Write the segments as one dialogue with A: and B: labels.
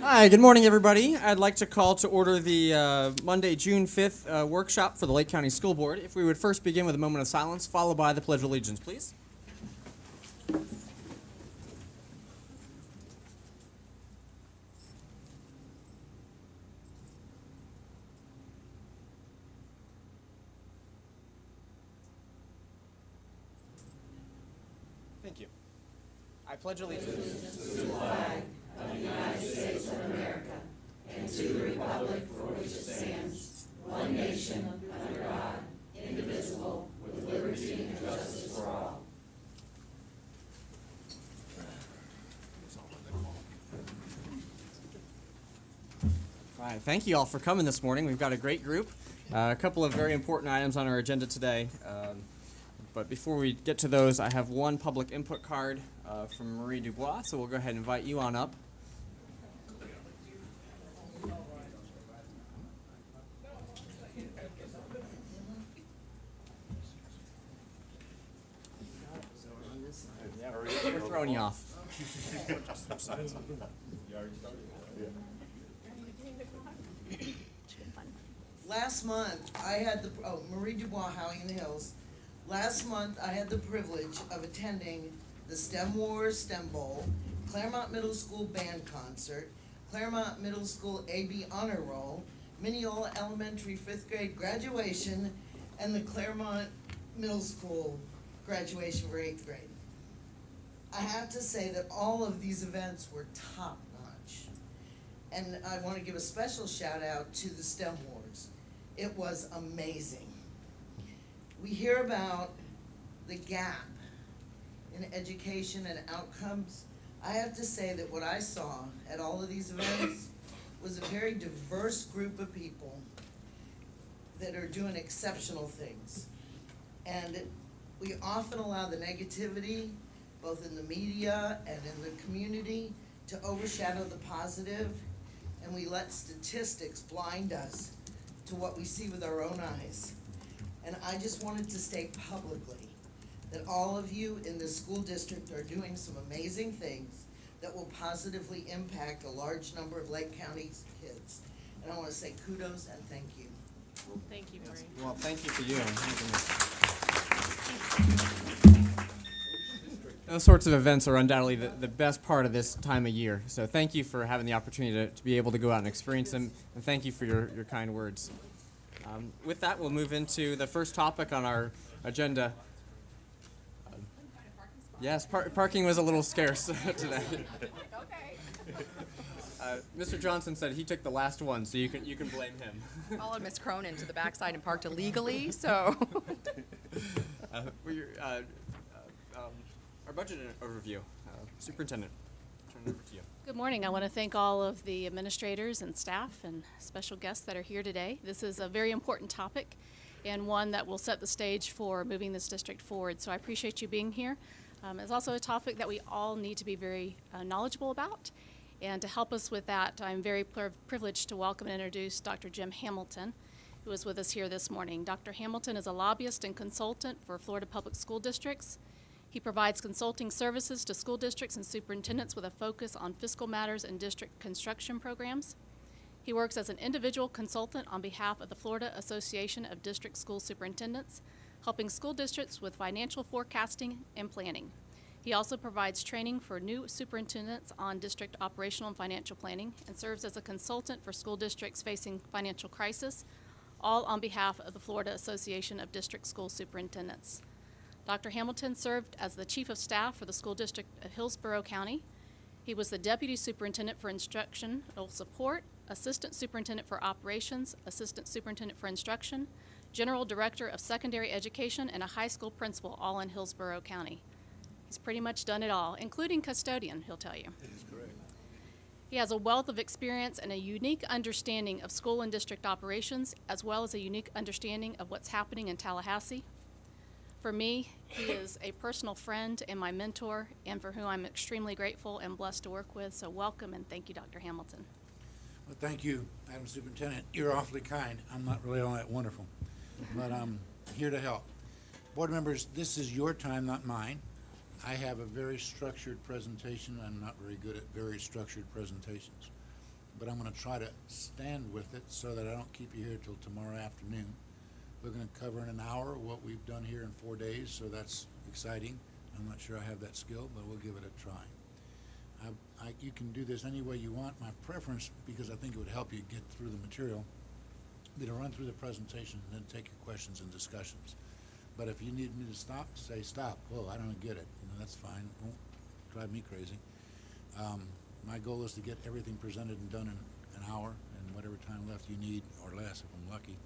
A: Hi, good morning, everybody. I'd like to call to order the Monday, June 5th workshop for the Lake County School Board. If we would first begin with a moment of silence, followed by the Pledge of Allegiance, please. Thank you. I pledge allegiance to the flag of the United States of America and to the republic for which it stands, one nation, under God, indivisible, with liberty and justice for all. All right, thank you all for coming this morning. We've got a great group. A couple of very important items on our agenda today. But before we get to those, I have one public input card from Marie Dubois, so we'll go ahead and invite you on up. Yeah, we're throwing you off.
B: Last month, I had Marie Dubois, Howie in the Hills. Last month, I had the privilege of attending the STEM Wars STEM Bowl, Claremont Middle School Band Concert, Claremont Middle School AB Honor Roll, Mineola Elementary 5th grade graduation, and the Claremont Middle School graduation for 8th grade. I have to say that all of these events were top-notch. And I want to give a special shout out to the STEM Wars. It was amazing. We hear about the gap in education and outcomes. I have to say that what I saw at all of these events was a very diverse group of people that are doing exceptional things. And we often allow the negativity, both in the media and in the community, to overshadow the positive, and we let statistics blind us to what we see with our own eyes. And I just wanted to state publicly that all of you in this school district are doing some amazing things that will positively impact a large number of Lake County's kids. And I want to say kudos and thank you.
C: Well, thank you, Marie.
A: Well, thank you for you. Those sorts of events are undoubtedly the best part of this time of year. So thank you for having the opportunity to be able to go out and experience them, and thank you for your kind words. With that, we'll move into the first topic on our agenda. Yes, parking was a little scarce today. Mr. Johnson said he took the last one, so you can blame him.
C: Followed Miss Cronin to the backside and parked illegally, so.
A: Our budget overview. Superintendent, turn it over to you.
D: Good morning. I want to thank all of the administrators and staff and special guests that are here today. This is a very important topic and one that will set the stage for moving this district forward. So I appreciate you being here. It's also a topic that we all need to be very knowledgeable about. And to help us with that, I'm very privileged to welcome and introduce Dr. Jim Hamilton, who is with us here this morning. Dr. Hamilton is a lobbyist and consultant for Florida Public School Districts. He provides consulting services to school districts and superintendents with a focus on fiscal matters and district construction programs. He works as an individual consultant on behalf of the Florida Association of District School Superintendents, helping school districts with financial forecasting and planning. He also provides training for new superintendents on district operational and financial planning and serves as a consultant for school districts facing financial crisis, all on behalf of the Florida Association of District School Superintendents. Dr. Hamilton served as the Chief of Staff for the School District of Hillsborough County. He was the Deputy Superintendent for Instructional Support, Assistant Superintendent for Operations, Assistant Superintendent for Instruction, General Director of Secondary Education, and a high school principal, all in Hillsborough County. He's pretty much done it all, including custodian, he'll tell you.
E: That is correct.
D: He has a wealth of experience and a unique understanding of school and district operations, as well as a unique understanding of what's happening in Tallahassee. For me, he is a personal friend and my mentor, and for whom I'm extremely grateful and blessed to work with. So welcome and thank you, Dr. Hamilton.
E: Well, thank you, Madam Superintendent. You're awfully kind. I'm not really all that wonderful. but I'm here to help. Board members, this is your time, not mine. I have a very structured presentation. I'm not very good at very structured presentations, but I'm going to try to stand with it so that I don't keep you here till tomorrow afternoon. We're going to cover in an hour what we've done here in 4 days, so that's exciting. I'm not sure I have that skill, but we'll give it a try. You can do this any way you want. My preference, because I think it would help you get through the material, be to run through the presentation and then take your questions and discussions. But if you need me to stop, say stop. Whoa, I don't get it. That's fine. Won't drive me crazy. My goal is to get everything presented and done in an hour, and whatever time left you need, or less if I'm lucky,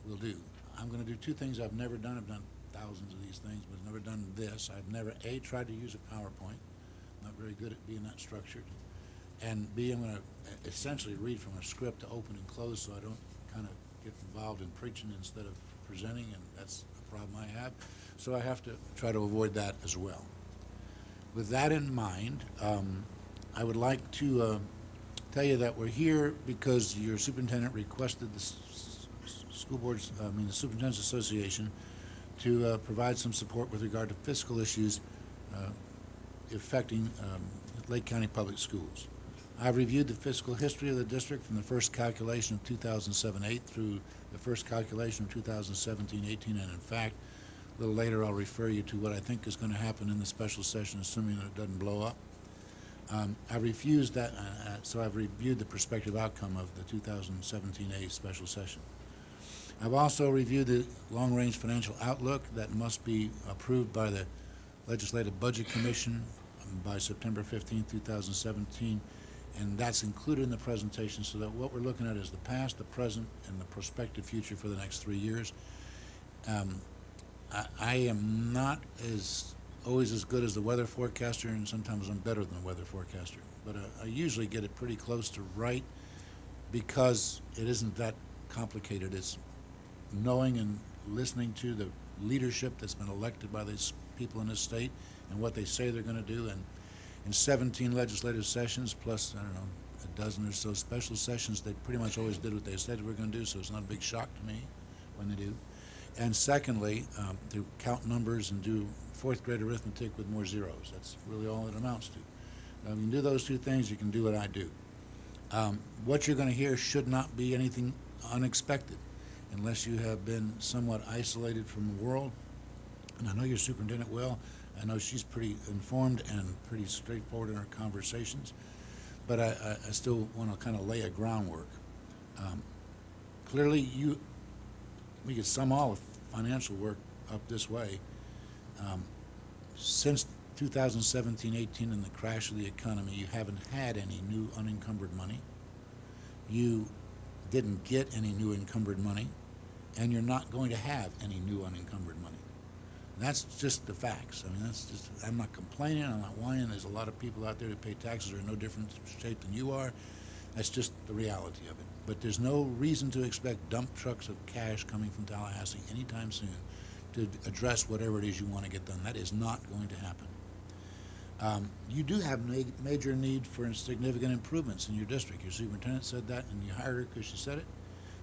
E: we'll do. I'm going to do two things I've never done. I've done thousands of these things, but I've never done this. I've never, A, tried to use a PowerPoint. Not very good at being that structured. And B, I'm going to essentially read from a script to open and close, so I don't kind of get involved in preaching instead of presenting, and that's a problem I have. So I have to try to avoid that as well. With that in mind, I would like to tell you that we're here because your superintendent requested the the Superintendent's Association to provide some support with regard to fiscal issues affecting Lake County Public Schools. I've reviewed the fiscal history of the district from the first calculation of 2007-8 through the first calculation of 2017-18, and in fact, a little later I'll refer you to what I think is going to happen in the special session, assuming that it doesn't blow up. I've reviewed the prospective outcome of the 2017-A special session. I've also reviewed the long-range financial outlook that must be approved by the Legislative Budget Commission by September 15, 2017, and that's included in the presentation, so that what we're looking at is the past, the present, and the prospective future for the next 3 years. I am not always as good as the weather forecaster, and sometimes I'm better than the weather forecaster, but I usually get it pretty close to right because it isn't that complicated. It's knowing and listening to the leadership that's been elected by these people in this state and what they say they're going to do. And in 17 legislative sessions, plus, I don't know, a dozen or so special sessions, they pretty much always did what they said they were going to do, so it's not a big shock to me when they do. And secondly, to count numbers and do fourth grade arithmetic with more zeros. That's really all it amounts to. Now, if you can do those two things, you can do what I do. What you're going to hear should not be anything unexpected unless you have been somewhat isolated from the world. And I know your superintendent well. I know she's pretty informed and pretty straightforward in her conversations. But I still want to kind of lay a groundwork. Clearly, we could sum all of financial work up this way. Since 2017-18 and the crash of the economy, you haven't had any new unencumbered money. You didn't get any new encumbered money, and you're not going to have any new unencumbered money. And that's just the facts. I mean, I'm not complaining, I'm not whining. There's a lot of people out there that pay taxes who are in no different shape than you are. That's just the reality of it. But there's no reason to expect dump trucks of cash coming from Tallahassee anytime soon to address whatever it is you want to get done. That is not going to happen. You do have major need for significant improvements in your district. Your superintendent said that, and you hired her because she said it.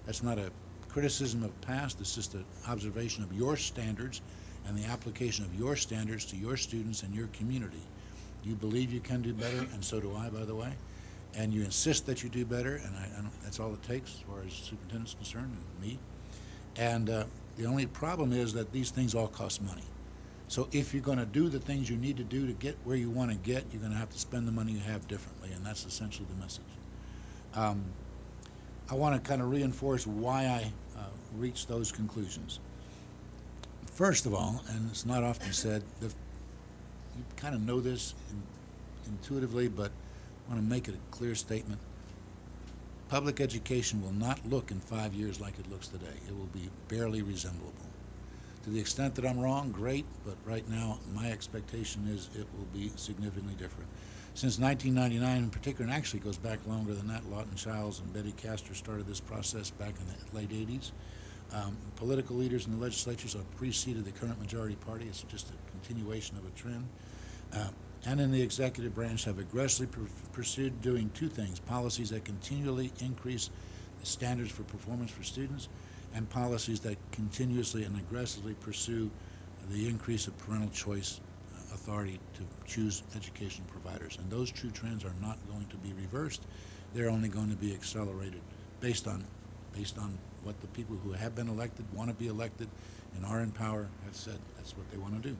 E: That's not a criticism of past. It's just an observation of your standards and the application of your standards to your students and your community. You believe you can do better, and so do I, by the way. And you insist that you do better, and that's all it takes as far as the superintendent's concerned, and me. And the only problem is that these things all cost money. So if you're going to do the things you need to do to get where you want to get, you're going to have to spend the money you have differently, and that's essentially the message. I want to kind of reinforce why I reached those conclusions. First of all, and it's not often said, you kind of know this intuitively, but I want to make it a clear statement. Public education will not look in 5 years like it looks today. It will be barely resemblable. To the extent that I'm wrong, great, but right now my expectation is it will be significantly different. Since 1999 in particular, and actually goes back longer than that, Lawton Childs and Betty Castor started this process back in the late 80s. Political leaders in the legislatures have preceded the current majority party. It's just a continuation of a trend. And in the executive branch have aggressively pursued doing two things: policies that continually increase standards for performance for students, and policies that continuously and aggressively pursue the increase of parental choice authority to choose education providers. And those true trends are not going to be reversed. They're only going to be accelerated based on what the people who have been elected, want to be elected, and are in power have said that's what they want to do.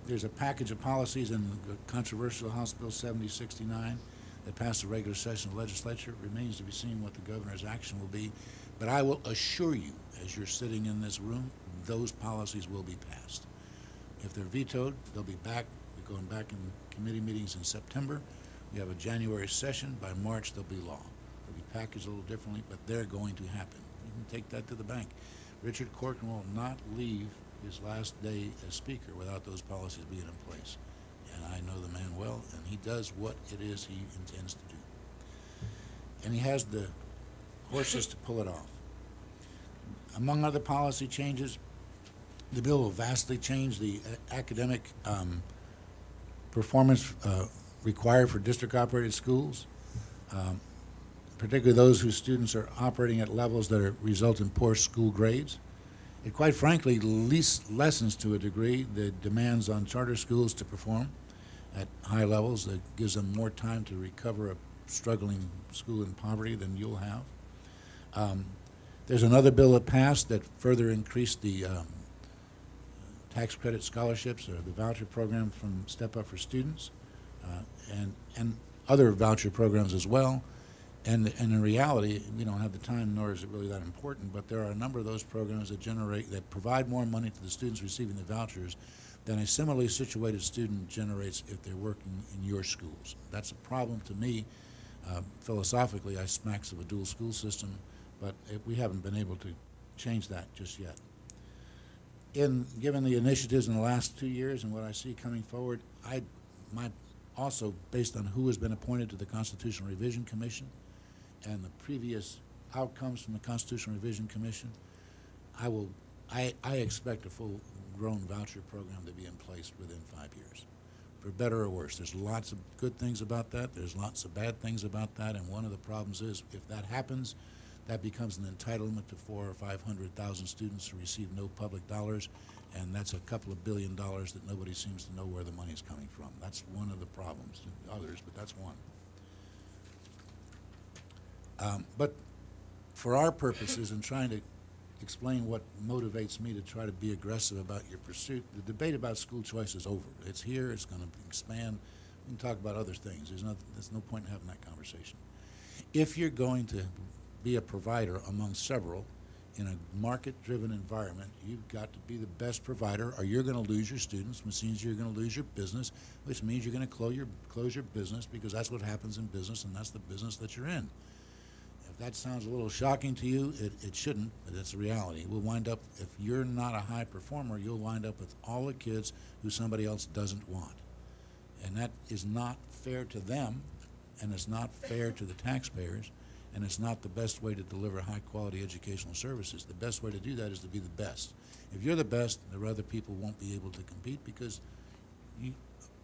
E: There's a package of policies in the controversial House Bill 7069 that passed the regular session of the legislature. It remains to be seen what the governor's action will be. But I will assure you, as you're sitting in this room, those policies will be passed. If they're vetoed, they'll be back. We're going back in committee meetings in September. We have a January session. By March, they'll be law. They'll be packaged a little differently, but they're going to happen. You can take that to the bank. Richard Corcoran will not leave his last day as Speaker without those policies being in place. And I know the man well, and he does what it is he intends to do. And he has the horses to pull it off. Among other policy changes, the bill will vastly change the academic performance required for district-operated schools, particularly those whose students are operating at levels that result in poor school grades. It quite frankly lessens to a degree the demands on charter schools to perform at high levels. That gives them more time to recover a struggling school in poverty than you'll have. There's another bill that passed that further increased the tax credit scholarships or the voucher program from Step Up for Students and other voucher programs as well. And in reality, we don't have the time, nor is it really that important, but there are a number of those programs that provide more money to the students receiving the vouchers than a similarly situated student generates if they're working in your schools. That's a problem to me. Philosophically, I smacks of a dual school system, but we haven't been able to change that just yet. Given the initiatives in the last 2 years and what I see coming forward, also based on who has been appointed to the Constitutional Revision Commission and the previous outcomes from the Constitutional Revision Commission, I expect a full-grown voucher program to be in place within 5 years, for better or worse. There's lots of good things about that. There's lots of bad things about that, and one of the problems is if that happens, that becomes an entitlement to 400,000 or 500,000 students who receive no public dollars, and that's a couple of $1 billion that nobody seems to know where the money's coming from. That's one of the problems. Others, but that's one. But for our purposes in trying to explain what motivates me to try to be aggressive about your pursuit, the debate about school choice is over. It's here. It's going to expand. We can talk about other things. There's no point in having that conversation. If you're going to be a provider among several in a market-driven environment, you've got to be the best provider, or you're going to lose your students, which means you're going to lose your business, which means you're going to close your business, because that's what happens in business, and that's the business that you're in. If that sounds a little shocking to you, it shouldn't, but it's a reality. We'll wind up, if you're not a high performer, you'll wind up with all the kids who somebody else doesn't want. And that is not fair to them, and it's not fair to the taxpayers, and it's not the best way to deliver high-quality educational services. The best way to do that is to be the best. If you're the best, the other people won't be able to compete, because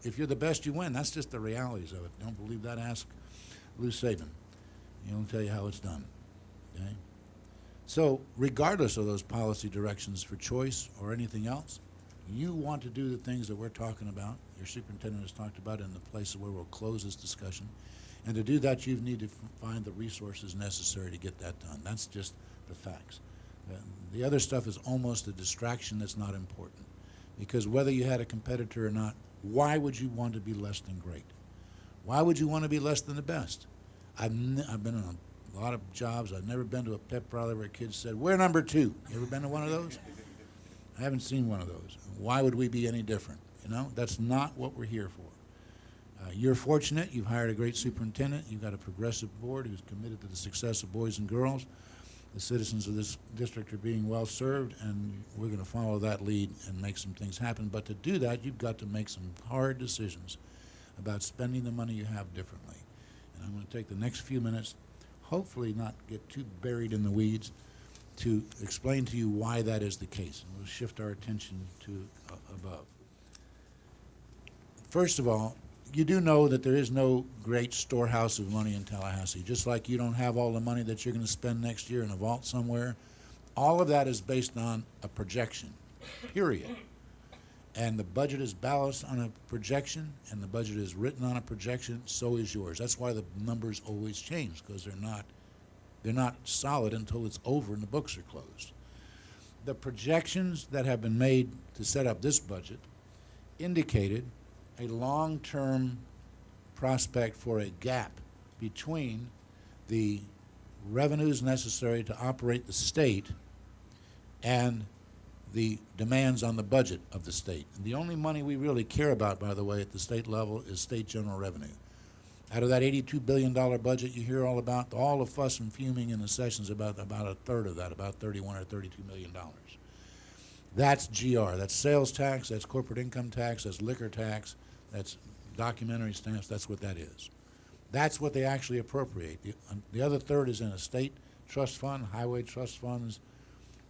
E: if you're the best, you win. That's just the realities of it. Don't believe that? Ask Lou Saban. He'll tell you how it's done. Okay? So regardless of those policy directions for choice or anything else, you want to do the things that we're talking about, your superintendent has talked about in the place where we'll close this discussion. And to do that, you need to find the resources necessary to get that done. That's just the facts. The other stuff is almost a distraction that's not important. Because whether you had a competitor or not, why would you want to be less than great? Why would you want to be less than the best? I've been in a lot of jobs. I've never been to a pep rally where kids said, "We're number 2. You ever been to one of those? I haven't seen one of those. Why would we be any different? That's not what we're here for. You're fortunate. You've hired a great superintendent. You've got a progressive board who's committed to the success of boys and girls. The citizens of this district are being well served, and we're going to follow that lead and make some things happen. But to do that, you've got to make some hard decisions about spending the money you have differently. And I'm going to take the next few minutes, hopefully not get too buried in the weeds, to explain to you why that is the case. And we'll shift our attention to above. First of all, you do know that there is no great storehouse of money in Tallahassee. Just like you don't have all the money that you're going to spend next year in a vault somewhere, all of that is based on a projection, period. And the budget is balanced on a projection, and the budget is written on a projection, so is yours. That's why the numbers always change, because they're not solid until it's over and the books are closed. The projections that have been made to set up this budget indicated a long-term prospect for a gap between the revenues necessary to operate the state and the demands on the budget of the state. And the only money we really care about, by the way, at the state level is state general revenue. Out of that $82 billion budget you hear all about, all the fuss and fuming in the sessions about a third of that, about $31 or $32 million. That's GR. That's sales tax, that's corporate income tax, that's liquor tax, that's documentary stamps, that's what that is. That's what they actually appropriate. The other third is in a state trust fund, highway trust funds,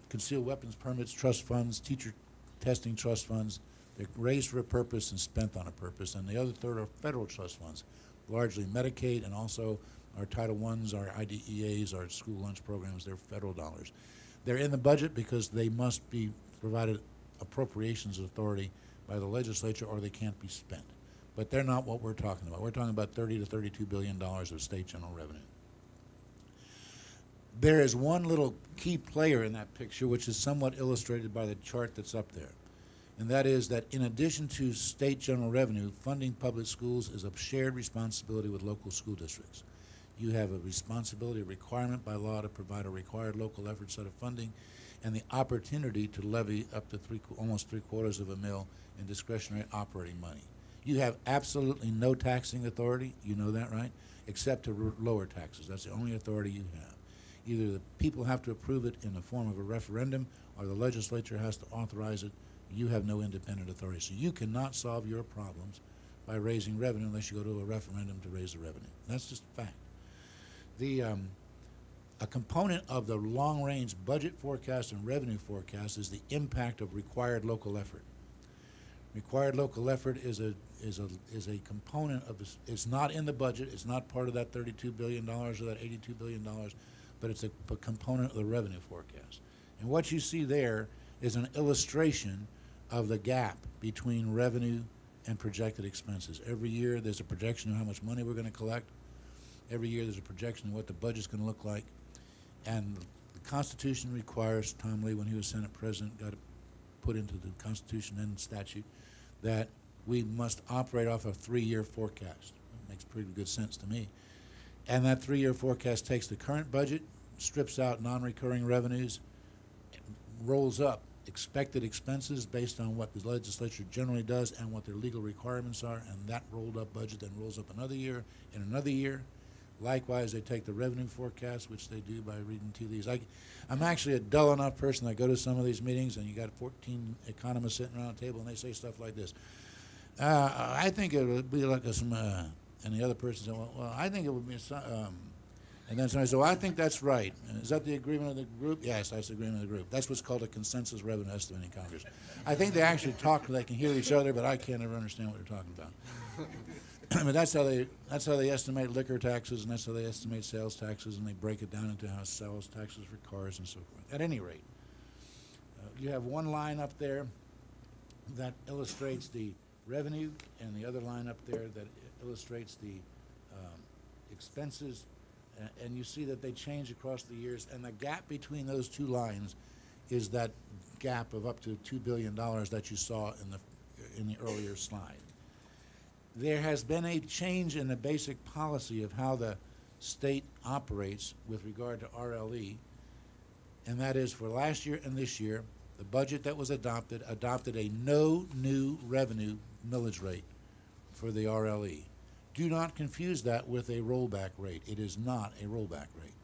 E: concealed weapons permits trust funds, teacher testing trust funds. They're raised for a purpose and spent on a purpose. And the other third are federal trust funds, largely Medicaid and also our Title Is, our IDEAs, our school lunch programs. They're federal dollars. They're in the budget because they must be provided appropriations authority by the legislature or they can't be spent. But they're not what we're talking about. We're talking about $30 to $32 billion of state general revenue. There is one little key player in that picture which is somewhat illustrated by the chart that's up there. And that is that in addition to state general revenue, funding public schools is a shared responsibility with local school districts. You have a responsibility, a requirement by law to provide a required local effort set of funding and the opportunity to levy up to almost three-quarters of a mil in discretionary operating money. You have absolutely no taxing authority, you know that, right? Except to lower taxes. That's the only authority you have. Either the people have to approve it in the form of a referendum or the legislature has to authorize it. You have no independent authority. So you cannot solve your problems by raising revenue unless you go to a referendum to raise the revenue. That's just a fact. A component of the long-range budget forecast and revenue forecast is the impact of required local effort. Required local effort is a component of this. It's not in the budget. It's not part of that $32 billion or that $82 billion, but it's a component of the revenue forecast. And what you see there is an illustration of the gap between revenue and projected expenses. Every year there's a projection of how much money we're going to collect. Every year there's a projection of what the budget's going to look like. And the Constitution requires, Tom Lee, when he was Senate President, got it put into the Constitution and statute, that we must operate off a 3-year forecast. That makes pretty good sense to me. And that 3-year forecast takes the current budget, strips out non-recurring revenues, rolls up expected expenses based on what the legislature generally does and what their legal requirements are, and that rolled up budget then rolls up another year and another year. Likewise, they take the revenue forecast, which they do by reading tea leaves. I'm actually a dull enough person. I go to some of these meetings, and you got 14 economists sitting around the table, and they say stuff like this. I think it would be like and the other person said, well, I think it would be and then somebody said, well, I think that's right. Is that the agreement of the group? Yes, that's the agreement of the group. That's what's called a consensus revenue estimate in Congress. I think they actually talk, they can hear each other, but I can't ever understand what they're talking about. But that's how they estimate liquor taxes, and that's how they estimate sales taxes, and they break it down into how sales taxes for cars and so forth. At any rate, you have one line up there that illustrates the revenue, and the other line up there that illustrates the expenses, and you see that they change across the years, and the gap between those two lines is that gap of up to $2 billion that you saw in the earlier slide. There has been a change in the basic policy of how the state operates with regard to RLE, and that is for last year and this year, the budget that was adopted a no new revenue millage rate for the RLE. Do not confuse that with a rollback rate. It is not a rollback rate.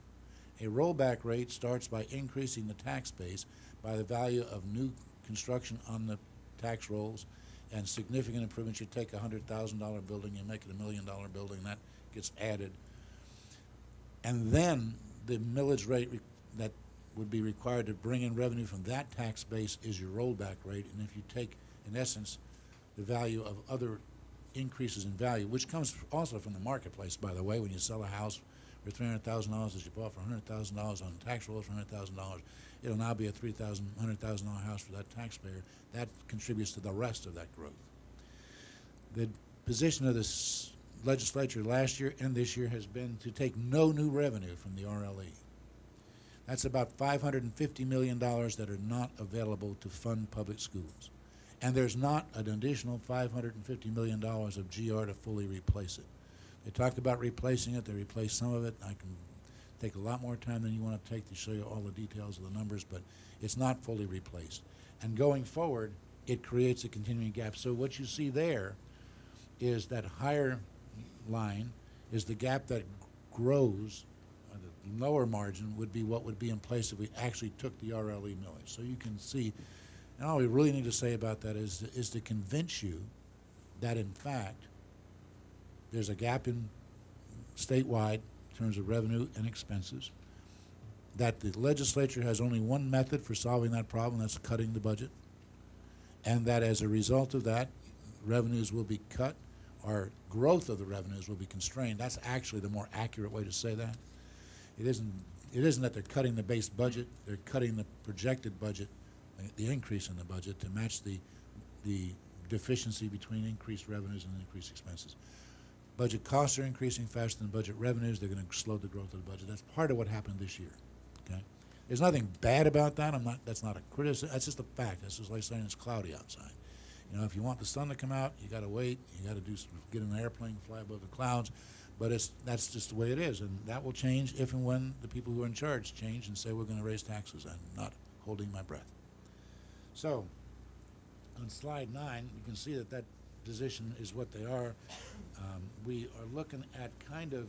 E: A rollback rate starts by increasing the tax base by the value of new construction on the tax rolls and significant improvements. You take a $100,000 building, you make it $1 million building, that gets added. And then the millage rate that would be required to bring in revenue from that tax base is your rollback rate. And if you take, in essence, the value of other increases in value, which comes also from the marketplace, by the way. When you sell a house for $300,000 that you bought for $100,000 on tax rolls for $100,000, it'll now be a $100,000 house for that taxpayer. That contributes to the rest of that growth. The position of this legislature last year and this year has been to take no new revenue from the RLE. That's about $550 million that are not available to fund public schools. And there's not an additional $550 million of GR to fully replace it. They talked about replacing it. They replaced some of it. I can take a lot more time than you want to take to show you all the details of the numbers, but it's not fully replaced. And going forward, it creates a continuing gap. So what you see there is that higher line is the gap that grows. The lower margin would be what would be in place if we actually took the RLE millage. So you can see, and all we really need to say about that is to convince you that, in fact, there's a gap in statewide in terms of revenue and expenses, that the legislature has only one method for solving that problem, that's cutting the budget, and that as a result of that, revenues will be cut, or growth of the revenues will be constrained. That's actually the more accurate way to say that. It isn't that they're cutting the base budget, they're cutting the projected budget, the increase in the budget, to match the deficiency between increased revenues and increased expenses. Budget costs are increasing faster than budget revenues. They're going to slow the growth of the budget. That's part of what happened this year. Okay, there's nothing bad about that. That's not a criticism. That's just a fact. That's just like saying it's cloudy outside. You know, if you want the sun to come out, you got to wait. You got to get in an airplane, fly above the clouds. But that's just the way it is, and that will change if and when the people who are in charge change and say we're going to raise taxes. I'm not holding my breath. So, on slide 9, you can see that position is what they are. We are looking at kind of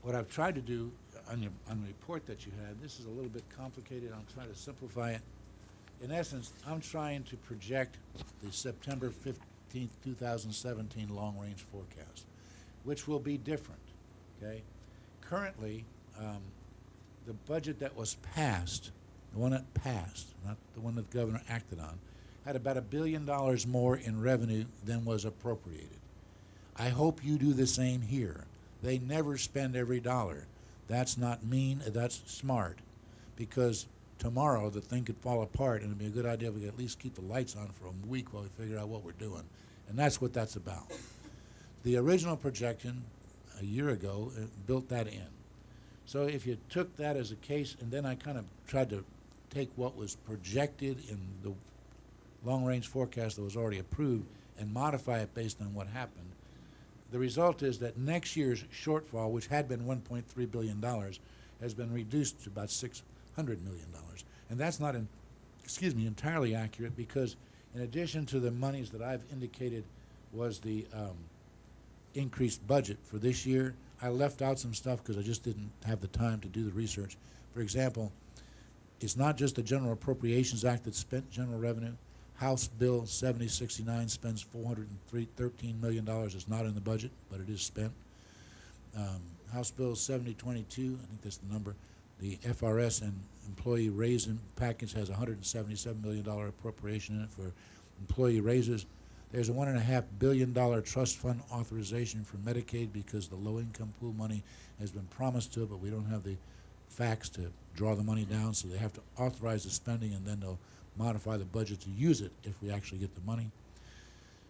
E: what I've tried to do on the report that you had. This is a little bit complicated. I'm trying to simplify it. In essence, I'm trying to project the September 15th, 2017 long-range forecast, which will be different, okay? Currently, the budget that was passed, the one that passed, not the one that the governor acted on, had about $1 billion more in revenue than was appropriated. I hope you do the same here. They never spend every dollar. That's not mean, that's smart, because tomorrow the thing could fall apart, and it'd be a good idea if we could at least keep the lights on for a week while we figure out what we're doing. And that's what that's about. The original projection a year ago built that in. So if you took that as a case, and then I kind of tried to take what was projected in the long-range forecast that was already approved and modify it based on what happened, the result is that next year's shortfall, which had been $1.3 billion, has been reduced to about $600 million. And that's not entirely accurate, because in addition to the monies that I've indicated was the increased budget for this year, I left out some stuff because I just didn't have the time to do the research. For example, it's not just the General Appropriations Act that spent general revenue. House Bill 7069 spends $413 million. It's not in the budget, but it is spent. House Bill 7022, I think that's the number, the FRS and employee raise package has $177 million appropriation in it for employee raises. There's a $1.5 billion trust fund authorization for Medicaid because the low-income pool money has been promised to it, but we don't have the facts to draw the money down, so they have to authorize the spending, and then they'll modify the budget to use it if we actually get the money.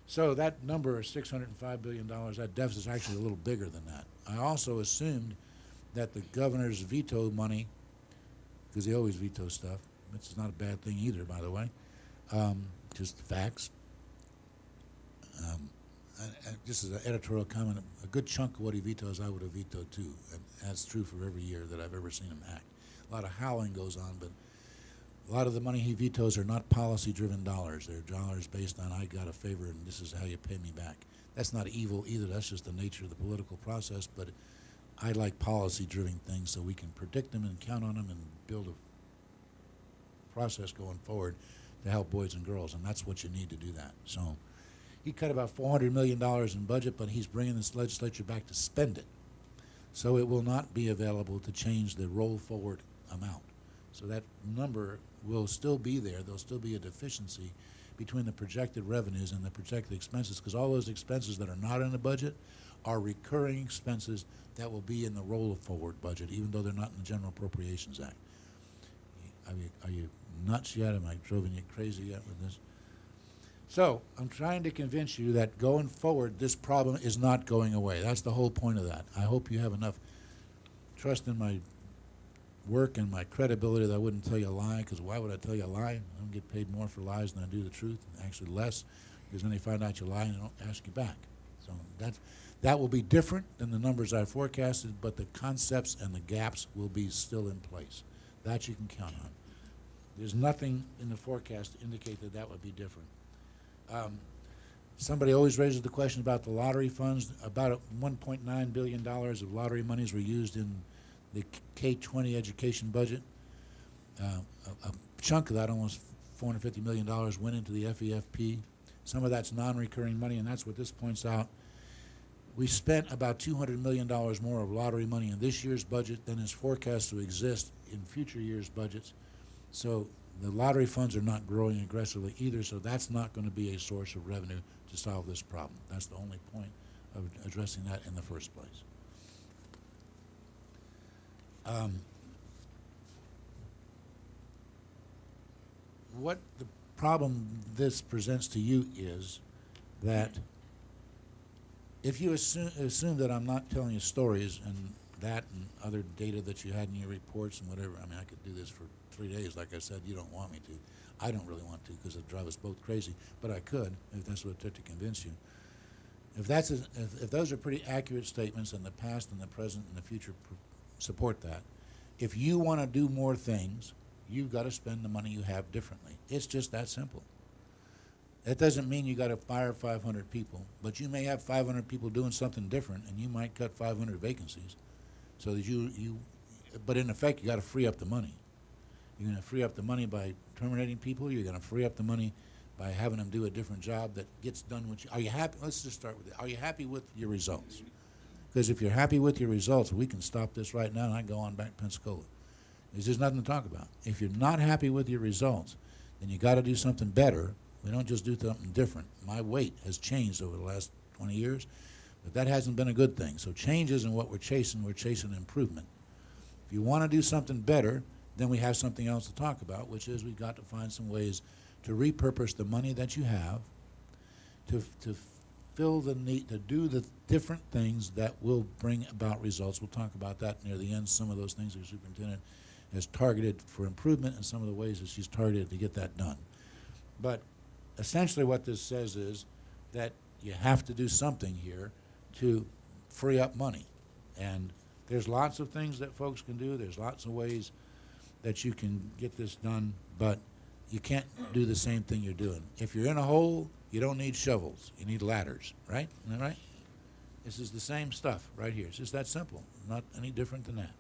E: So that number is $605 billion. That deficit is actually a little bigger than that. I also assumed that the governor's veto money, because he always vetoes stuff, which is not a bad thing either, by the way, just facts. Just as an editorial comment, a good chunk of what he vetoes I would have vetoed too, and that's true for every year that I've ever seen him act. A lot of howling goes on, but a lot of the money he vetoes are not policy-driven dollars. They're dollars based on, I got a favor and this is how you pay me back. That's not evil either. That's just the nature of the political process, but I like policy-driven things so we can predict them and count on them and build a process going forward to help boys and girls, and that's what you need to do that. So he cut about $400 million in budget, but he's bringing this legislature back to spend it. So it will not be available to change the roll-forward amount. So that number will still be there. There'll still be a deficiency, between the projected revenues and the projected expenses, because all those expenses that are not in the budget are recurring expenses that will be in the roll-forward budget, even though they're not in the General Appropriations Act. Are you nuts yet? Am I driving you crazy yet with this? So I'm trying to convince you that going forward, this problem is not going away. That's the whole point of that. I hope you have enough trust in my work and my credibility that I wouldn't tell you a lie, because why would I tell you a lie? I don't get paid more for lies than I do the truth, actually less, because then they find out you lie and they don't ask you back. So that will be different than the numbers I forecasted, but the concepts and the gaps will be still in place. That you can count on. There's nothing in the forecast to indicate that that would be different. Somebody always raises the question about the lottery funds. About $1.9 billion of lottery monies were used in the K-20 education budget. A chunk of that, almost $450 million, went into the FEFP. Some of that's non-recurring money, and that's what this points out. We spent about $200 million more of lottery money in this year's budget than is forecast to exist in future years' budgets. So the lottery funds are not growing aggressively either, so that's not going to be a source of revenue to solve this problem. That's the only point of addressing that in the first place. What the problem this presents to you is that if you assume that I'm not telling you stories and that and other data that you had in your reports and whatever, I mean, I could do this for 3 days. Like I said, you don't want me to. I don't really want to because it'd drive us both crazy, but I could if that's what it took to convince you. If those are pretty accurate statements and the past and the present and the future support that, if you want to do more things, you've got to spend the money you have differently. It's just that simple. That doesn't mean you got to fire 500 people, but you may have 500 people doing something different, and you might cut 500 vacancies. So that but in effect, you got to free up the money. You're going to free up the money by terminating people. You're going to free up the money by having them do a different job that gets done with you. Are you happy? Let's just start with it. Are you happy with your results? Because if you're happy with your results, we can stop this right now and I can go on back to Pensacola. There's just nothing to talk about. If you're not happy with your results, then you got to do something better. We don't just do something different. My weight has changed over the last 20 years, but that hasn't been a good thing. So change isn't what we're chasing improvement. If you want to do something better, then we have something else to talk about, which is we've got to find some ways to repurpose the money that you have to fill the need, to do the different things that will bring about results. We'll talk about that near the end, some of those things the superintendent has targeted for improvement and some of the ways that she's targeted to get that done. But essentially what this says is that you have to do something here to free up money. And there's lots of things that folks can do. There's lots of ways that you can get this done, but you can't do the same thing you're doing. If you're in a hole, you don't need shovels. You need ladders, right? Isn't that right? This is the same stuff right here. It's just that simple, not any different than that.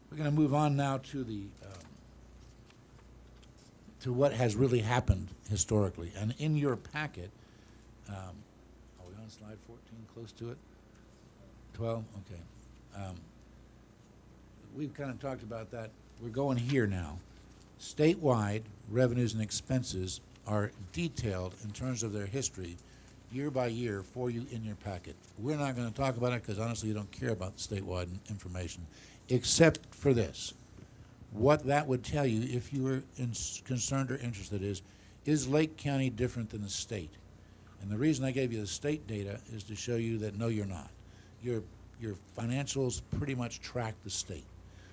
E: We're going to move on now to to what has really happened historically. And in your packet, are we on slide 14, close to it? 12? Okay. We've kind of talked about that. We're going here now. Statewide revenues and expenses are detailed in terms of their history year by year for you in your packet. We're not going to talk about it because honestly you don't care about the statewide information, except for this. What that would tell you, if you were concerned or interested, is Lake County different than the state? And the reason I gave you the state data is to show you that no, you're not. Your financials pretty much track the state.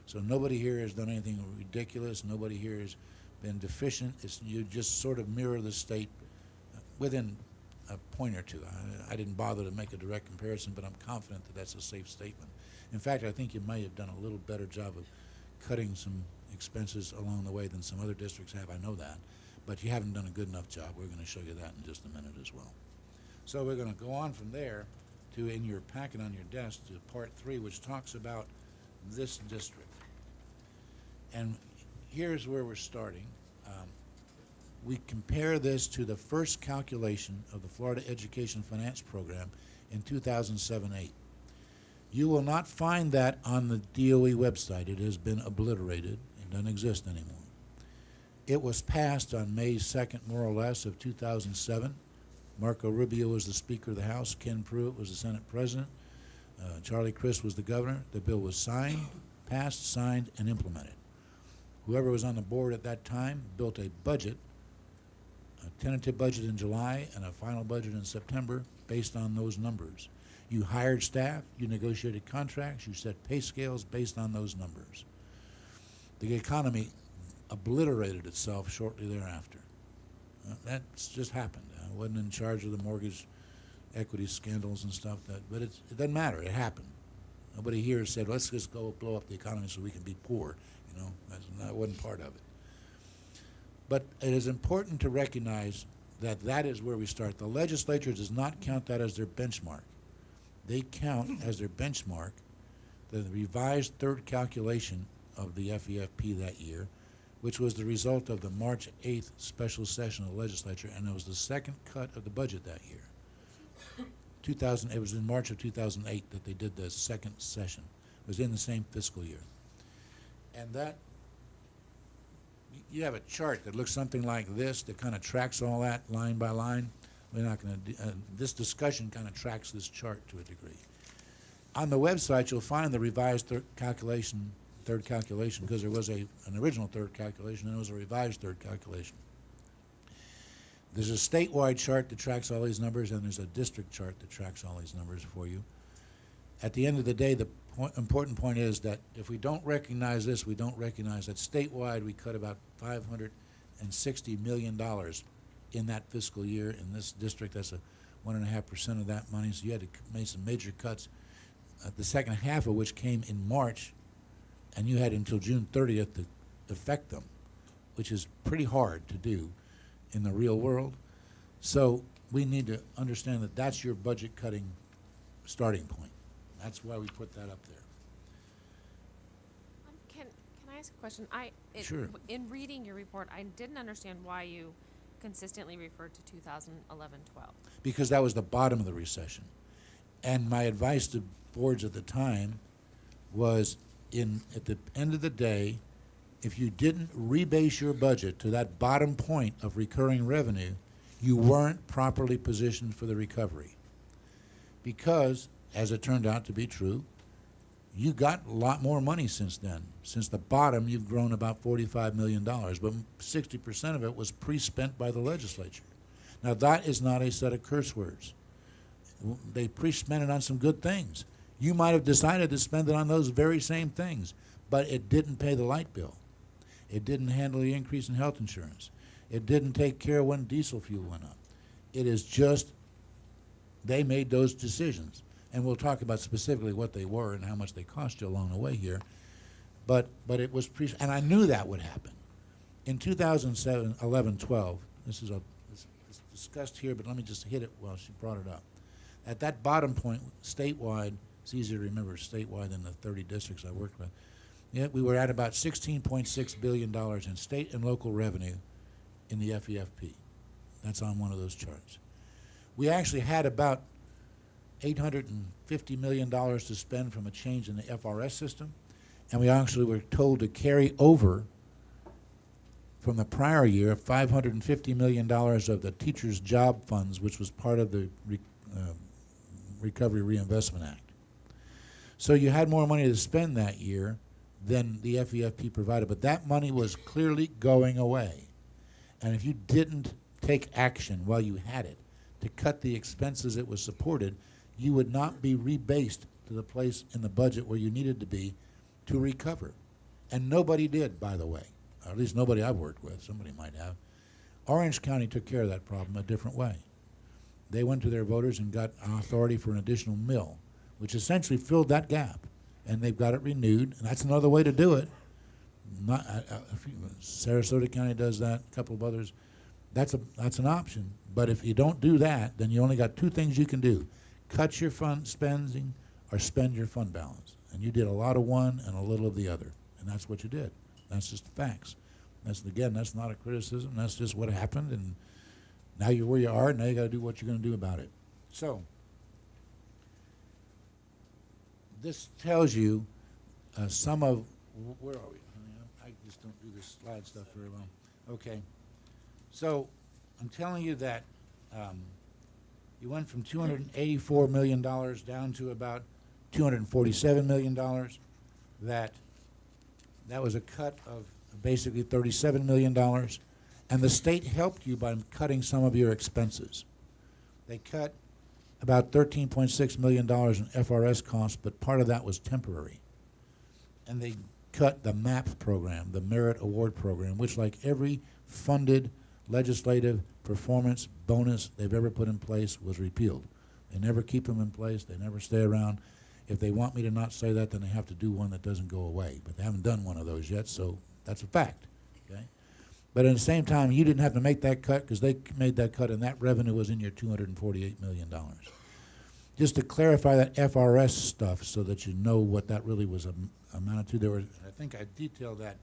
E: So nobody here has done anything ridiculous. Nobody here has been deficient. You just sort of mirror the state within a point or two. I didn't bother to make a direct comparison, but I'm confident that that's a safe statement. In fact, I think you may have done a little better job of cutting some expenses along the way than some other districts have. I know that. But you haven't done a good enough job. We're going to show you that in just a minute as well. So we're going to go on from there to, in your packet on your desk, to part 3, which talks about this district. And here's where we're starting. We compare this to the first calculation of the Florida Education Finance Program in 2007-8. You will not find that on the DOE website. It has been obliterated. It doesn't exist anymore. It was passed on May 2nd, more or less, of 2007. Marco Rubio was the Speaker of the House. Ken Pruitt was the Senate President. Charlie Crist was the governor. The bill was passed, signed, and implemented. Whoever was on the board at that time built a budget, a tentative budget in July and a final budget in September based on those numbers. You hired staff, you negotiated contracts, you set pay scales based on those numbers. The economy obliterated itself shortly thereafter. That's just happened. I wasn't in charge of the mortgage equity scandals and stuff, but it doesn't matter. It happened. Nobody here said, let's just go blow up the economy so we can be poor. That wasn't part of it. But it is important to recognize that that is where we start. The legislature does not count that as their benchmark. They count as their benchmark the revised third calculation of the FEFP that year, which was the result of the March 8th special session of the legislature, and it was the second cut of the budget that year. It was in March of 2008 that they did the second session. It was in the same fiscal year. And that, you have a chart that looks something like this that kind of tracks all that line by line. We're not going to, this discussion kind of tracks this chart to a degree. On the website, you'll find the revised third calculation, because there was an original third calculation and there was a revised third calculation. There's a statewide chart that tracks all these numbers, and there's a district chart that tracks all these numbers for you. At the end of the day, the important point is that if we don't recognize this, we don't recognize that statewide we cut about $560 million in that fiscal year. In this district, that's a 1.5% of that money, so you had to make some major cuts, the second half of which came in March, and you had until June 30th to effect them, which is pretty hard to do in the real world. So we need to understand that that's your budget cutting starting point. That's why we put that up there.
A: Can I ask a question?
E: Sure.
A: In reading your report, I didn't understand why you consistently referred to 2011-12.
E: Because that was the bottom of the recession. And my advice to boards at the time was, at the end of the day, if you didn't rebase your budget to that bottom point of recurring revenue, you weren't properly positioned for the recovery. Because, as it turned out to be true, you got a lot more money since then. Since the bottom, you've grown about $45 million, but 60% of it was pre-spent by the legislature. Now, that is not a set of curse words. They pre-spent it on some good things. You might have decided to spend it on those very same things, but it didn't pay the light bill. It didn't handle the increase in health insurance. It didn't take care of when diesel fuel went up. It is just, they made those decisions. And we'll talk about specifically what they were and how much they cost you along the way here. But it was and I knew that would happen. In 2007, 11, 12, this is discussed here, but let me just hit it while she brought it up. At that bottom point, statewide, it's easier to remember statewide than the 30 districts I worked with. Yeah, we were at about $16.6 billion in state and local revenue in the FEFP. That's on one of those charts. We actually had about $850 million to spend from a change in the FRS system, and we actually were told to carry over from the prior year $550 million of the teachers' job funds, which was part of the Recovery Reinvestment Act. So you had more money to spend that year than the FEFP provided, but that money was clearly going away. And if you didn't take action while you had it to cut the expenses it was supported, you would not be rebased to the place in the budget where you needed to be to recover. And nobody did, by the way, or at least nobody I've worked with. Somebody might have. Orange County took care of that problem a different way. They went to their voters and got authority for an additional mill, which essentially filled that gap. And they've got it renewed, and that's another way to do it. Sarasota County does that, a couple of others. That's an option. But if you don't do that, then you only got two things you can do: cut your fund spending or spend your fund balance. And you did a lot of one and a little of the other, and that's what you did. That's just the facts. That's not a criticism. That's just what happened, and now you're where you are, and now you got to do what you're going to do about it. So this tells you some of, where are we? I just don't do this slide stuff very well. Okay. So I'm telling you that you went from $284 million down to about $247 million. That was a cut of basically $37 million. And the state helped you by cutting some of your expenses. They cut about $13.6 million in FRS costs, but part of that was temporary. And they cut the MAP program, the Merit Award Program, which, like every funded legislative performance bonus they've ever put in place, was repealed. They never keep them in place. They never stay around. If they want me to not say that, then they have to do one that doesn't go away. But they haven't done one of those yet, so that's a fact. Okay? But at the same time, you didn't have to make that cut because they made that cut, and that revenue was in your $248 million. Just to clarify that FRS stuff so that you know what that really was amounted to, there were, I think I detailed that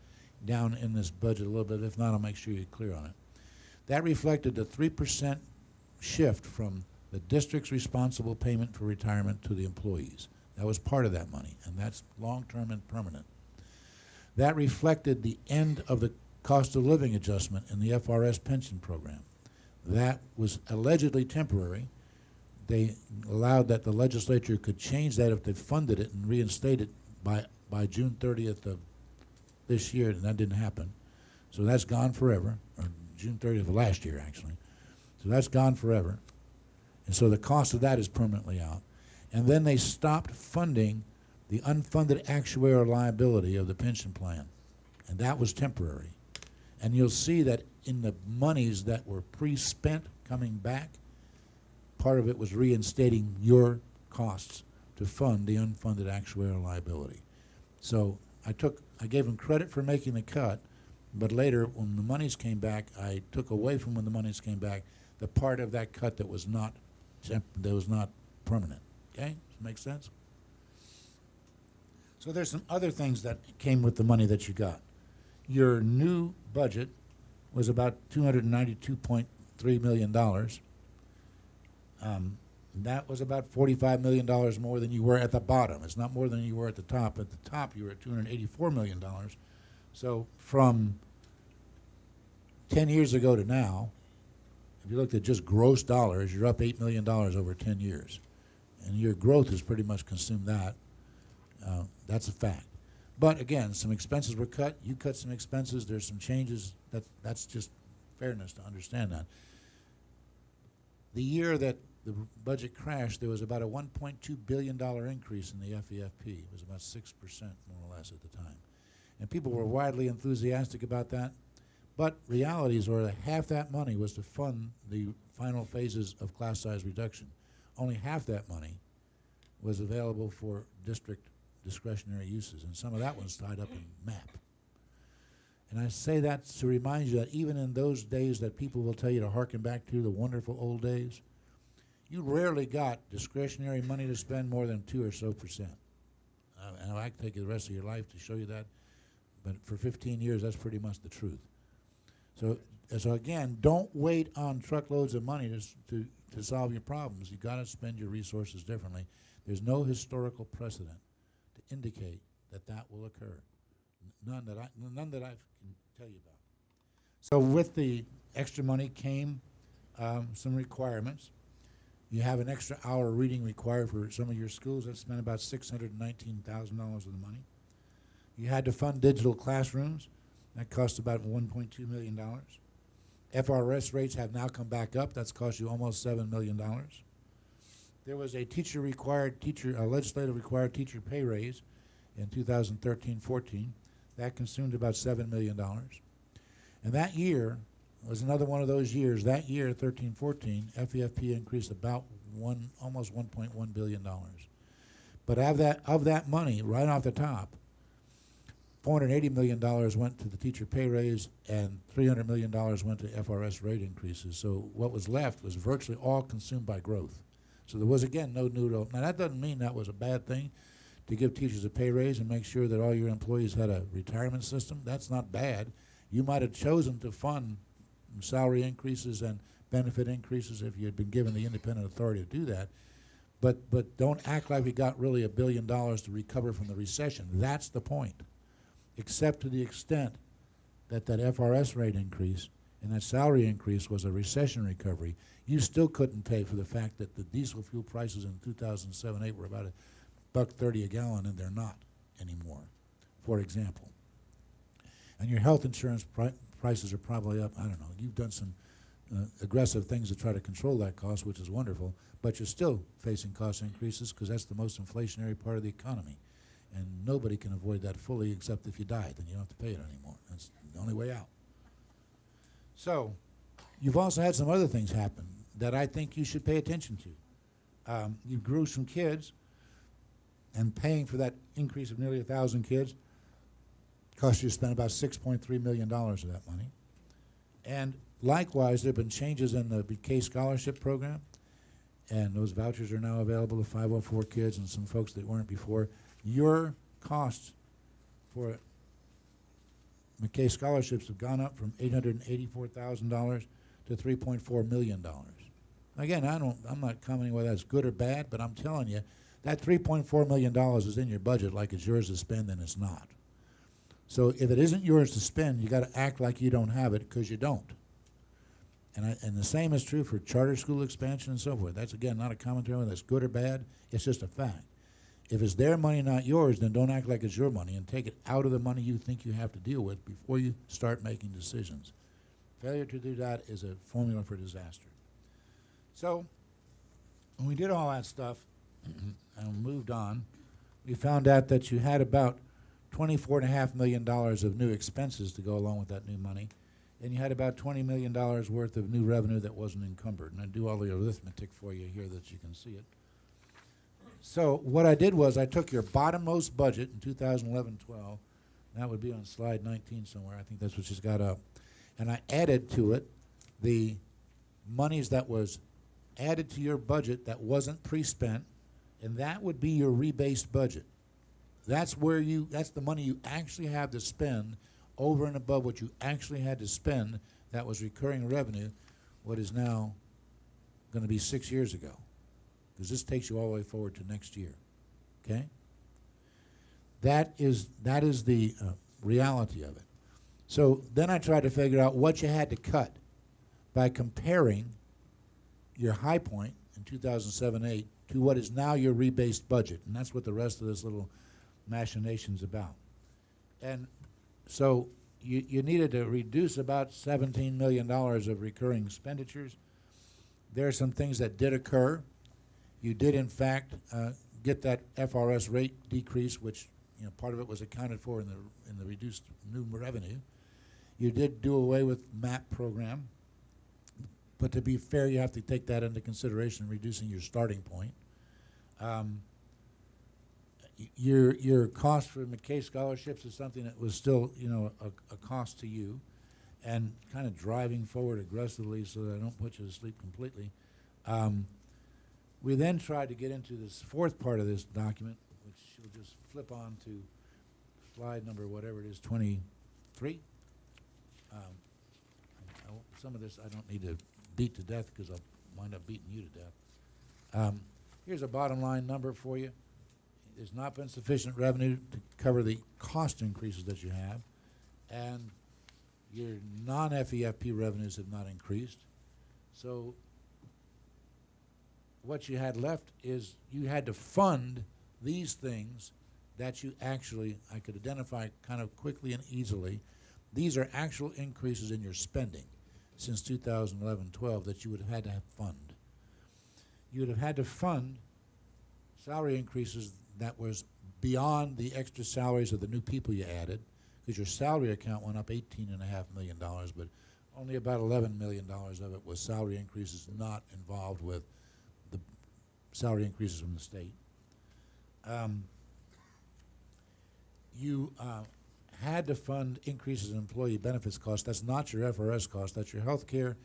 E: down in this budget a little bit. If not, I'll make sure you're clear on it. That reflected the 3% shift from the district's responsible payment for retirement to the employees. That was part of that money, and that's long-term and permanent. That reflected the end of the cost of living adjustment in the FRS pension program. That was allegedly temporary. They allowed that the legislature could change that if they funded it and reinstate it by June 30th of this year, and that didn't happen. So that's gone forever, or June 30th of last year, actually. So that's gone forever. And so the cost of that is permanently out. And then they stopped funding the unfunded actuarial liability of the pension plan. And that was temporary. And you'll see that in the monies that were pre-spent coming back, part of it was reinstating your costs to fund the unfunded actuarial liability. So I gave them credit for making the cut, but later when the monies came back, I took away from when the monies came back the part of that cut that was not permanent. Okay? Does that make sense? So there's some other things that came with the money that you got. Your new budget was about $292.3 million. That was about $45 million more than you were at the bottom. It's not more than you were at the top. At the top, you were at $284 million. So from 10 years ago to now, if you looked at just gross dollars, you're up $8 million over 10 years. And your growth has pretty much consumed that. That's a fact. But again, some expenses were cut. You cut some expenses. There's some changes. That's just fairness to understand that. The year that the budget crashed, there was about a $1.2 billion increase in the FEFP. It was about 6% more or less at the time. And people were widely enthusiastic about that. But realities are that half that money was to fund the final phases of class size reduction. Only half that money was available for district discretionary uses, and some of that was tied up in MAP. And I say that to remind you that even in those days that people will tell you to harken back to, the wonderful old days, you rarely got discretionary money to spend more than 2 or so %. And I can take you the rest of your life to show you that, but for 15 years, that's pretty much the truth. So again, don't wait on truckloads of money to solve your problems. You've got to spend your resources differently. There's no historical precedent to indicate that that will occur. None that I can tell you about. So with the extra money came some requirements. You have an extra hour reading required for some of your schools. That spent about $619,000 of the money. You had to fund digital classrooms. That cost about $1.2 million. FRS rates have now come back up. That's cost you almost $7 million. There was a legislative required teacher pay raise in 2013-14. That consumed about $7 million. And that year was another one of those years. That year, 13-14, FEFP increased about almost $1.1 billion. But of that money, right off the top, $480 million went to the teacher pay raise, and $300 million went to FRS rate increases. So what was left was virtually all consumed by growth. So there was, again, no new. Now, that doesn't mean that was a bad thing to give teachers a pay raise and make sure that all your employees had a retirement system. That's not bad. You might have chosen to fund salary increases and benefit increases if you had been given the independent authority to do that. But don't act like we got really $1 billion to recover from the recession. That's the point. Except to the extent that FRS rate increase and that salary increase was a recession recovery, you still couldn't pay for the fact that the diesel fuel prices in 2007-8 were about $1.30 a gallon, and they're not anymore, for example. And your health insurance prices are probably up. I don't know. You've done some aggressive things to try to control that cost, which is wonderful, but you're still facing cost increases because that's the most inflationary part of the economy. And nobody can avoid that fully except if you die, then you don't have to pay it anymore. That's the only way out. So you've also had some other things happen that I think you should pay attention to. You grew some kids, and paying for that increase of nearly 1,000 kids cost you to spend about $6.3 million of that money. And likewise, there have been changes in the BK scholarship program, and those vouchers are now available to 504 kids and some folks that weren't before. Your costs for McKay scholarships have gone up from $884,000 to $3.4 million. Again, I'm not commenting whether that's good or bad, but I'm telling you, that $3.4 million is in your budget like it's yours to spend, and it's not. So if it isn't yours to spend, you got to act like you don't have it, because you don't. And the same is true for charter school expansion and so forth. That's, again, not a commentary whether that's good or bad. It's just a fact. If it's their money, not yours, then don't act like it's your money and take it out of the money you think you have to deal with before you start making decisions. Failure to do that is a formula for disaster. So when we did all that stuff and moved on, we found out that you had about $24.5 million of new expenses to go along with that new money, and you had about $20 million worth of new revenue that wasn't encumbered. And I do all the arithmetic for you here that you can see it. So what I did was I took your bottommost budget in 2011-12, that would be on slide 19 somewhere, I think that's what she's got up, and I added to it the monies that was added to your budget that wasn't pre-spent, and that would be your rebased budget. That's the money you actually have to spend over and above what you actually had to spend that was recurring revenue, what is now going to be 6 years ago. Because this takes you all the way forward to next year, okay? That is the reality of it. So then I tried to figure out what you had to cut by comparing your high point in 2007-8 to what is now your rebased budget, and that's what the rest of this little machination's about. And so you needed to reduce about $17 million of recurring expenditures. There are some things that did occur. You did, in fact, get that FRS rate decrease, which part of it was accounted for in the reduced new revenue. You did do away with MAP program, but to be fair, you have to take that into consideration, reducing your starting point. Your cost for McKay scholarships is something that was still a cost to you, and kind of driving forward aggressively so that I don't put you to sleep completely. We then tried to get into this fourth part of this document, which you'll just flip on to slide number, whatever it is, 23. Some of this I don't need to beat to death because I'll wind up beating you to death. Here's a bottom line number for you. There's not been sufficient revenue to cover the cost increases that you have, and your non-FEFP revenues have not increased. So what you had left is you had to fund these things that you actually, I could identify kind of quickly and easily. These are actual increases in your spending since 2011-12 that you would have had to fund. You would have had to fund salary increases that was beyond the extra salaries of the new people you added, because your salary account went up $18.5 million, but only about $11 million of it was salary increases not involved with the salary increases from the state. You had to fund increases in employee benefits costs. That's not your FRS cost. That's your health care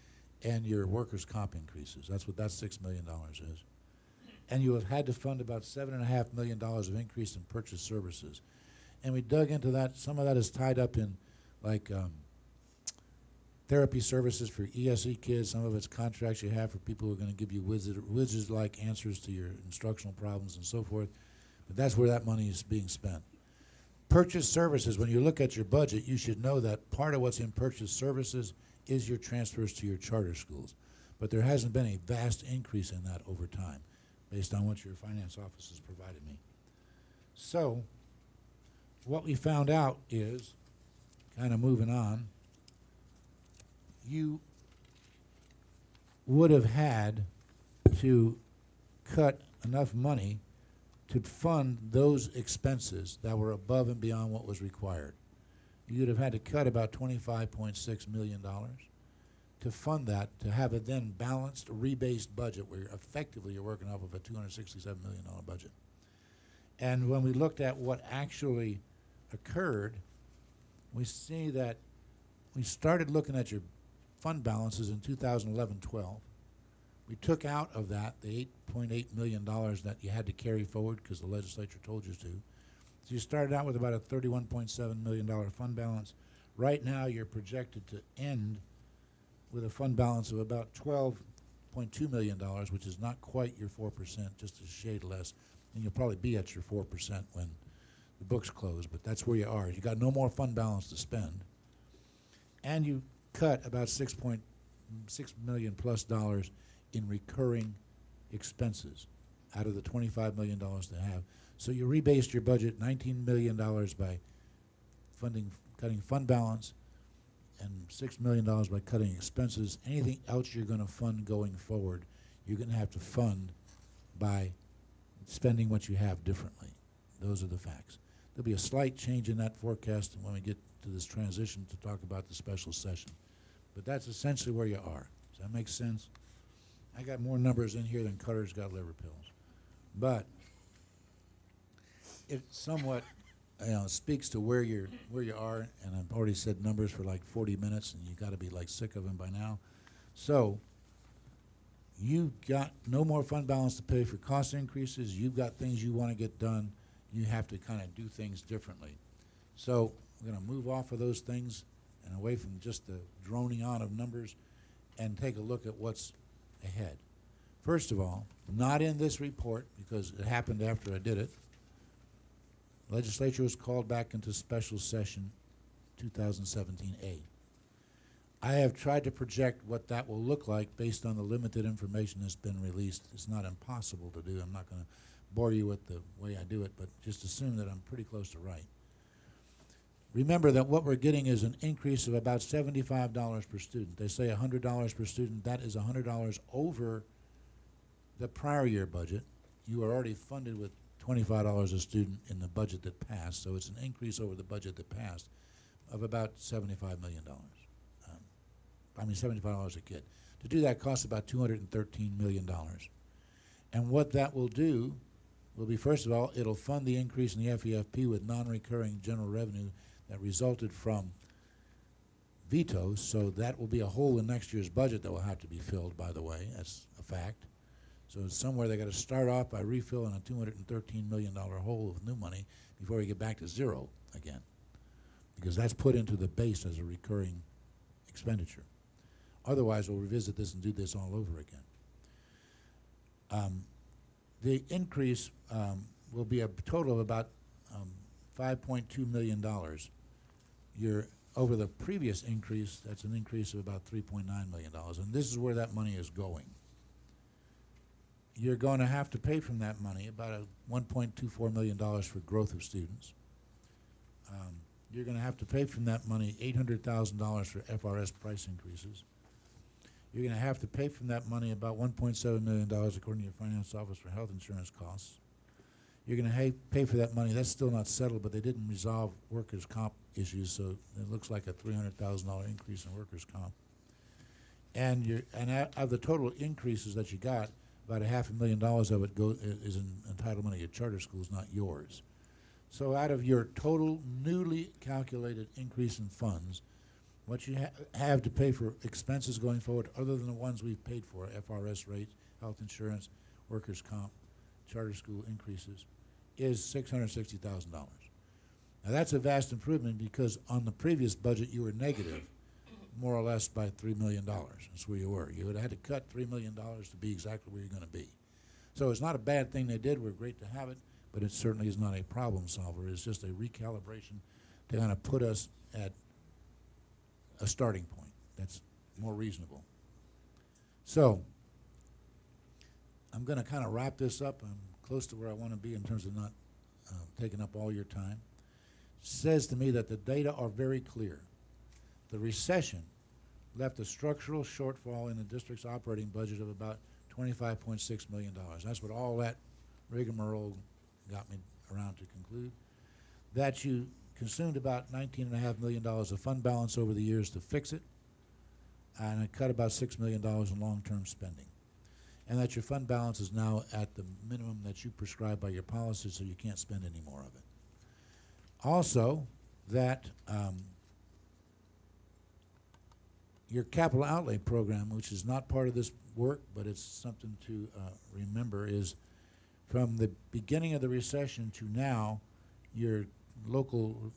E: and your workers' comp increases. That's what that $6 million is. And you have had to fund about $7.5 million of increase in purchase services. And we dug into that. Some of that is tied up in like therapy services for ESE kids. Some of it's contracts you have for people who are going to give you wizard-like answers to your instructional problems and so forth. But that's where that money is being spent. Purchase services, when you look at your budget, you should know that part of what's in purchase services is your transfers to your charter schools. But there hasn't been a vast increase in that over time, based on what your finance office has provided me. So, what we found out is, kind of moving on, you would have had to cut enough money to fund those expenses that were above and beyond what was required. You'd have had to cut about $25.6 million to fund that, to have a then balanced, rebased budget where effectively you're working off of a $267 million budget. And when we looked at what actually occurred, we see that we started looking at your fund balances in 2011-12. We took out of that the $8.8 million that you had to carry forward because the legislature told you to. So you started out with about a $31.7 million fund balance. Right now you're projected to end with a fund balance of about $12.2 million, which is not quite your 4%, just a shade less. And you'll probably be at your 4% when the books close, but that's where you are. You got no more fund balance to spend. And you cut about $6.6 million plus dollars in recurring expenses out of the $25 million to have. So you rebased your budget $19 million by cutting fund balance and $6 million by cutting expenses. Anything else you're going to fund going forward, you're going to have to fund by spending what you have differently. Those are the facts. There'll be a slight change in that forecast when we get to this transition to talk about the special session. But that's essentially where you are. Does that make sense? I got more numbers in here than Cutter's got liver pills. But it somewhat speaks to where you are, and I've already said numbers for like 40 minutes, and you got to be like sick of them by now. So you've got no more fund balance to pay for cost increases. You've got things you want to get done. You have to kind of do things differently. So we're going to move off of those things and away from just the droning on of numbers and take a look at what's ahead. First of all, not in this report because it happened after I did it. Legislature was called back into special session 2017A. I have tried to project what that will look like based on the limited information that's been released. It's not impossible to do. I'm not going to bore you with the way I do it, but just assume that I'm pretty close to right. Remember that what we're getting is an increase of about $75 per student. They say $100 per student. That is $100 over the prior year budget. You are already funded with $25 a student in the budget that passed, so it's an increase over the budget that passed of about $75 million. $75 a kid. To do that costs about $213 million. And what that will do will be, first of all, it'll fund the increase in the FEFP with non-recurring general revenue that resulted from vetoes, so that will be a hole in next year's budget that will have to be filled, by the way. That's a fact. So somewhere they got to start off by refilling a $213 million hole of new money before we get back to zero again, because that's put into the base as a recurring expenditure. Otherwise, we'll revisit this and do this all over again. The increase will be a total of about $5.2 million. You're over the previous increase, that's an increase of about $3.9 million, and this is where that money is going. You're going to have to pay from that money about $1.24 million for growth of students. You're going to have to pay from that money $800,000 for FRS price increases. You're going to have to pay from that money about $1.7 million, according to your finance office, for health insurance costs. You're going to pay for that money. That's still not settled, but they didn't resolve workers' comp issues, so it looks like a $300,000 increase in workers' comp. And out of the total increases that you got, about $500,000 of it is in entitlement of your charter schools, not yours. So out of your total newly calculated increase in funds, what you have to pay for expenses going forward, other than the ones we've paid for, FRS rates, health insurance, workers' comp, charter school increases, is $660,000. Now that's a vast improvement because on the previous budget you were negative, more or less by $3 million. That's where you were. You would have had to cut $3 million to be exactly where you're going to be. So it's not a bad thing they did. We're great to have it, but it certainly is not a problem solver. It's just a recalibration to kind of put us at a starting point that's more reasonable. So I'm going to kind of wrap this up. I'm close to where I want to be in terms of not taking up all your time. Says to me that the data are very clear. The recession left a structural shortfall in the district's operating budget of about $25.6 million. That's what all that rigmarole got me around to conclude. That you consumed about $19.5 million of fund balance over the years to fix it, and it cut about $6 million in long-term spending. And that your fund balance is now at the minimum that you prescribe by your policy, so you can't spend any more of it. Also, that your capital outlay program, which is not part of this work, but it's something to remember, is from the beginning of the recession to now, your local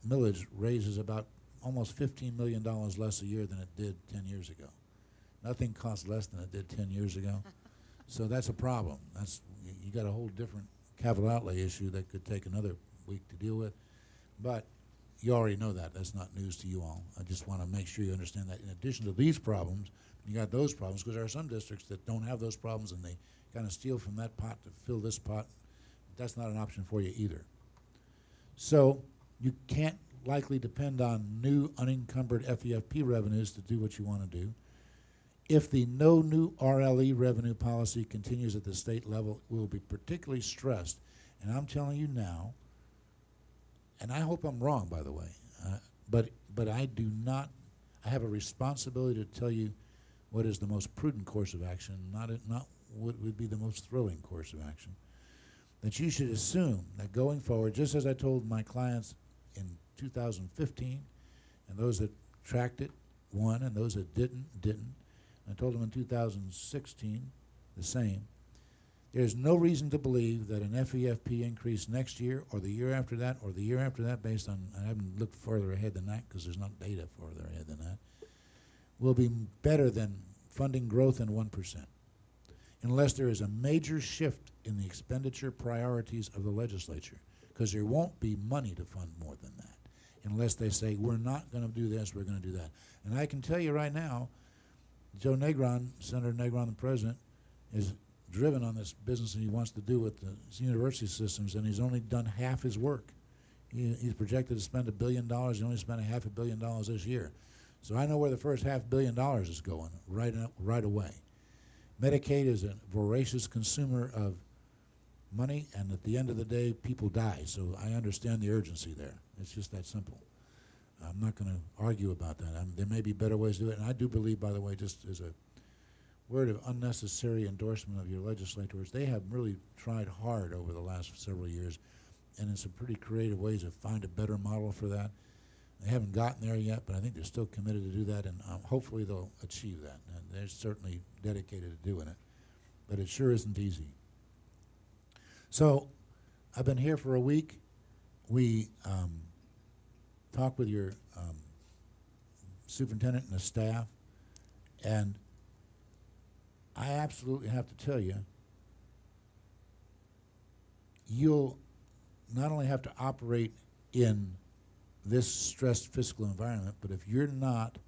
E: millage raises about almost $15 million less a year than it did 10 years ago. Nothing costs less than it did 10 years ago. So that's a problem. You got a whole different capital outlay issue that could take another week to deal with. But you already know that. That's not news to you all. I just want to make sure you understand that in addition to these problems, you got those problems, because there are some districts that don't have those problems and they kind of steal from that pot to fill this pot. That's not an option for you either. So you can't likely depend on new unencumbered FEFP revenues to do what you want to do. If the no new RLE revenue policy continues at the state level, we will be particularly stressed. And I'm telling you now, and I hope I'm wrong, by the way, but I do not, I have a responsibility to tell you what is the most prudent course of action, not what would be the most thrilling course of action. That you should assume that going forward, just as I told my clients in 2015, and those that tracked it won, and those that didn't. I told them in 2016 the same. There's no reason to believe that an FEFP increase next year or the year after that or the year after that, based on, I haven't looked further ahead than that because there's not data further ahead than that, will be better than funding growth in 1%, unless there is a major shift in the expenditure priorities of the legislature, because there won't be money to fund more than that, unless they say, we're not going to do this, we're going to do that. And I can tell you right now, Joe Negron, Senator Negron, the president, is driven on this business that he wants to do with the university systems, and he's only done half his work. He's projected to spend $1 billion. He only spent $500 million this year. So I know where the first $500 million is going right away. Medicaid is a voracious consumer of money, and at the end of the day, people die. So I understand the urgency there. It's just that simple. I'm not going to argue about that. There may be better ways to do it. And I do believe, by the way, just as a word of unnecessary endorsement of your legislators, they have really tried hard over the last several years, and in some pretty creative ways to find a better model for that. They haven't gotten there yet, but I think they're still committed to do that, and hopefully they'll achieve that. And they're certainly dedicated to doing it. But it sure isn't easy. So I've been here for a week. We talked with your superintendent and the staff, and I absolutely have to tell you, you'll not only have to operate in this stressed fiscal environment, but if you're not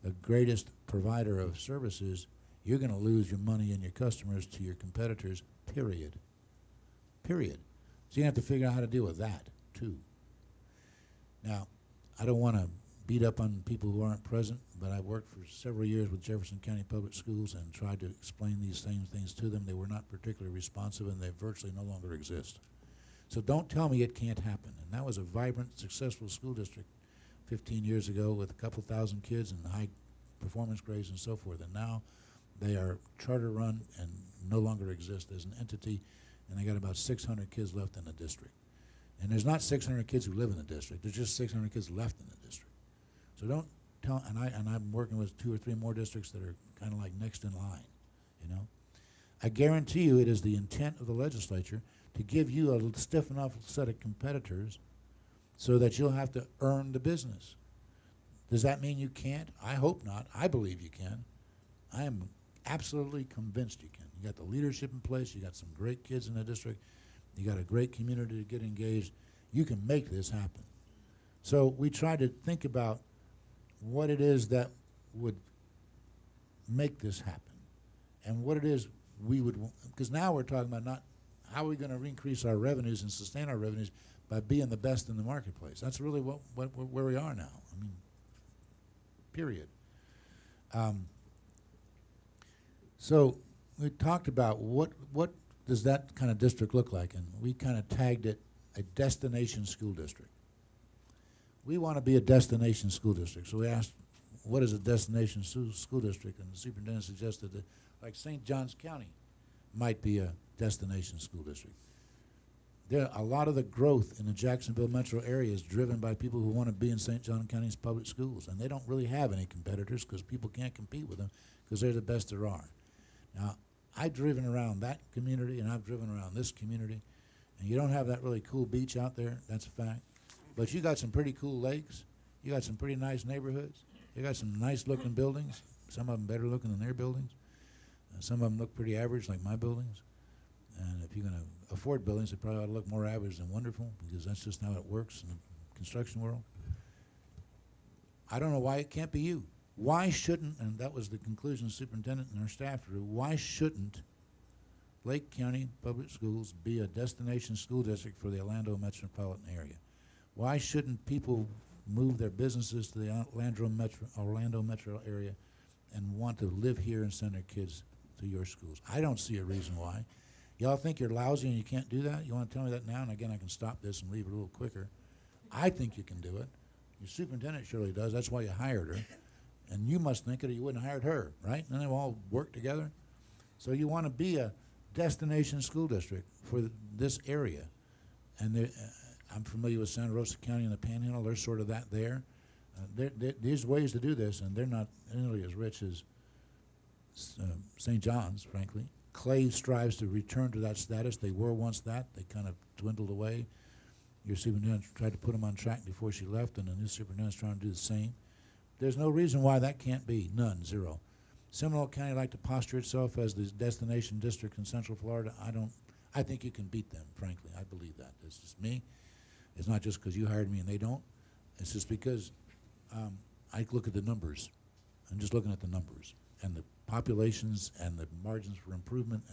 E: the greatest provider of services, you're going to lose your money and your customers to your competitors, period. Period. So you have to figure out how to deal with that, too. Now, I don't want to beat up on people who aren't present, but I worked for several years with Jefferson County Public Schools and tried to explain these same things to them. They were not particularly responsive, and they virtually no longer exist. So don't tell me it can't happen. And that was a vibrant, successful school district 15 years ago with a couple thousand kids and high performance grades and so forth. And now they are charter run and no longer exist as an entity, and they got about 600 kids left in the district. And there's not 600 kids who live in the district. There's just 600 kids left in the district. So don't tell, and I'm working with 2 or 3 more districts that are kind of like next in line, you know. I guarantee you it is the intent of the legislature to give you a stiff enough set of competitors so that you'll have to earn the business. Does that mean you can't? I hope not. I believe you can. I am absolutely convinced you can. You got the leadership in place. You got some great kids in the district. You got a great community to get engaged. You can make this happen. So we try to think about what it is that would make this happen and what it is we would, because now we're talking about not how are we going to increase our revenues and sustain our revenues by being the best in the marketplace. That's really where we are now. I mean, period. So we talked about what does that kind of district look like, and we kind of tagged it a destination school district. We want to be a destination school district, so we asked, what is a destination school district? And the superintendent suggested that, like St. Johns County might be a destination school district. A lot of the growth in the Jacksonville metro area is driven by people who want to be in St. John County's public schools, and they don't really have any competitors because people can't compete with them because they're the best there are. Now, I've driven around that community, and I've driven around this community, and you don't have that really cool beach out there, that's a fact, but you got some pretty cool lakes, you got some pretty nice neighborhoods, you got some nice looking buildings, some of them better looking than their buildings, some of them look pretty average like my buildings, and if you're going to afford buildings, they probably ought to look more average than wonderful, because that's just how it works in the construction world. I don't know why it can't be you. Why shouldn't, and that was the conclusion the superintendent and our staff drew, why shouldn't Lake County Public Schools be a destination school district for the Orlando metropolitan area? Why shouldn't people move their businesses to the Orlando metro area and want to live here and send their kids to your schools? I don't see a reason why. Y'all think you're lousy and you can't do that? You want to tell me that now? And again, I can stop this and leave it a little quicker. I think you can do it. Your superintendent surely does. That's why you hired her. And you must think it or you wouldn't have hired her, right? And they all work together. So you want to be a destination school district for this area. And I'm familiar with Santa Rosa County and the Panhandle. They're sort of that there. There's ways to do this, and they're not nearly as rich as St. John's, frankly. Clay strives to return to that status. They were once that. They kind of dwindled away. Your superintendent tried to put them on track before she left, and the new superintendent's trying to do the same. There's no reason why that can't be. None. Zero. Seminole County like to posture itself as the destination district in Central Florida. I think you can beat them, frankly. I believe that. It's just me. It's not just because you hired me and they don't. It's just because I look at the numbers. I'm just looking at the numbers and the populations and the margins for improvement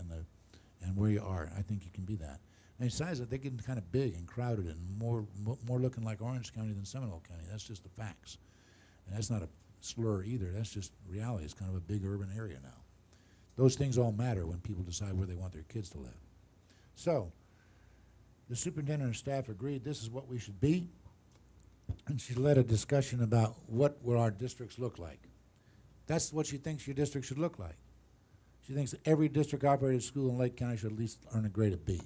E: and where you are. I think you can be that. And besides that, they're getting kind of big and crowded and more looking like Orange County than Seminole County. That's just the facts. And that's not a slur either. That's just reality. It's kind of a big urban area now. Those things all matter when people decide where they want their kids to live. So the superintendent and staff agreed this is what we should be, and she led a discussion about what will our districts look like. That's what she thinks your district should look like. She thinks that every district-operated school in Lake County should at least earn a grade of B.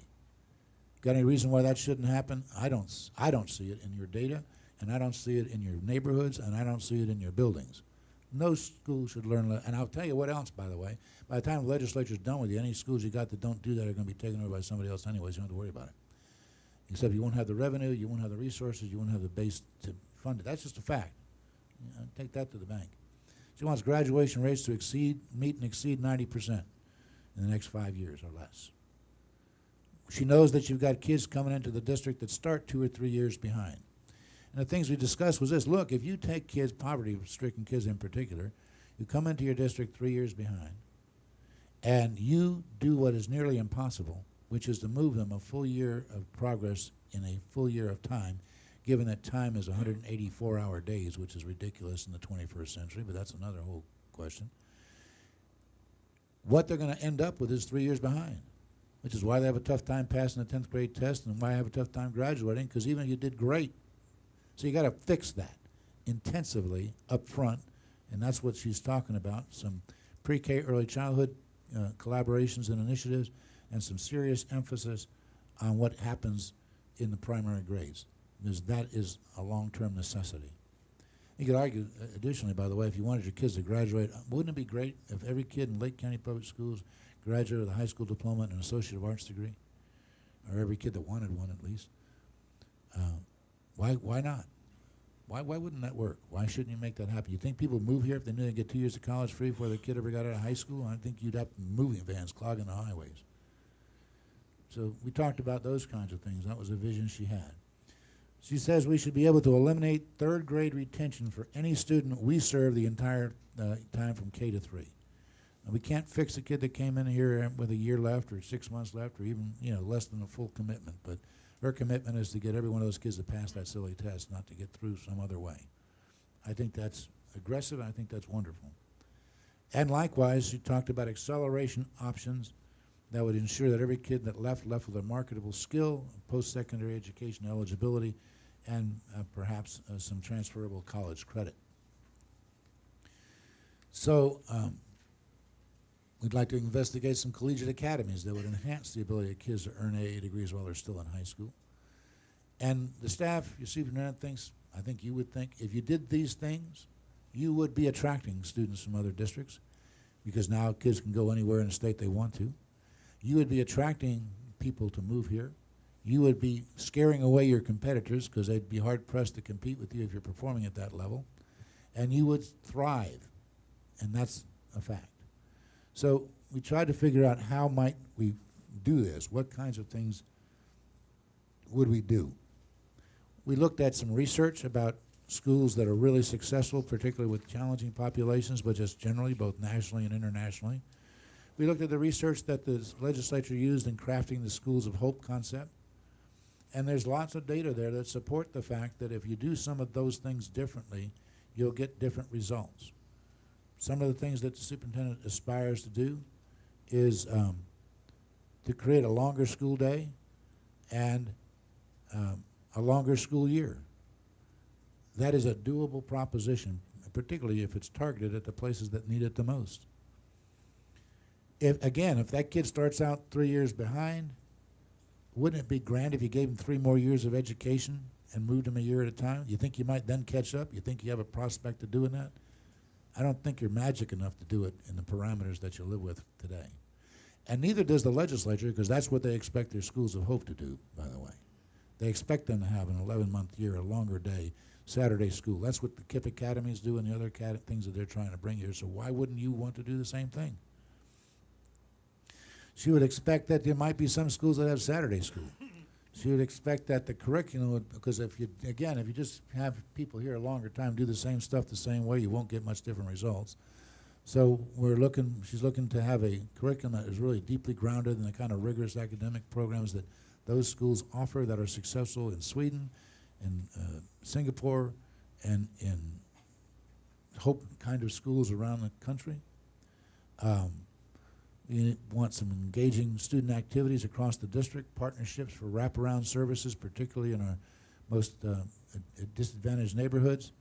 E: Got any reason why that shouldn't happen? I don't see it in your data, and I don't see it in your neighborhoods, and I don't see it in your buildings. No school should learn, and I'll tell you what else, by the way. By the time the legislature's done with you, any schools you got that don't do that are going to be taken over by somebody else anyways. You don't have to worry about it. Except you won't have the revenue, you won't have the resources, you won't have the base to fund it. That's just a fact. Take that to the bank. She wants graduation rates to meet and exceed 90% in the next 5 years or less. She knows that you've got kids coming into the district that start 2 or 3 years behind. And the things we discussed was this. Look, if you take kids, poverty-stricken kids in particular, you come into your district 3 years behind, and you do what is nearly impossible, which is to move them a full year of progress in a full year of time, given that time is 184-hour days, which is ridiculous in the 21st century, but that's another whole question. What they're going to end up with is 3 years behind, which is why they have a tough time passing the 10th grade test and why I have a tough time graduating, because even if you did great. So you got to fix that intensively up front, and that's what she's talking about, some pre-K early childhood collaborations and initiatives, and some serious emphasis on what happens in the primary grades, because that is a long-term necessity. You could argue, additionally, by the way, if you wanted your kids to graduate, wouldn't it be great if every kid in Lake County Public Schools graduated with a high school diploma and an Associate of Arts degree? Or every kid that wanted one, at least. Why not? Why wouldn't that work? Why shouldn't you make that happen? You think people move here if they knew they'd get 2 years of college free before their kid ever got out of high school? I think you'd have moving vans clogging the highways. So we talked about those kinds of things. That was a vision she had. She says we should be able to eliminate third grade retention for any student we serve the entire time from K to 3. And we can't fix a kid that came in here with a year left or 6 months left or even, less than a full commitment. But her commitment is to get every one of those kids to pass that silly test, not to get through some other way. I think that's aggressive. I think that's wonderful. And likewise, she talked about acceleration options that would ensure that every kid that left with a marketable skill, post-secondary education eligibility, and perhaps some transferable college credit. So we'd like to investigate some collegiate academies that would enhance the ability of kids to earn AA degrees while they're still in high school. And the staff, your superintendent thinks, I think you would think, if you did these things, you would be attracting students from other districts, because now kids can go anywhere in the state they want to. You would be attracting people to move here. You would be scaring away your competitors, because they'd be hard-pressed to compete with you if you're performing at that level. And you would thrive, and that's a fact. So we tried to figure out how might we do this. What kinds of things would we do? We looked at some research about schools that are really successful, particularly with challenging populations, but just generally, both nationally and internationally. We looked at the research that the legislature used in crafting the Schools of Hope concept. And there's lots of data there that support the fact that if you do some of those things differently, you'll get different results. Some of the things that the superintendent aspires to do is to create a longer school day and a longer school year. That is a doable proposition, particularly if it's targeted at the places that need it the most. If that kid starts out 3 years behind, wouldn't it be grand if you gave him 3 more years of education and moved him a year at a time? You think you might then catch up? You think you have a prospect of doing that? I don't think you're magic enough to do it in the parameters that you live with today. And neither does the legislature, because that's what they expect their Schools of Hope to do, by the way. They expect them to have an 11-month year, a longer day, Saturday school. That's what the KIPP academies do and the other things that they're trying to bring here. So why wouldn't you want to do the same thing? She would expect that there might be some schools that have Saturday school. She would expect that the curriculum would, because if you just have people here a longer time do the same stuff the same way, you won't get much different results. So she's looking to have a curriculum that is really deeply grounded in the kind of rigorous academic programs that those schools offer that are successful in Sweden, in Singapore, and in Hope kind of schools around the country. We want some engaging student activities across the district, partnerships for wraparound services, particularly in our most disadvantaged neighborhoods.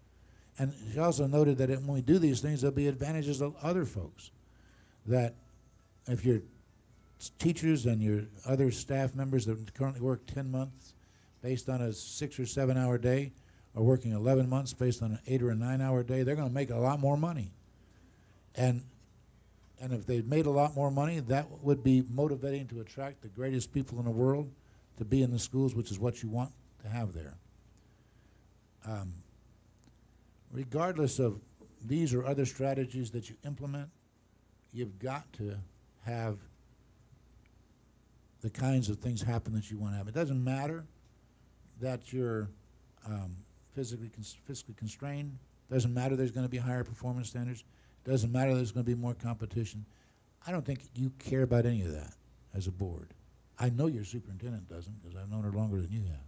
E: And she also noted that when we do these things, there'll be advantages of other folks. That if your teachers and your other staff members that currently work 10 months based on a 6 or 7 hour day are working 11 months based on an 8 or a 9 hour day, they're going to make a lot more money. And if they made a lot more money, that would be motivating to attract the greatest people in the world to be in the schools, which is what you want to have there. Regardless of these or other strategies that you implement, you've got to have the kinds of things happen that you want to have. It doesn't matter that you're fiscally constrained. Doesn't matter there's going to be higher performance standards. Doesn't matter there's going to be more competition. I don't think you care about any of that as a board. I know your superintendent doesn't, because I've known her longer than you have.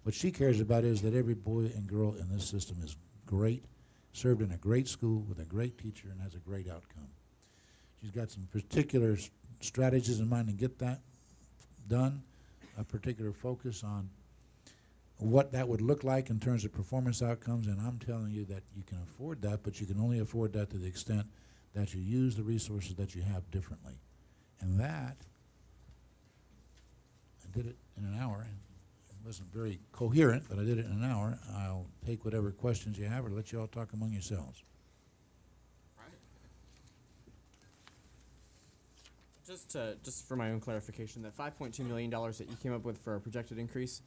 E: What she cares about is that every boy and girl in this system is great, served in a great school with a great teacher, and has a great outcome. She's got some particular strategies in mind to get that done, a particular focus on what that would look like in terms of performance outcomes, and I'm telling you that you can afford that, but you can only afford that to the extent that you use the resources that you have differently. And that, I did it in an hour. It wasn't very coherent, but I did it in an hour. I'll take whatever questions you have or let you all talk among yourselves.
F: Just for my own clarification, that $5.2 million that you came up with for a projected increase,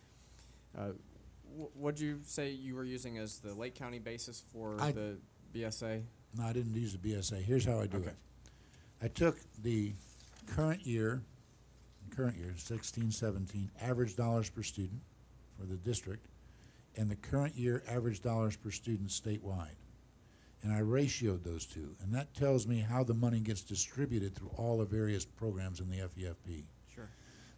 F: what'd you say you were using as the Lake County basis for the BSA?
E: No, I didn't use the BSA. Here's how I do it. I took the current year the current year, 16, 17, average dollars per student for the district, and the current year average dollars per student statewide. And I ratioed those two, and that tells me how the money gets distributed through all the various programs in the FEFP.
F: Sure.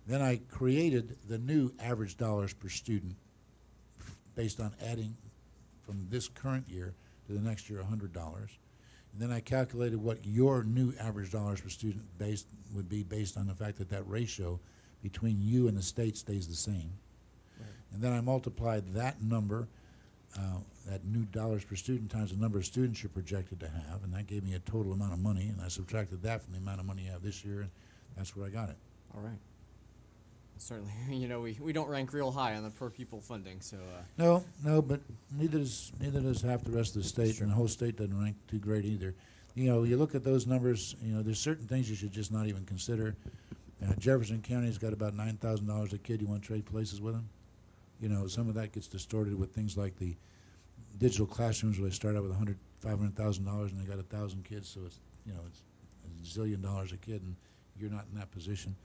E: Then I created the new average dollars per student based on adding from this current year to the next year $100. And then I calculated what your new average dollars per student would be based on the fact that that ratio between you and the state stays the same.
F: Right.
E: And then I multiplied that number, that new dollars per student times the number of students you're projected to have, and that gave me a total amount of money, and I subtracted that from the amount of money you have this year, and that's where I got it.
F: All right. Certainly, we don't rank real high on the per pupil funding, so.
E: No, but neither does half the rest of the state,
F: Sure.
E: and the whole state doesn't rank too great either. You look at those numbers, there's certain things you should just not even consider. Jefferson County's got about $9,000 a kid. You want to trade places with them? Some of that gets distorted with things like the digital classrooms where they start out with $500,000 and they got 1,000 kids, so it's a zillion dollars a kid, and you're not in that position.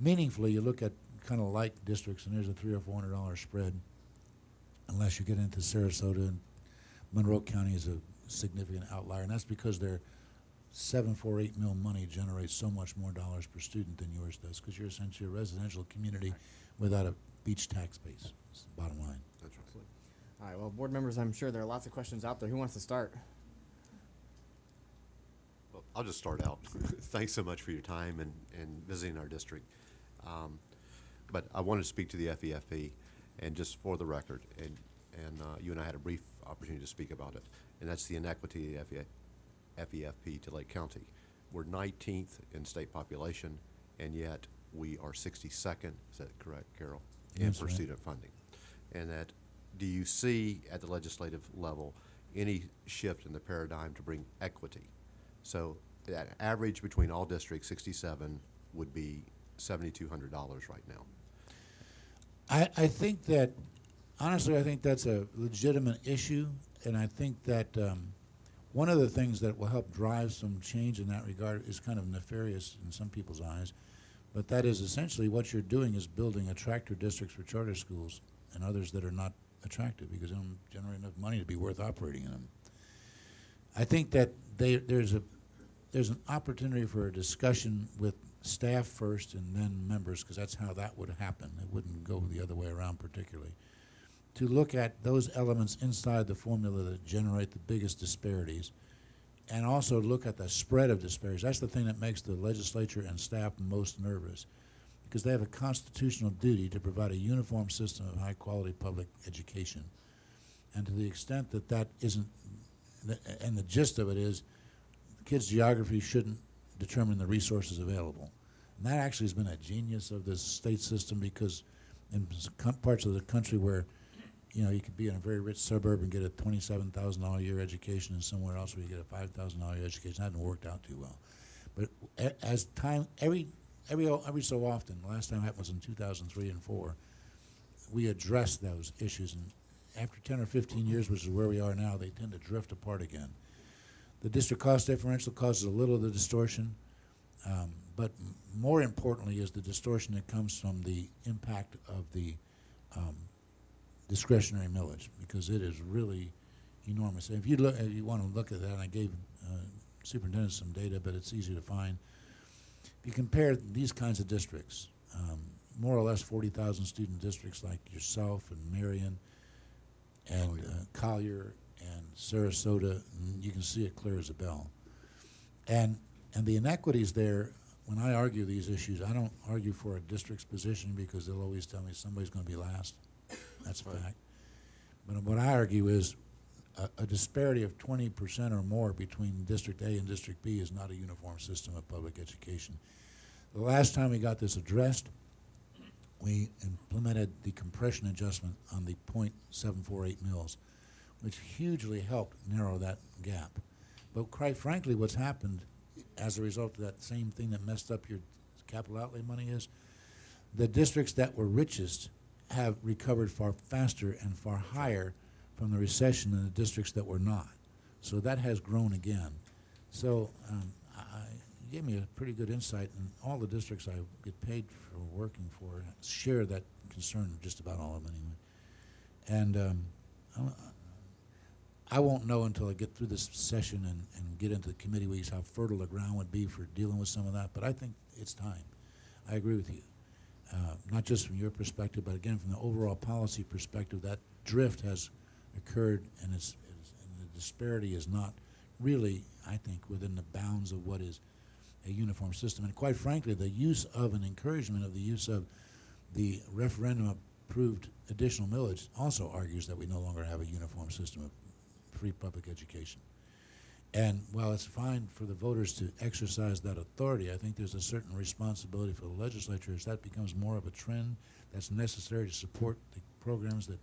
E: Meaningfully, you look at kind of like districts, and there's a $300 or $400 spread, unless you get into Sarasota, and Monroe County is a significant outlier, and that's because their 748 mil money generates so much more dollars per student than yours does, because you're essentially a residential community without a beach tax base. That's the bottom line.
G: That's right.
F: Absolutely. All right, well, board members, I'm sure there are lots of questions out there. Who wants to start?
G: Well, I'll just start out. Thanks so much for your time and visiting our district. But I wanted to speak to the FEFP, and just for the record, and you and I had a brief opportunity to speak about it, and that's the inequity of the FEFP to Lake County. We're 19th in state population, and yet we are 62nd, is that correct, Carol?
E: That's
G: per
E: right.
G: student funding. And that, do you see at the legislative level any shift in the paradigm to bring equity? So that average between all districts, 67, would be $7,200 right now.
E: I think that, honestly, I think that's a legitimate issue, and I think that one of the things that will help drive some change in that regard is kind of nefarious in some people's eyes, but that is essentially what you're doing is building attractor districts for charter schools and others that are not attractive because they don't generate enough money to be worth operating in them. I think that there's an opportunity for a discussion with staff first and then members, because that's how that would happen. It wouldn't go the other way around particularly. To look at those elements inside the formula that generate the biggest disparities, and also look at the spread of disparities. That's the thing that makes the legislature and staff most nervous, because they have a constitutional duty to provide a uniform system of high-quality public education. And to the extent that that isn't, and the gist of it is, kids' geography shouldn't determine the resources available. And that actually has been a genius of this state system, because in parts of the country where you could be in a very rich suburb and get a $27,000 a year education, and somewhere else where you get a $5,000 a year education, that hasn't worked out too well. But as time, every so often, the last time that was in 2003 and 4, we addressed those issues, and after 10 or 15 years, which is where we are now, they tend to drift apart again. The district cost differential causes a little of the distortion, but more importantly is the distortion that comes from the impact of the discretionary millage, because it is really enormous. If you want to look at that, and I gave superintendent some data, but it's easy to find. If you compare these kinds of districts, more or less 40,000 student districts like yourself and Marion and Collier and Sarasota, and you can see it clear as a bell. And the inequities there, when I argue these issues, I don't argue for a district's position, because they'll always tell me somebody's going to be last. That's a fact. But what I argue is a disparity of 20% or more between District A and District B is not a uniform system of public education. The last time we got this addressed, we implemented the compression adjustment on the .748 mils, which hugely helped narrow that gap. But quite frankly, what's happened as a result of that same thing that messed up your capital outlay money is the districts that were richest have recovered far faster and far higher from the recession than the districts that were not. So that has grown again. So gave me a pretty good insight, and all the districts I get paid for working for share that concern, just about all of them anyway. And I won't know until I get through this session and get into the committee weeks how fertile the ground would be for dealing with some of that, but I think it's time. I agree with you. Not just from your perspective, but again from the overall policy perspective, that drift has occurred, and and the disparity is not really, I think, within the bounds of what is a uniform system. And quite frankly, the use of and encouragement of the use of the referendum-approved additional millage also argues that we no longer have a uniform system of free public education. And while it's fine for the voters to exercise that authority, I think there's a certain responsibility for the legislature as that becomes more of a trend that's necessary to support the programs that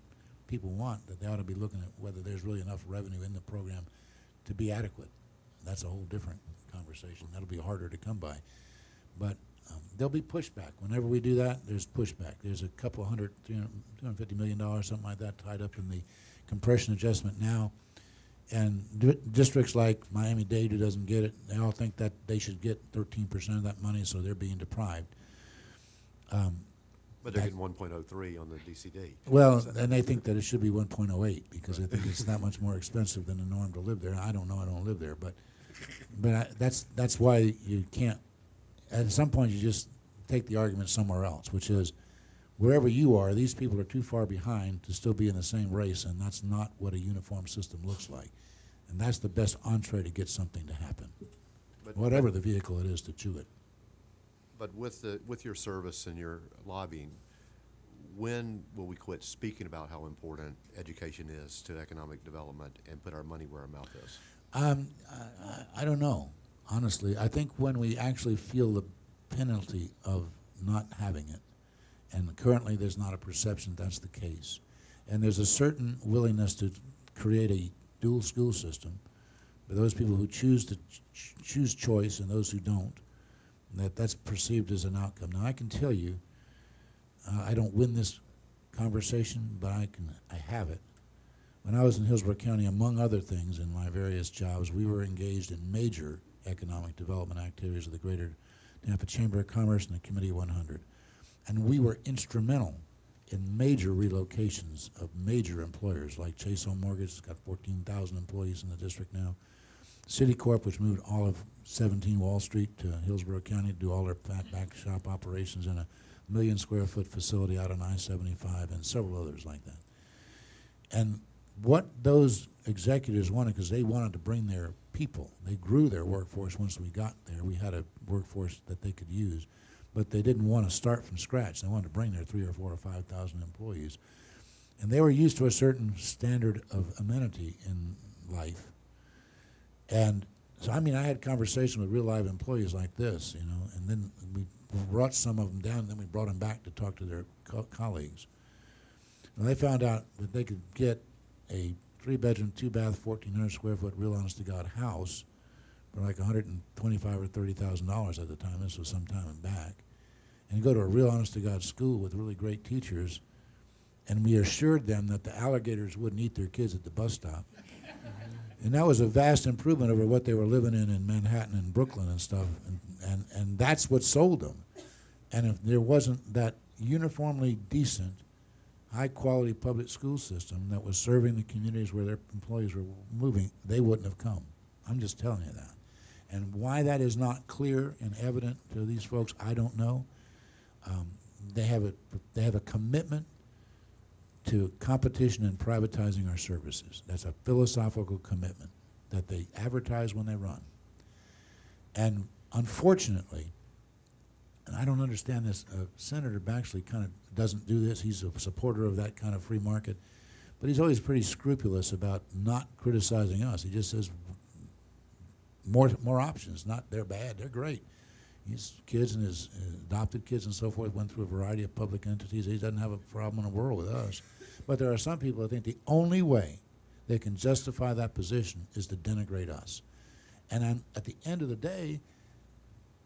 E: people want, that they ought to be looking at whether there's really enough revenue in the program to be adequate. That's a whole different conversation. That'll be harder to come by. But there'll be pushback. Whenever we do that, there's pushback. There's a couple $250 million, something like that, tied up in the compression adjustment now. And districts like Miami-Dade, who doesn't get it, they all think that they should get 13% of that money, so they're being deprived.
G: But they're getting 1.03 on the DCD.
E: Well, and they think that it should be 1.08 because they think it's that much more expensive than the norm to live there. I don't know, I don't live there, but that's why you can't. At some point, you just take the argument somewhere else, which is wherever you are, these people are too far behind to still be in the same race, and that's not what a uniform system looks like. And that's the best entree to get something to happen, whatever the vehicle it is to chew it.
G: But with your service and your lobbying, when will we quit speaking about how important education is to economic development and put our money where our mouth is?
E: I don't know, honestly. I think when we actually feel the penalty of not having it, and currently there's not a perception that's the case, and there's a certain willingness to create a dual school system for those people who choose to choose choice and those who don't, that's perceived as an outcome. Now I can tell you, I don't win this conversation, but I have it. When I was in Hillsborough County, among other things in my various jobs, we were engaged in major economic development activities of the Greater Tampa Chamber of Commerce and the Committee 100. And we were instrumental in major relocations of major employers like Chase Home Mortgage, has got 14,000 employees in the district now. Citicorp, which moved all of 17 Wall Street to Hillsborough County to do all their back shop operations in a 1 million square foot facility out on I-75, and several others like that. And what those executives wanted, because they wanted to bring their people, they grew their workforce once we got there. We had a workforce that they could use, but they didn't want to start from scratch. They wanted to bring their 3,000 or 4,000 or 5,000 employees. And they were used to a certain standard of amenity in life. And so, I mean, I had conversations with real live employees like this, you know, and then we brought some of them down, and then we brought them back to talk to their colleagues. And they found out that they could get a 3-bedroom, 2-bath, 1,400 square foot real honest-to-God house for like $125,000 or $30,000 at the time. This was some time back. And go to a real honest-to-God school with really great teachers, and we assured them that the alligators wouldn't eat their kids at the bus stop. And that was a vast improvement over what they were living in Manhattan and Brooklyn and stuff. And that's what sold them. And if there wasn't that uniformly decent, high-quality public school system that was serving the communities where their employees were moving, they wouldn't have come. I'm just telling you that. And why that is not clear and evident to these folks, I don't know. They have a commitment to competition and privatizing our services. That's a philosophical commitment that they advertise when they run. And unfortunately, and I don't understand this, Senator Baxley kind of doesn't do this. He's a supporter of that kind of free market, but he's always pretty scrupulous about not criticizing us. He just says more options. They're bad, they're great. His kids and his adopted kids and so forth went through a variety of public entities. He doesn't have a problem in the world with us. But there are some people that think the only way they can justify that position is to denigrate us. And at the end of the day,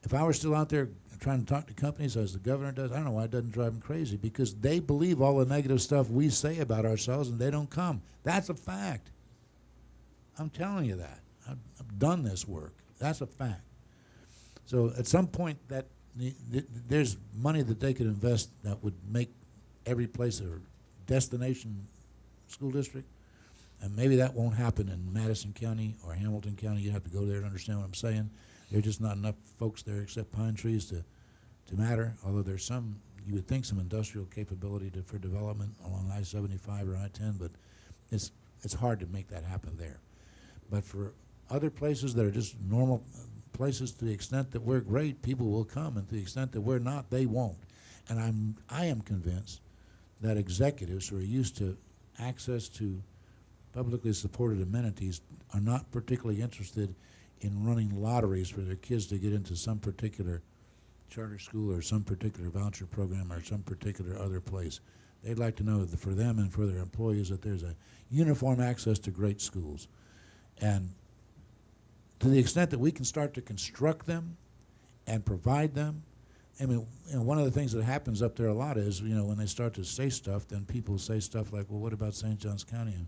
E: if I were still out there trying to talk to companies as the governor does, I don't know why it doesn't drive them crazy, because they believe all the negative stuff we say about ourselves and they don't come. That's a fact. I'm telling you that. I've done this work. That's a fact. So at some point, there's money that they could invest that would make every place a destination school district. And maybe that won't happen in Madison County or Hamilton County. You have to go there to understand what I'm saying. There's just not enough folks there except pine trees to matter, although there's some, you would think, some industrial capability for development along I-75 or I-10, but it's hard to make that happen there. But for other places that are just normal places, to the extent that we're great, people will come, and to the extent that we're not, they won't. And I am convinced that executives who are used to access to publicly supported amenities are not particularly interested in running lotteries for their kids to get into some particular charter school or some particular voucher program or some particular other place. They'd like to know that for them and for their employees that there's a uniform access to great schools. And to the extent that we can start to construct them and provide them, I mean, one of the things that happens up there a lot is, when they start to say stuff, then people say stuff like, well, what about St. Johns County, and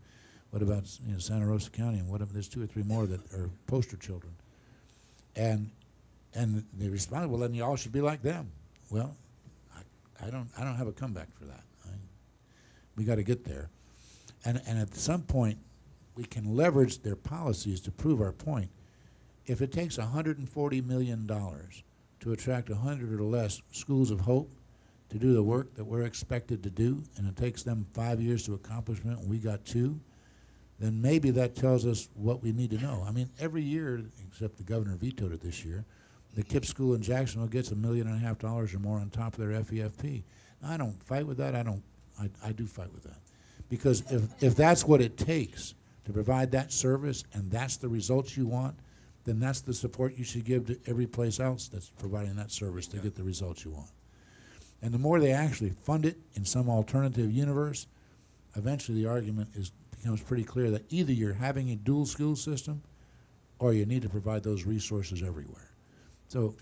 E: what about Santa Rosa County, and what if there's 2 or 3 more that are poster children? And they respond, well, then y'all should be like them. Well, I don't have a comeback for that. We got to get there. And at some point, we can leverage their policies to prove our point. If it takes $140 million to attract 100 or less schools of hope to do the work that we're expected to do, and it takes them 5 years to accomplishment, and we got 2, then maybe that tells us what we need to know. I mean, every year, except the governor vetoed it this year, the KIPP school in Jacksonville gets $1.5 million or more on top of their FEFP. Now, I don't fight with that. I do fight with that. Because if that's what it takes to provide that service and that's the results you want, then that's the support you should give to every place else that's providing that service to get the results you want. And the more they actually fund it in some alternative universe, eventually the argument becomes pretty clear that either you're having a dual school system or you need to provide those resources everywhere. So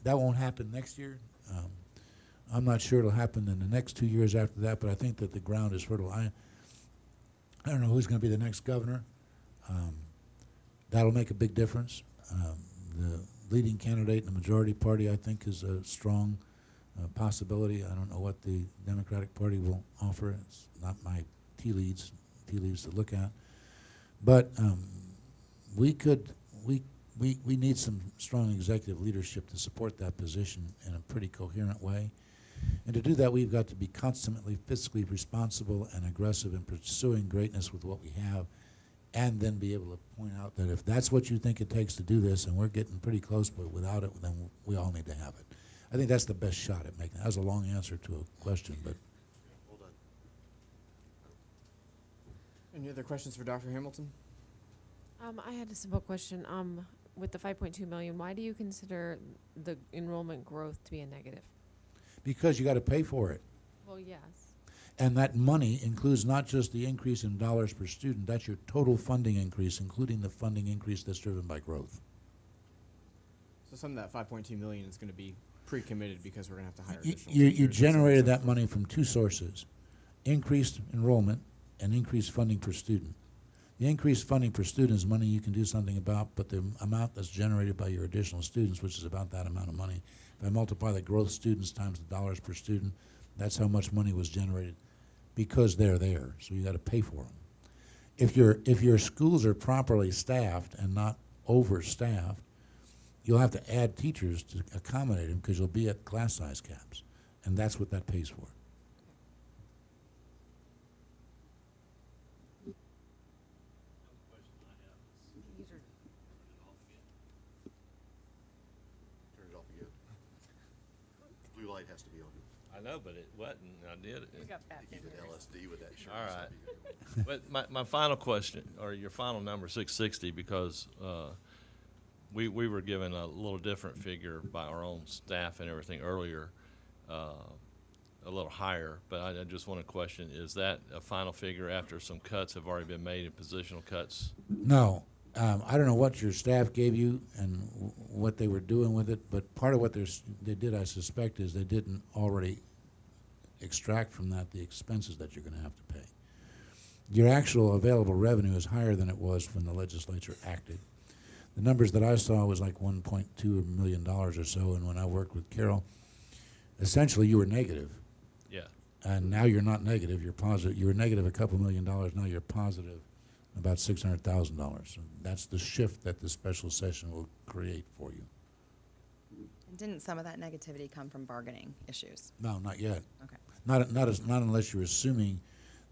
E: that won't happen next year. I'm not sure it'll happen in the next 2 years after that, but I think that the ground is fertile. I don't know who's going to be the next governor. That'll make a big difference. The leading candidate in the majority party, I think, is a strong possibility. I don't know what the Democratic Party will offer. It's not my tea leaves to look at. But we need some strong executive leadership to support that position in a pretty coherent way. And to do that, we've got to be constantly fiscally responsible and aggressive in pursuing greatness with what we have, and then be able to point out that if that's what you think it takes to do this, and we're getting pretty close, but without it, then we all need to have it. I think that's the best shot at making it. That was a long answer to a question, but.
G: Well done.
F: Any other questions for Dr. Hamilton?
H: I had a simple question. With the 5.2 million, why do you consider the enrollment growth to be a negative?
E: Because you got to pay for it.
H: Well, yes.
E: And that money includes not just the increase in dollars per student, that's your total funding increase, including the funding increase that's driven by growth.
F: So some of that 5.2 million is going to be pre-committed because we're going to have to hire additional
E: You
F: teachers and so on and
E: generated
F: so
E: that
F: forth.
E: money from 2 sources, increased enrollment and increased funding per student. The increased funding per student is money you can do something about, but the amount that's generated by your additional students, which is about that amount of money, if I multiply the growth students times the dollars per student, that's how much money was generated because they're there, so you got to pay for them. If your schools are properly staffed and not overstaffed, you'll have to add teachers to accommodate them because you'll be at class size caps, and that's what that pays for.
G: Turn it off again. Blue light has to be on.
I: I know, but it wasn't. I did it.
G: You did LSD with that shirt.
I: All
G: so
I: right.
G: you-
I: But my final question, or your final number, 660, because we were given a little different figure by our own staff and everything earlier, a little higher. But I just want to question: is that a final figure after some cuts have already been made in positional cuts?
E: No. I don't know what your staff gave you and what they were doing with it, but part of what they did, I suspect, is they didn't already extract from that the expenses that you're going to have to pay. Your actual available revenue is higher than it was when the legislature acted. The numbers that I saw was like $1.2 million or so, and when I worked with Carol, essentially you were negative.
I: Yeah.
E: And now you're not negative, you're positive. You were negative a couple $1 million, now you're positive about $600,000. So that's the shift that the special session will create for you.
C: Didn't some of that negativity come from bargaining issues?
E: No, not yet.
C: Okay.
E: Not unless you're assuming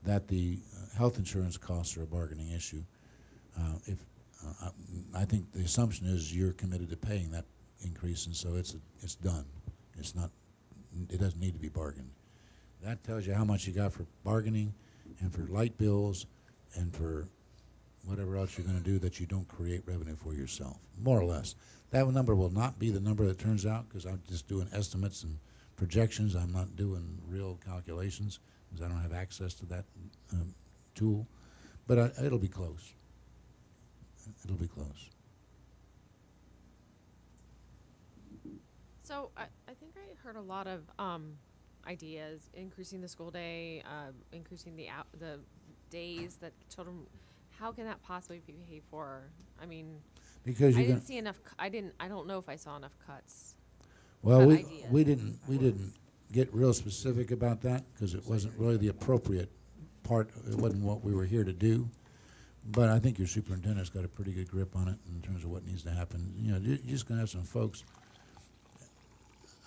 E: that the health insurance costs are a bargaining issue. I think the assumption is you're committed to paying that increase, and so it's done. It's not. It doesn't need to be bargained. That tells you how much you got for bargaining, and for light bills, and for whatever else you're going to do that you don't create revenue for yourself, more or less. That number will not be the number that turns out, because I'm just doing estimates and projections. I'm not doing real calculations because I don't have access to that tool. But it'll be close. It'll be close.
H: So I think I heard a lot of ideas: increasing the school day, increasing the days that children. How can that possibly be paid for? I mean,
E: Because
H: I
E: you
H: didn't see enough. I don't know if I saw enough cuts.
E: well,
H: Cut
E: we
H: ideas.
E: we didn't get real specific about that because it wasn't really the appropriate part. It wasn't what we were here to do. But I think your superintendent's got a pretty good grip on it in terms of what needs to happen. You know, you're just going to have some folks.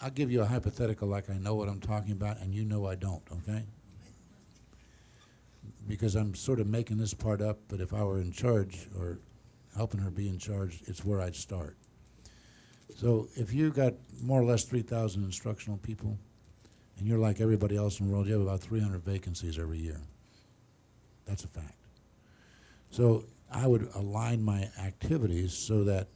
E: I'll give you a hypothetical like I know what I'm talking about, and you know I don't, okay? Because I'm sort of making this part up, but if I were in charge or helping her be in charge, it's where I'd start. So if you got more or less 3,000 instructional people, and you're like everybody else in the world, you have about 300 vacancies every year. That's a fact. So I would align my activities so that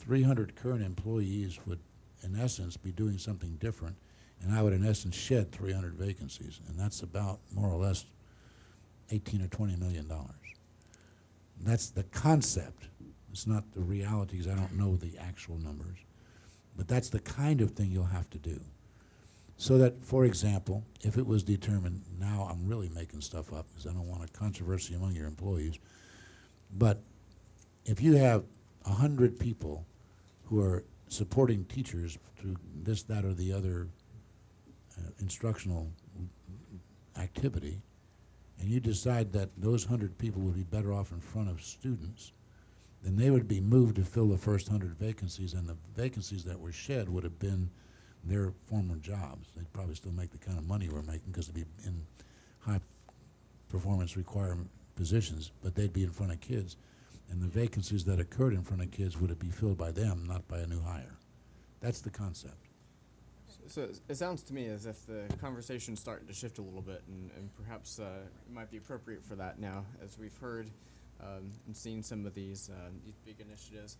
E: 300 current employees would, in essence, be doing something different, and I would, in essence, shed 300 vacancies, and that's about more or less 18 or 20 million dollars. That's the concept. It's not the reality, because I don't know the actual numbers, but that's the kind of thing you'll have to do. So that, for example, if it was determined, now I'm really making stuff up because I don't want a controversy among your employees, but if you have 100 people who are supporting teachers through this, that, or the other instructional activity, and you decide that those 100 people would be better off in front of students, then they would be moved to fill the first 100 vacancies, and the vacancies that were shed would have been their former jobs. They'd probably still make the kind of money we're making because they'd be in high performance requirement positions, but they'd be in front of kids, and the vacancies that occurred in front of kids would be filled by them, not by a new hire. That's the concept.
F: So it sounds to me as if the conversation's starting to shift a little bit, and perhaps it might be appropriate for that now, as we've heard and seen some of these big initiatives.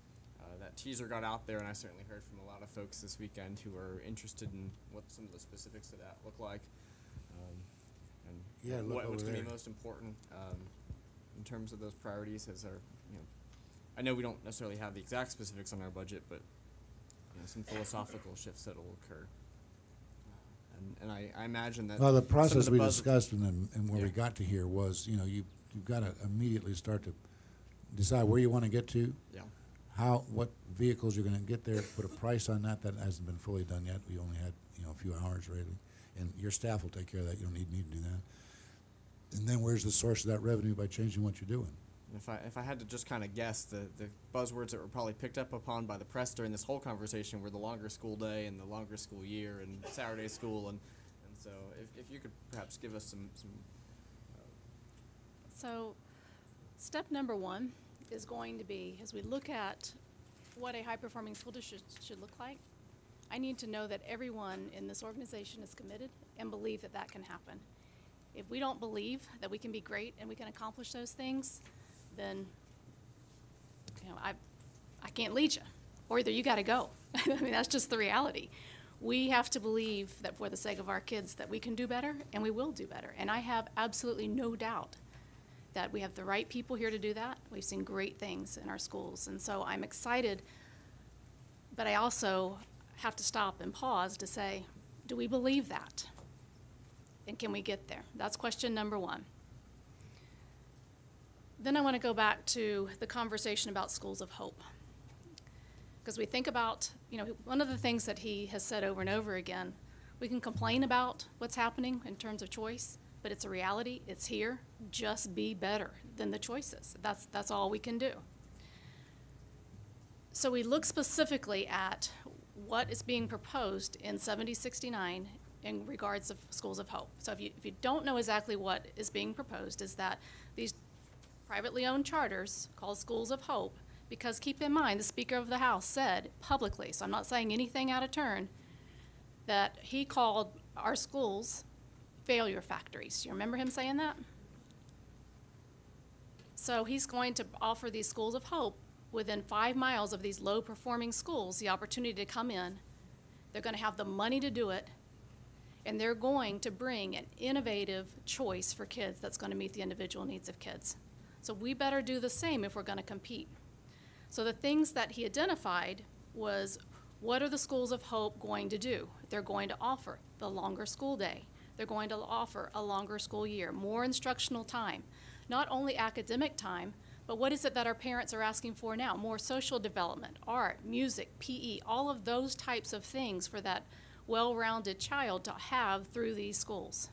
F: That teaser got out there, and I certainly heard from a lot of folks this weekend who are interested in what some of the specifics of that look like,
E: Yeah,
F: and
E: look
F: what's
E: over
F: going to be
E: there.
F: most important in terms of those priorities. As our, I know we don't necessarily have the exact specifics on our budget, but some philosophical shifts that will occur. And I imagine that.
E: Well, the
F: some of
E: process
F: the
E: we
F: buzz-
E: discussed and where we
F: Yeah.
E: got to here was, you've got to immediately start to decide where you want to get to,
F: Yeah.
E: what vehicles you're going to get there, put a price on that. That hasn't been fully done yet. We only had, a few hours really. And your staff will take care of that. You don't need me to do that. And then where's the source of that revenue by changing what you're doing?
F: If I had to just kind of guess, the buzzwords that were probably picked up upon by the press during this whole conversation were the longer school day and the longer school year and Saturday school, and so if you could perhaps give us some
D: So, step number one is going to be, as we look at what a high-performing school district should look like, I need to know that everyone in this organization is committed and believe that that can happen. If we don't believe that we can be great and we can accomplish those things, then, I can't lead you, or either you got to go. I mean, that's just the reality. We have to believe that for the sake of our kids that we can do better, and we will do better. And I have absolutely no doubt that we have the right people here to do that. We've seen great things in our schools, and so I'm excited, but I also have to stop and pause to say, do we believe that? And can we get there? That's question number one. Then I want to go back to the conversation about schools of hope. Because we think about, one of the things that he has said over and over again, we can complain about what's happening in terms of choice, but it's a reality, it's here. Just be better than the choices. That's all we can do. So we look specifically at what is being proposed in 7069 in regards of Schools of Hope. So if you don't know exactly what is being proposed, is that these privately owned charters called Schools of Hope, because keep in mind, the Speaker of the House said publicly, so I'm not saying anything out of turn, that he called our schools failure factories. You remember him saying that? So he's going to offer these Schools of Hope within 5 miles of these low-performing schools the opportunity to come in. They're going to have the money to do it, and they're going to bring an innovative choice for kids that's going to meet the individual needs of kids. So we better do the same if we're going to compete. So the things that he identified was, what are the Schools of Hope going to do? They're going to offer the longer school day. They're going to offer a longer school year, more instructional time, not only academic time, but what is it that our parents are asking for now? More social development, art, music, PE, all of those types of things for that well-rounded child to have through these schools.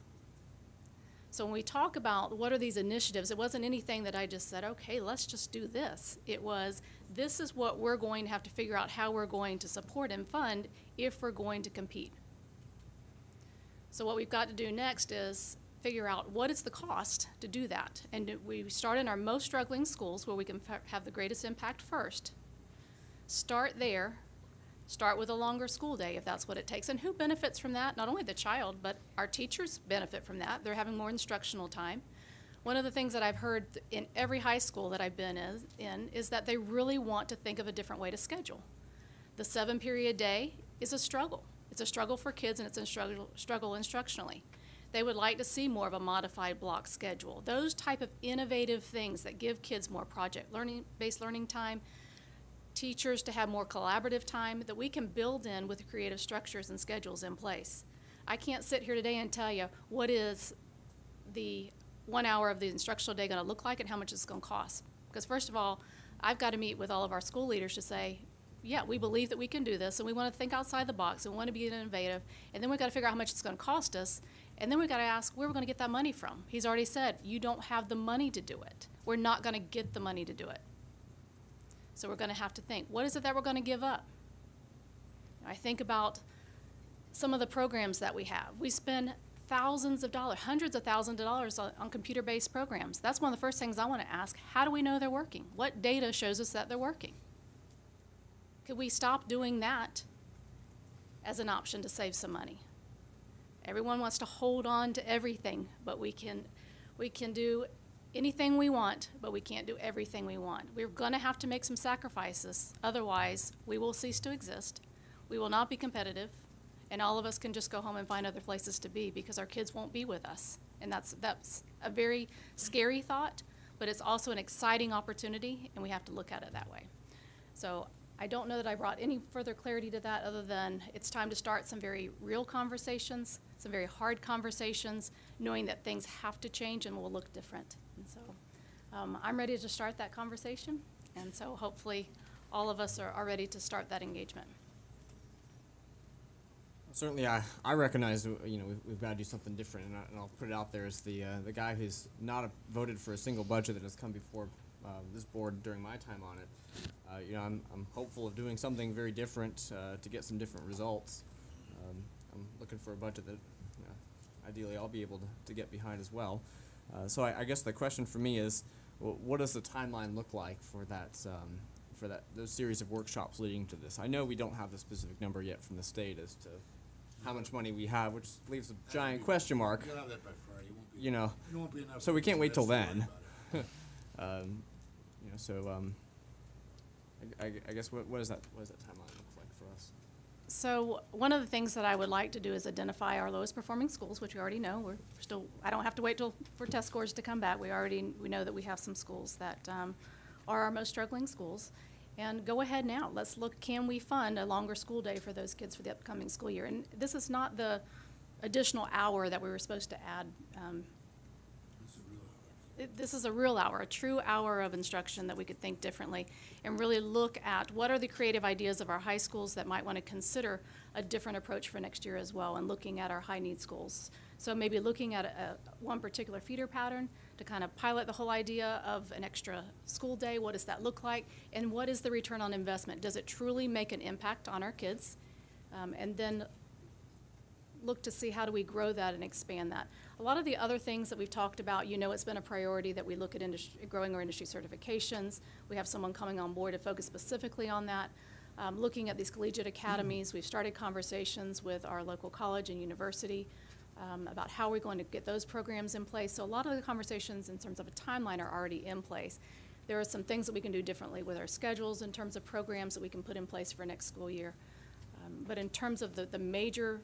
D: So when we talk about what are these initiatives, it wasn't anything that I just said, okay, let's just do this. It was, this is what we're going to have to figure out how we're going to support and fund if we're going to compete. So what we've got to do next is figure out what is the cost to do that. And we start in our most struggling schools where we can have the greatest impact first. Start there. Start with a longer school day if that's what it takes. And who benefits from that? Not only the child, but our teachers benefit from that. They're having more instructional time. One of the things that I've heard in every high school that I've been in is that they really want to think of a different way to schedule. The 7-period day is a struggle. It's a struggle for kids, and it's a struggle instructionally. They would like to see more of a modified block schedule. Those type of innovative things that give kids more project-based learning time, teachers to have more collaborative time that we can build in with creative structures and schedules in place. I can't sit here today and tell you what is the 1 hour of the instructional day going to look like and how much it's going to cost. Because first of all, I've got to meet with all of our school leaders to say, yeah, we believe that we can do this, and we want to think outside the box, and we want to be innovative, and then we've got to figure out how much it's going to cost us, and then we've got to ask where we're going to get that money from. He's already said, you don't have the money to do it. We're not going to get the money to do it. So we're going to have to think, what is it that we're going to give up? I think about some of the programs that we have. We spend thousands of dollars, hundreds of thousands of dollars on computer-based programs. That's one of the first things I want to ask. How do we know they're working? What data shows us that they're working? Could we stop doing that as an option to save some money? Everyone wants to hold on to everything, but we can do anything we want, but we can't do everything we want. We're going to have to make some sacrifices. Otherwise, we will cease to exist. We will not be competitive, and all of us can just go home and find other places to be because our kids won't be with us. And that's a very scary thought, but it's also an exciting opportunity, and we have to look at it that way. So I don't know that I brought any further clarity to that other than it's time to start some very real conversations, some very hard conversations, knowing that things have to change and will look different. And so I'm ready to start that conversation, and so hopefully all of us are ready to start that engagement.
F: Certainly, I recognize we've got to do something different, and I'll put it out there as the guy who's not voted for a single budget that has come before this board during my time on it. I'm hopeful of doing something very different to get some different results. I'm looking for a budget that ideally I'll be able to get behind as well. So I guess the question for me is, what does the timeline look like for those series of workshops leading to this? I know we don't have the specific number yet from the state as to how much money we have, which leaves a giant question mark.
E: You'll have that by Friday.
F: You
E: won't be enough.
F: So we can't wait till then. I guess what does that timeline look like for us?
D: So one of the things that I would like to do is identify our lowest performing schools, which we already know. I don't have to wait for test scores to come back. We know that we have some schools that are our most struggling schools. And go ahead now. Let's look, can we fund a longer school day for those kids for the upcoming school year? And this is not the additional hour that we were supposed to add. this is a real hour, a true hour of instruction that we could think differently and really look at what are the creative ideas of our high schools that might want to consider a different approach for next year as well, and looking at our high-need schools. So maybe looking at one particular feeder pattern to kind of pilot the whole idea of an extra school day. What does that look like? And what is the return on investment? Does it truly make an impact on our kids? And then look to see how do we grow that and expand that. A lot of the other things that we've talked about, you know, it's been a priority that we look at growing our industry certifications. We have someone coming on board to focus specifically on that. Looking at these collegiate academies, we've started conversations with our local college and university about how we're going to get those programs in place. So a lot of the conversations in terms of a timeline are already in place. There are some things that we can do differently with our schedules in terms of programs that we can put in place for next school year. But in terms of the major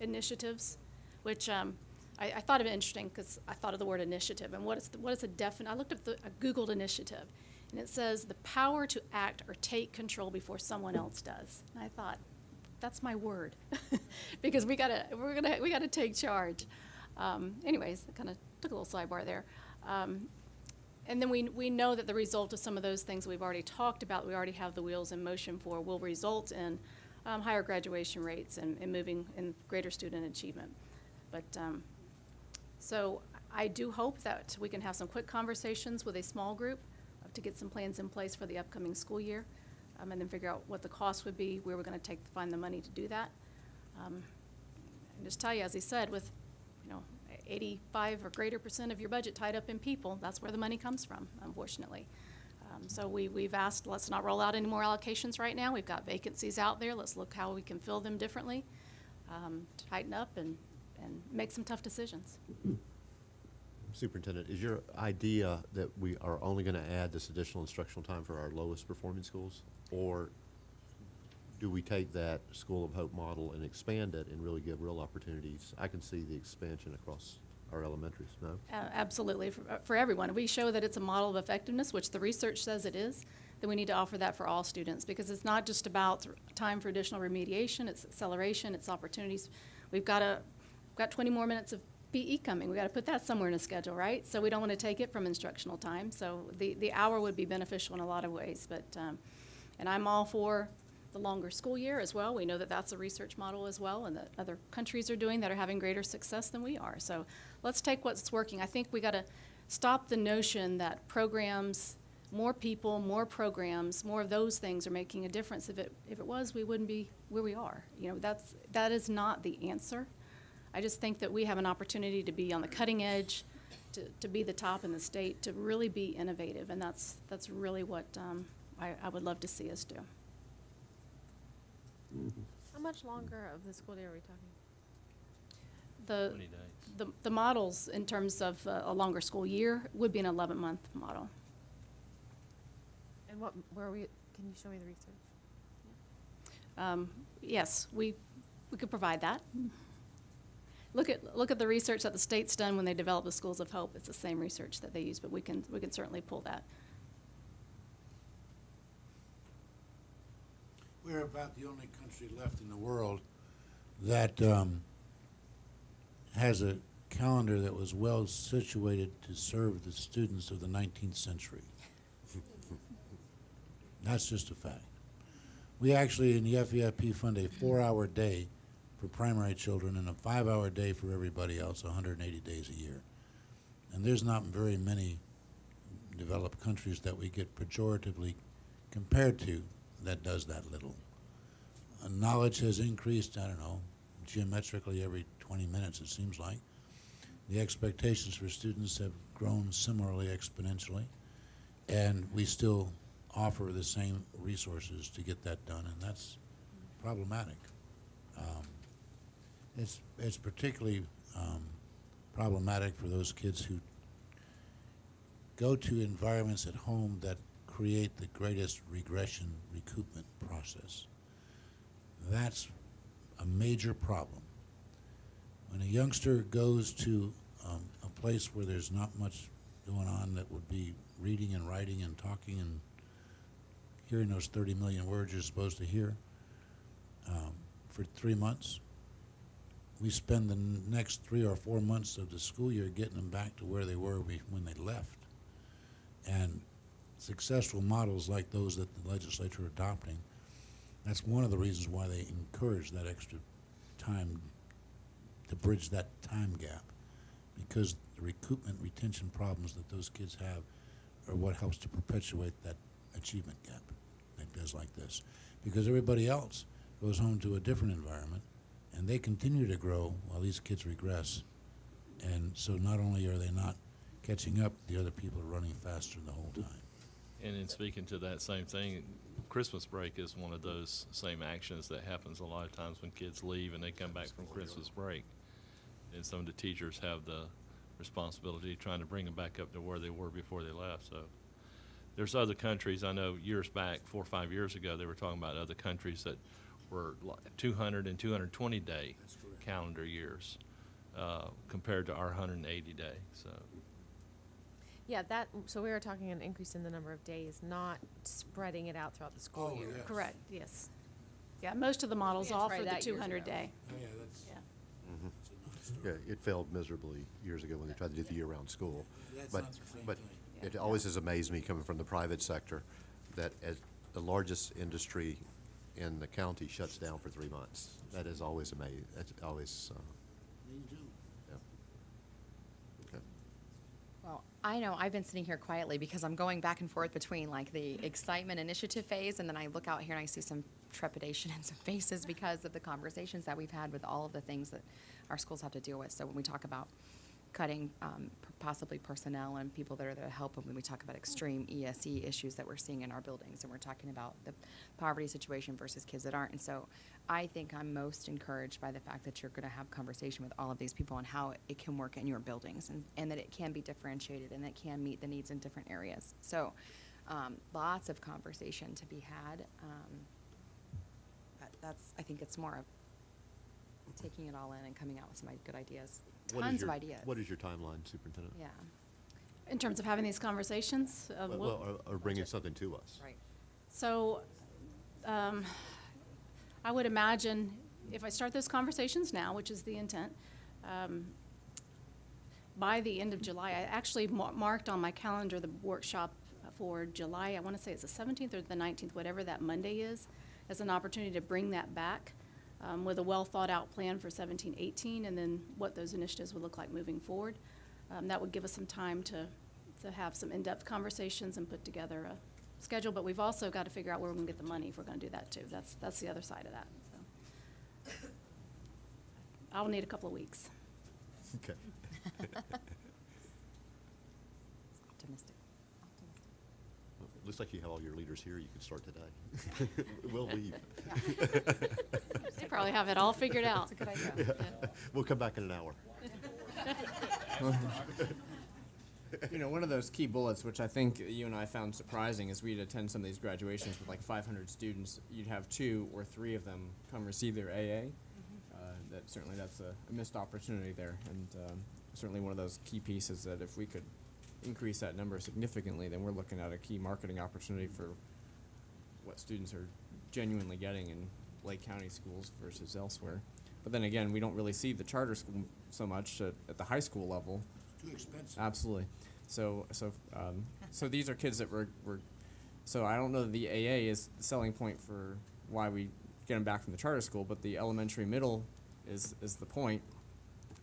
D: initiatives, which I thought of it interesting because I thought of the word initiative. And what is a definite? I looked up I Googled initiative, and it says the power to act or take control before someone else does. And I thought, that's my word, because we gotta take charge. Anyways, I kind of took a little sidebar there. And then we know that the result of some of those things we've already talked about, we already have the wheels in motion for, will result in higher graduation rates and moving in greater student achievement. But so I do hope that we can have some quick conversations with a small group to get some plans in place for the upcoming school year, and then figure out what the cost would be, where we're going to find the money to do that. And just tell you, as he said, with 85 or greater % of your budget tied up in people, that's where the money comes from, unfortunately. So we've asked, let's not roll out any more allocations right now. We've got vacancies out there. Let's look how we can fill them differently, tighten up, and make some tough decisions.
G: Superintendent, is your idea that we are only going to add this additional instructional time for our lowest performing schools? Or do we take that School of Hope model and expand it and really give real opportunities? I can see the expansion across our elementaries, no?
D: Absolutely, for everyone. We show that it's a model of effectiveness, which the research says it is, then we need to offer that for all students, because it's not just about time for additional remediation, it's acceleration, it's opportunities. We've got 20 more minutes of PE coming. We've got to put that somewhere in a schedule, right? So we don't want to take it from instructional time. So the hour would be beneficial in a lot of ways. But and I'm all for the longer school year as well. We know that that's a research model as well, and that other countries are doing that are having greater success than we are. So let's take what's working. I think we got to stop the notion that programs, more people, more programs, more of those things are making a difference. If it was, we wouldn't be where we are. That is not the answer. I just think that we have an opportunity to be on the cutting edge, to be the top in the state, to really be innovative, and that's really what I would love to see us do.
H: How much longer of the school day are we talking?
I: 20 days.
D: The models in terms of a longer school year would be an 11-month model.
H: And can you show me the research?
D: Yes, we could provide that. Look at the research that the state's done when they developed the Schools of Hope. It's the same research that they use, but we can certainly pull that.
E: We're about the only country left in the world that has a calendar that was well situated to serve the students of the 19th century. That's just a fact. We actually, in the FEFP, fund a 4-hour day for primary children and a 5-hour day for everybody else, 180 days a year. And there's not very many developed countries that we get pejoratively compared to that does that little. Knowledge has increased, I don't know, geometrically every 20 minutes, it seems like. The expectations for students have grown similarly exponentially, and we still offer the same resources to get that done, and that's problematic. It's particularly problematic for those kids who go to environments at home that create the greatest regression recoupment process. That's a major problem. When a youngster goes to a place where there's not much going on that would be reading and writing and talking and hearing those 30 million words you're supposed to hear for 3 months, we spend the next 3 or 4 months of the school year getting them back to where they were when they left. And successful models like those that the legislature are adopting, that's one of the reasons why they encourage that extra time to bridge that time gap, because the recoupment retention problems that those kids have are what helps to perpetuate that achievement gap that does like this. Because everybody else goes home to a different environment, and they continue to grow while these kids regress. And so not only are they not catching up, the other people are running faster the whole time.
I: And in speaking to that same thing, Christmas break is one of those same actions that happens a lot of times when kids leave and they come back from Christmas break. And some of the teachers have the responsibility of trying to bring them back up to where they were before they left. So there's other countries, I know years back, 4 or 5 years ago, they were talking about other countries that were 200 and 220 day calendar years compared to our 180 day. So.
H: Yeah, so we were talking an increase in the number of days, not spreading it out throughout the school year.
E: yes.
D: Correct, yes. Yeah, most of the models
H: We had
D: offer
H: tried
D: the
H: that years
D: 200
H: ago.
D: day.
E: Oh, yeah, that's,
D: Yeah.
E: that's a non-story.
G: Yeah, it failed miserably years ago when they tried to do the year-round school.
E: That's
G: But,
E: not the same
G: but
E: thing.
G: it always has amazed me, coming from the private sector, that as the largest industry in the county shuts down for 3 months. That is always amazing. That's always,
E: Me too.
G: yeah. Okay.
C: Well, I know I've been sitting here quietly because I'm going back and forth between like the excitement initiative phase, and then I look out here and I see some trepidation in some faces because of the conversations that we've had with all of the things that our schools have to deal with. So when we talk about cutting possibly personnel and people that are there to help, and when we talk about extreme ESE issues that we're seeing in our buildings, and we're talking about the poverty situation versus kids that aren't. And so I think I'm most encouraged by the fact that you're going to have conversation with all of these people on how it can work in your buildings, and that it can be differentiated and it can meet the needs in different areas. So lots of conversation to be had. But I think it's more of taking it all in and coming out with some good ideas. Tons of ideas.
G: What is your timeline, Superintendent?
C: Yeah,
D: In terms of having these conversations,
G: Or bringing something to us?
C: right.
D: so I would imagine if I start those conversations now, which is the intent, by the end of July, I actually marked on my calendar the workshop for July, I want to say it's the 17th or the 19th, whatever that Monday is, as an opportunity to bring that back with a well-thought-out plan for 17-18, and then what those initiatives would look like moving forward. That would give us some time to have some in-depth conversations and put together a schedule, but we've also got to figure out where we're going to get the money if we're going to do that too. That's the other side of that. So I'll need a couple of weeks.
G: Okay.
C: Optimistic.
G: Looks like you have all your leaders here. You can start today. We'll leave.
D: They probably have it all figured out.
C: That's a good idea.
D: Yeah.
G: We'll come back in an hour.
F: You know, one of those key bullets, which I think you and I found surprising, is we'd attend some of these graduations with like 500 students. You'd have 2 or 3 of them come receive their AA. That's a missed opportunity there, and certainly one of those key pieces that if we could increase that number significantly, then we're looking at a key marketing opportunity for what students are genuinely getting in Lake County schools versus elsewhere. But then again, we don't really see the charter school so much at the high school level.
E: Too expensive.
F: Absolutely. So these are kids that so I don't know that the AA is the selling point for why we get them back from the charter school, but the elementary middle is the point.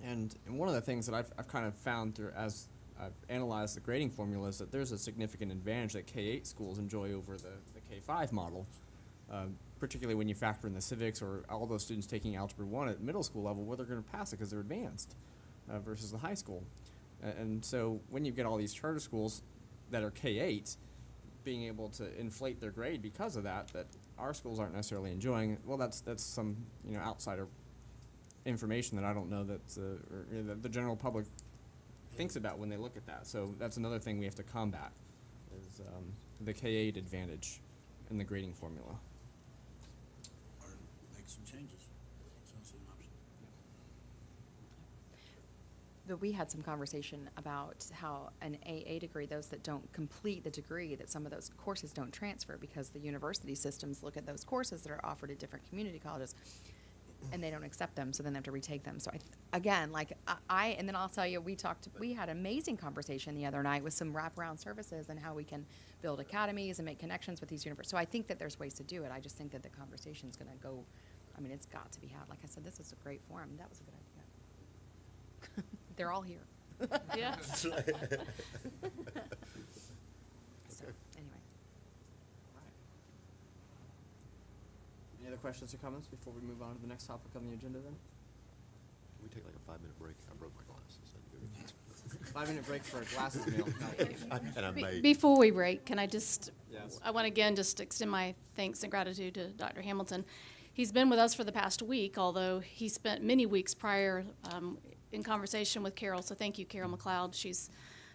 F: And one of the things that I've kind of found as I've analyzed the grading formula is that there's a significant advantage that K-8 schools enjoy over the K-5 model, particularly when you factor in the civics or all those students taking Algebra 1 at middle school level, where they're going to pass it because they're advanced versus the high school. And so when you get all these charter schools that are K-8 being able to inflate their grade because of that our schools aren't necessarily enjoying, well, that's some outsider information that I don't know that the general public thinks about when they look at that. So that's another thing we have to combat is the K-8 advantage in the grading formula.
E: Or make some changes. It's also an option.
C: But we had some conversation about how an AA degree, those that don't complete the degree, that some of those courses don't transfer because the university systems look at those courses that are offered at different community colleges. and they don't accept them, so then they have to retake them. So and then I'll tell you, we had an amazing conversation the other night with some wraparound services and how we can build academies and make connections with these universities. So I think that there's ways to do it. I just think that the conversation's gonna go, I mean, it's got to be had. Like I said, this is a great forum. That was a good idea. They're all here.
D: Yeah.
C: So, anyway.
F: Any other questions or comments before we move on to the next topic on the agenda then?
G: Can we take like a 5-minute break? I broke my glasses.
F: 5-minute break for a glasses meal.
G: And I may.
D: Before we break, can I just,
F: Yes.
D: I want to again just extend my thanks and gratitude to Dr. Hamilton. He's been with us for the past week, although he spent many weeks prior in conversation with Carol. So thank you, Carol McLeod. She's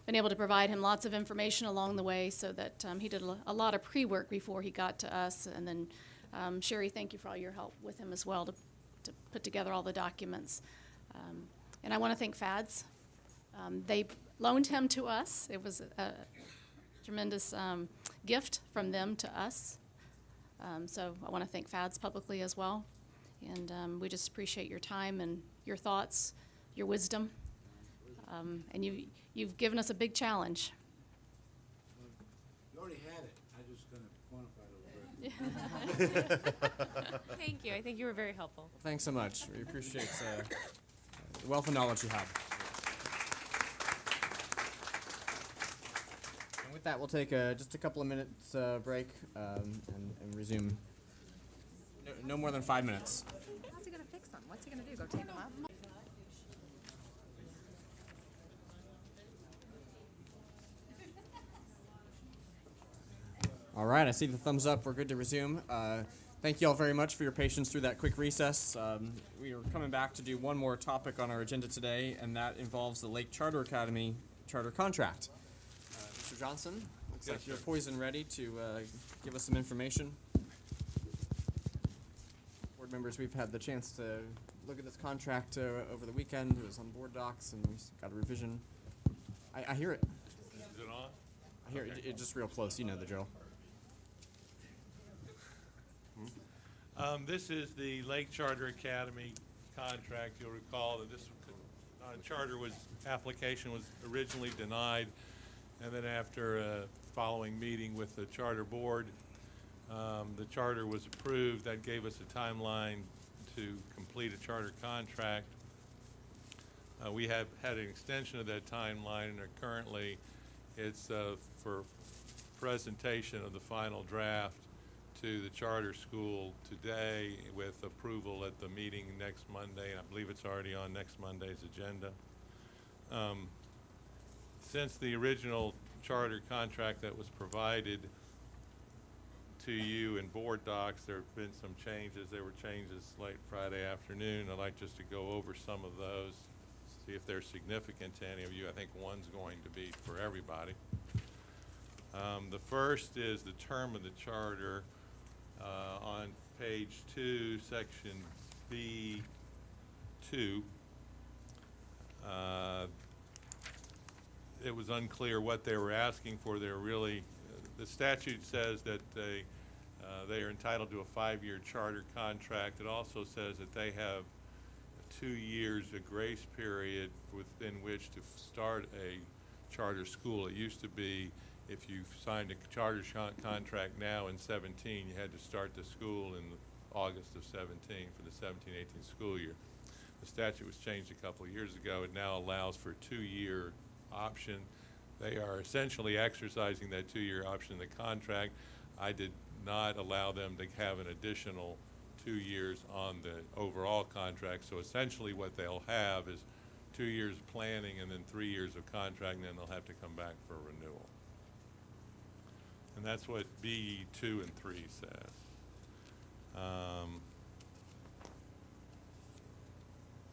D: been able to provide him lots of information along the way so that he did a lot of pre-work before he got to us. And then Sherry, thank you for all your help with him as well to put together all the documents. And I want to thank FADS. They loaned him to us. It was a tremendous gift from them to us. So I want to thank FADS publicly as well. And we just appreciate your time and your thoughts, your wisdom. And you've given us a big challenge.
E: You already had it. I just gonna quantify it a little bit.
H: Thank you. I think you were very helpful.
F: Thanks so much. We appreciate the wealth of knowledge you have. And with that, we'll take just a couple of minutes break and resume. No more than 5 minutes.
C: How's he gonna fix them? What's he gonna do? Go take them off?
F: All right, I see the thumbs up. We're good to resume. Thank you all very much for your patience through that quick recess. We are coming back to do one more topic on our agenda today, and that involves the Lake Charter Academy charter contract. Mr. Johnson, looks like you're poised and ready to give us some information. Board members, we've had the chance to look at this contract over the weekend. It was on board docs, and we got a revision. I hear it.
J: Is it on?
F: I hear it just real close. You know the drill.
J: This is the Lake Charter Academy contract. You'll recall that this application was originally denied, and then after a following meeting with the charter board, the charter was approved. That gave us a timeline to complete a charter contract. We have had an extension of that timeline, and currently it's for presentation of the final draft to the charter school today with approval at the meeting next Monday. I believe it's already on next Monday's agenda. Since the original charter contract that was provided to you in board docs, there have been some changes. There were changes late Friday afternoon. I'd like just to go over some of those, see if they're significant to any of you. I think one's going to be for everybody. The first is the term of the charter. On page 2, section B2, it was unclear what they were asking for. They were really, the statute says that they are entitled to a 5-year charter contract. It also says that they have 2 years of grace period within which to start a charter school. It used to be if you signed a charter contract now in 17, you had to start the school in August of 17 for the 17-18 school year. The statute was changed a couple of years ago. It now allows for a 2-year option. They are essentially exercising that 2-year option in the contract. I did not allow them to have an additional 2 years on the overall contract. So essentially what they'll have is 2 years of planning and then 3 years of contract, and then they'll have to come back for renewal. And that's what B 2 and 3 says.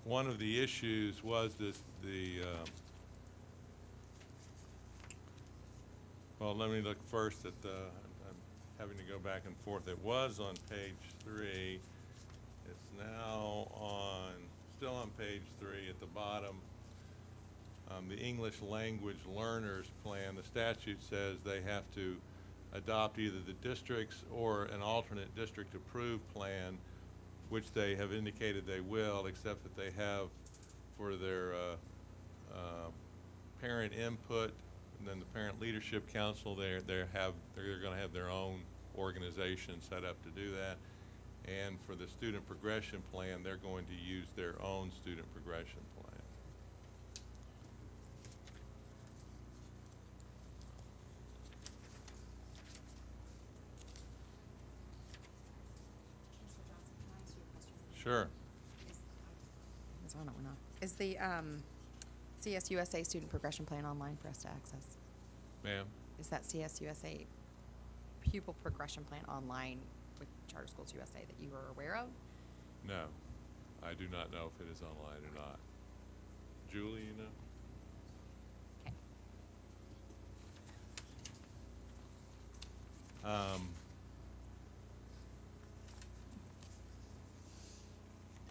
J: One of the issues was well, let me look first at I'm having to go back and forth. It was on page 3. It's now still on page 3 at the bottom. The English language learners plan, the statute says they have to adopt either the district's or an alternate district approved plan which they have indicated they will, except that they have for their parent input, and then the Parent Leadership Council, they're going to have their own organization set up to do that. And for the student progression plan, they're going to use their own student progression plan. Sure.
C: Is on it or not? Is the CSUSA student progression plan online for us to access?
J: Ma'am?
C: Is that CSUSA pupil progression plan online with Charter Schools USA that you are aware of?
J: No. I do not know if it is online or not. Julie, you know?
C: Okay.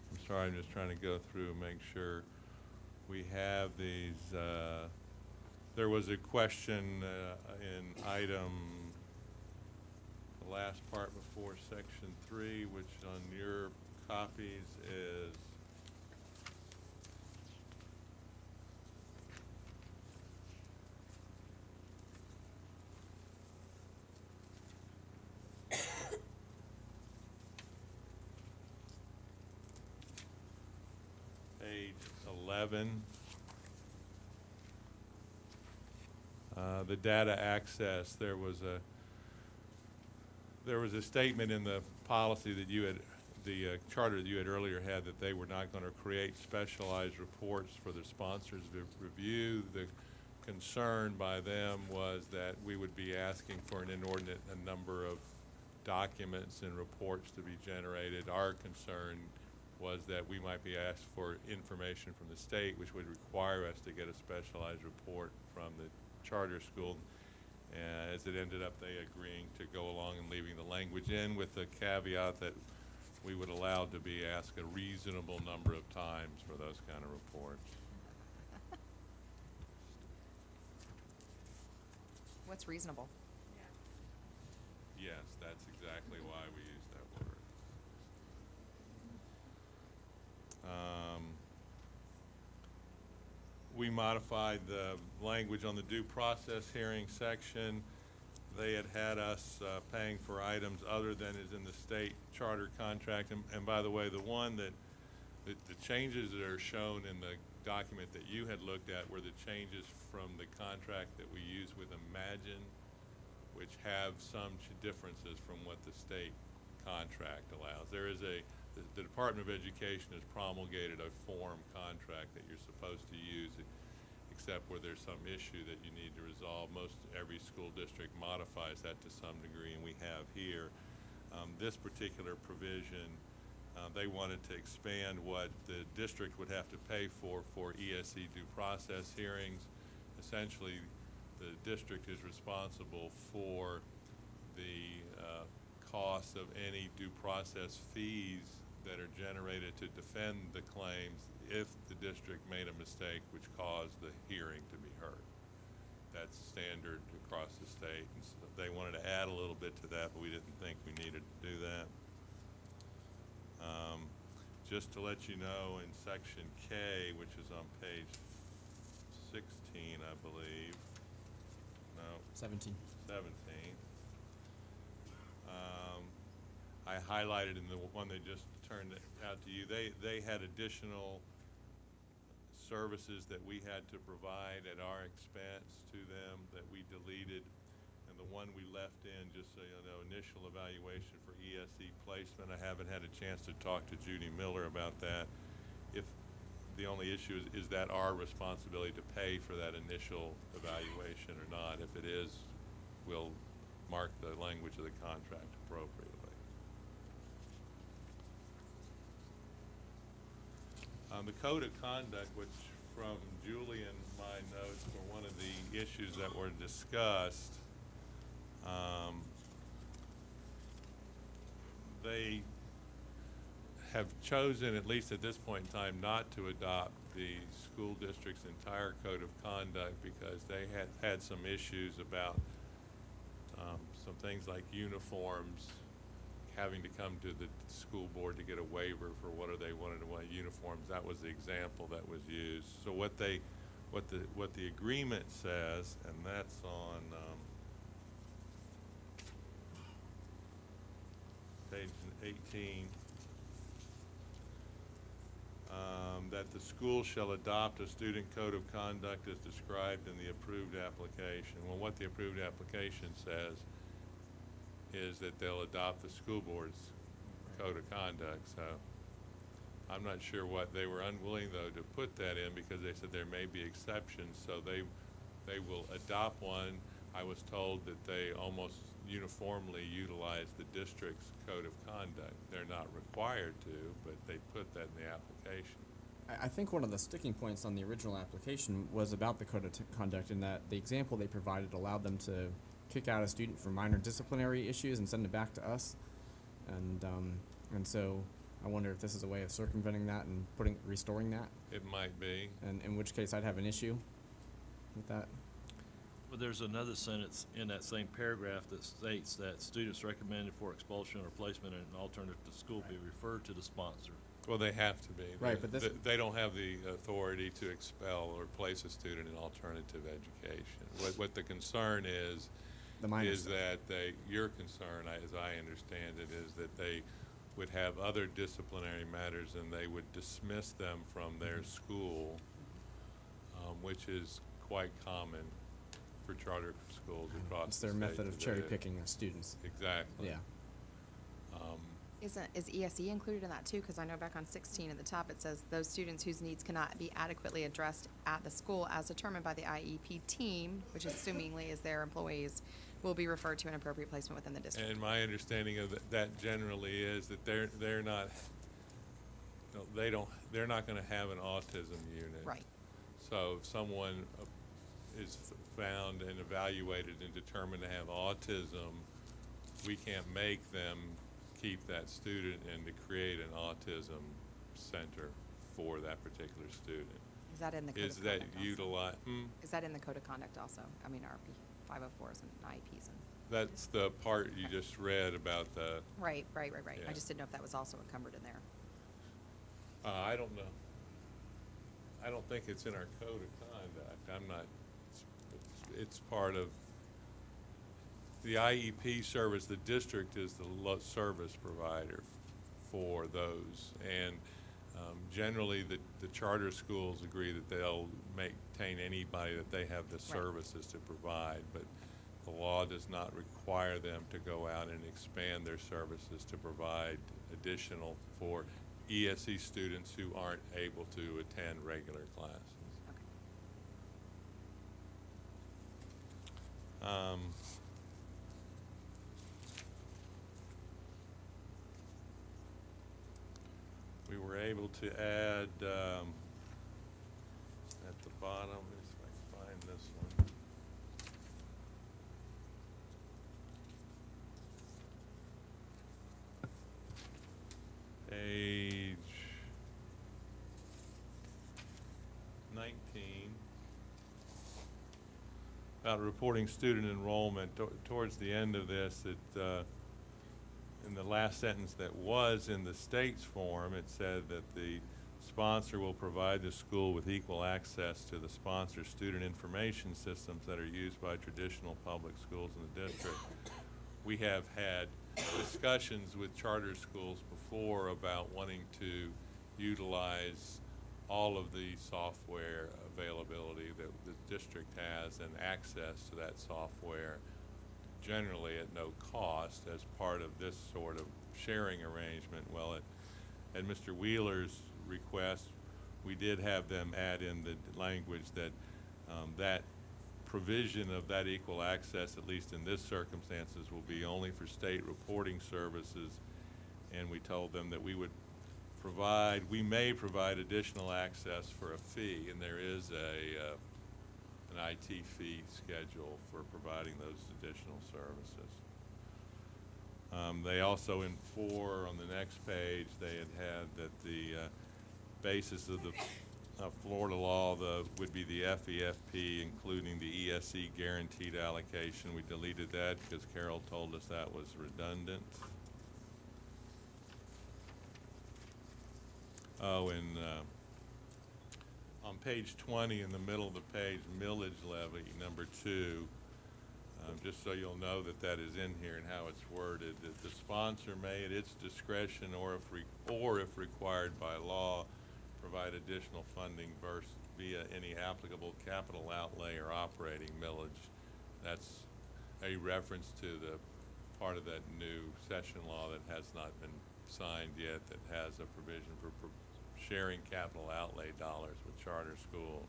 J: I'm sorry, I'm just trying to go through and make sure we have these. There was a question in item, the last part before section 3, which on your copies is page 11. The data access, there was a statement in the policy that you had, the charter that you had earlier had, that they were not going to create specialized reports for the sponsors to review. The concern by them was that we would be asking for an inordinate number of documents and reports to be generated. Our concern was that we might be asked for information from the state, which would require us to get a specialized report from the charter school. As it ended up, they agreeing to go along and leaving the language in, with the caveat that we would allow to be asked a reasonable number of times for those kind of reports.
C: What's reasonable?
J: Yes, that's exactly why we use that word. We modified the language on the due process hearing section. They had us paying for items other than is in the state charter contract. And by the way, the one that the changes that are shown in the document that you had looked at were the changes from the contract that we use with Imagine, which have some differences from what the state contract allows. There is the Department of Education has promulgated a form contract that you're supposed to use, except where there's some issue that you need to resolve. Most every school district modifies that to some degree, and we have here. This particular provision, they wanted to expand what the district would have to pay for ESE due process hearings. Essentially, the district is responsible for the cost of any due process fees that are generated to defend the claims if the district made a mistake which caused the hearing to be heard. That's standard across the state. And so they wanted to add a little bit to that, but we didn't think we needed to do that. Just to let you know, in section K, which is on page 16, I believe. No.
F: 17.
J: 17. I highlighted in the one they just turned out to you, they had additional services that we had to provide at our expense to them that we deleted. And the one we left in, just so you know, initial evaluation for ESE placement. I haven't had a chance to talk to Judy Miller about that. If the only issue is that our responsibility to pay for that initial evaluation or not. If it is, we'll mark the language of the contract appropriately. The code of conduct, which from Julie and my notes were one of the issues that were discussed, they have chosen, at least at this point in time, not to adopt the school district's entire code of conduct because they had some issues about some things like uniforms, having to come to the school board to get a waiver for what they wanted to want uniforms. That was the example that was used. So what the agreement says, and that's on page 18, that the school shall adopt a student code of conduct as described in the approved application. Well, what the approved application says is that they'll adopt the school board's code of conduct. So I'm not sure what they were unwilling, though, to put that in because they said there may be exceptions. So they will adopt one. I was told that they almost uniformly utilize the district's code of conduct. They're not required to, but they put that in the application.
F: I think one of the sticking points on the original application was about the code of conduct, in that the example they provided allowed them to kick out a student for minor disciplinary issues and send it back to us. And so I wonder if this is a way of circumventing that and restoring that.
J: It might be.
F: And in which case I'd have an issue with that.
I: But there's another sentence in that same paragraph that states that students recommended for expulsion or placement in an alternative to school be referred to the sponsor.
J: Well, they have to be.
F: Right, but this-
J: They don't have the authority to expel or place a student in alternative education. What the concern is that your concern, as I understand it, is that they would have other disciplinary matters and they would dismiss them from their school, which is quite common for charter schools across
F: It's
J: the
F: their
J: state
F: method of
J: today.
F: cherry picking students.
J: Exactly.
F: Yeah.
C: Is ESE included in that too? Because I know back on 16 at the top, it says those students whose needs cannot be adequately addressed at the school as determined by the IEP team, which assumingly is their employees, will be referred to an appropriate placement within the district.
J: And my understanding of that generally is that they're not, they're not going to have an autism unit.
C: Right.
J: So if someone is found and evaluated and determined to have autism, we can't make them keep that student and to create an autism center for that particular student.
C: Is that in the code
J: Is
C: of
J: that
C: conduct also?
J: utilize?
C: Is that in the code of conduct also? I mean, our 504s and IEPs and.
J: That's the part you just read about the.
C: Right. I
J: Yeah.
C: just didn't know if that was also encumbered in there.
J: I don't know. I don't think it's in our code of conduct. I'm not, it's part of the IEP service. The district is the service provider for those. And generally, the charter schools agree that they'll maintain anybody that they have the services to provide. But the law does not require them to go out and expand their services to provide additional for ESE students who aren't able to attend regular classes. We were able to add at the bottom, let me see if I can find this one. Page 19, about reporting student enrollment. Towards the end of this, in the last sentence that was in the state's form, it said that the sponsor will provide the school with equal access to the sponsor's student information systems that are used by traditional public schools in the district. We have had discussions with charter schools before about wanting to utilize all of the software availability that the district has and access to that software generally at no cost as part of this sort of sharing arrangement. Well, at Mr. Wheeler's request, we did have them add in the language that that provision of that equal access, at least in this circumstances, will be only for state reporting services. And we told them that we may provide additional access for a fee, and there is an IT fee schedule for providing those additional services. They also, in 4 on the next page, they had that the basis of the Florida law would be the FEFP, including the ESE guaranteed allocation. We deleted that because Carol told us that was redundant. On page 20 in the middle of the page, millage levy, number 2, just so you'll know that that is in here and how it's worded, that the sponsor may at its discretion or if required by law, provide additional funding via any applicable capital outlay or operating millage. That's a reference to the part of that new session law that has not been signed yet, that has a provision for sharing capital outlay dollars with charter schools,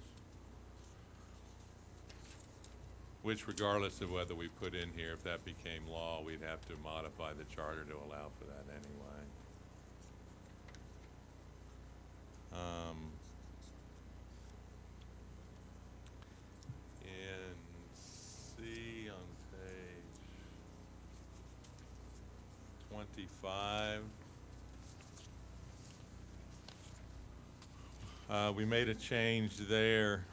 J: which regardless of whether we put in here, if that became law, we'd have to modify the charter to allow for that anyway. In C on page 25, we made a change there.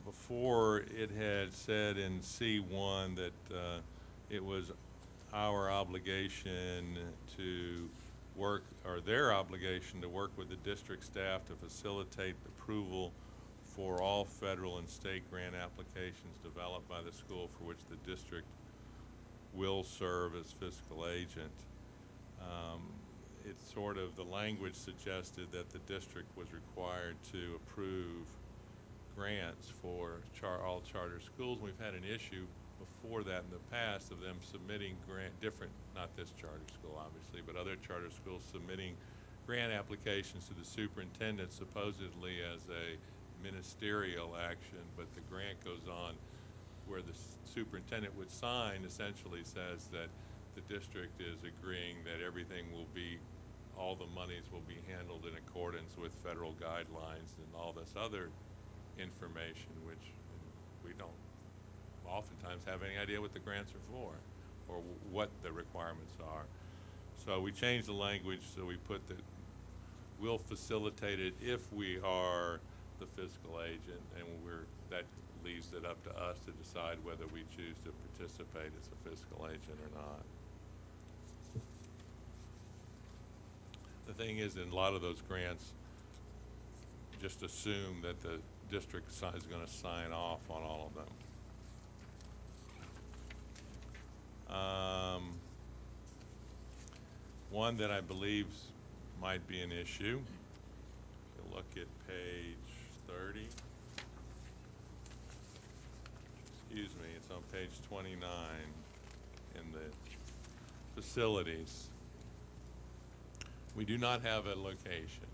J: Before, it had said in C1 that it was our obligation to work, or their obligation to work with the district staff to facilitate approval for all federal and state grant applications developed by the school for which the district will serve as fiscal agent. It's sort of, the language suggested that the district was required to approve grants for all charter schools. We've had an issue before that in the past of them submitting not this charter school obviously, but other charter schools submitting grant applications to the superintendent supposedly as a ministerial action, but the grant goes on where the superintendent would sign, essentially says that the district is agreeing that everything will be, all the monies will be handled in accordance with federal guidelines and all this other information, which we don't oftentimes have any idea what the grants are for or what the requirements are. So we changed the language, so we put that we'll facilitate it if we are the fiscal agent, and that leaves it up to us to decide whether we choose to participate as a fiscal agent or not. The thing is, in a lot of those grants, just assume that the district is going to sign off on all of them. One that I believe might be an issue, if you look at page 30, excuse me, it's on page 29 in the facilities. We do not have a location.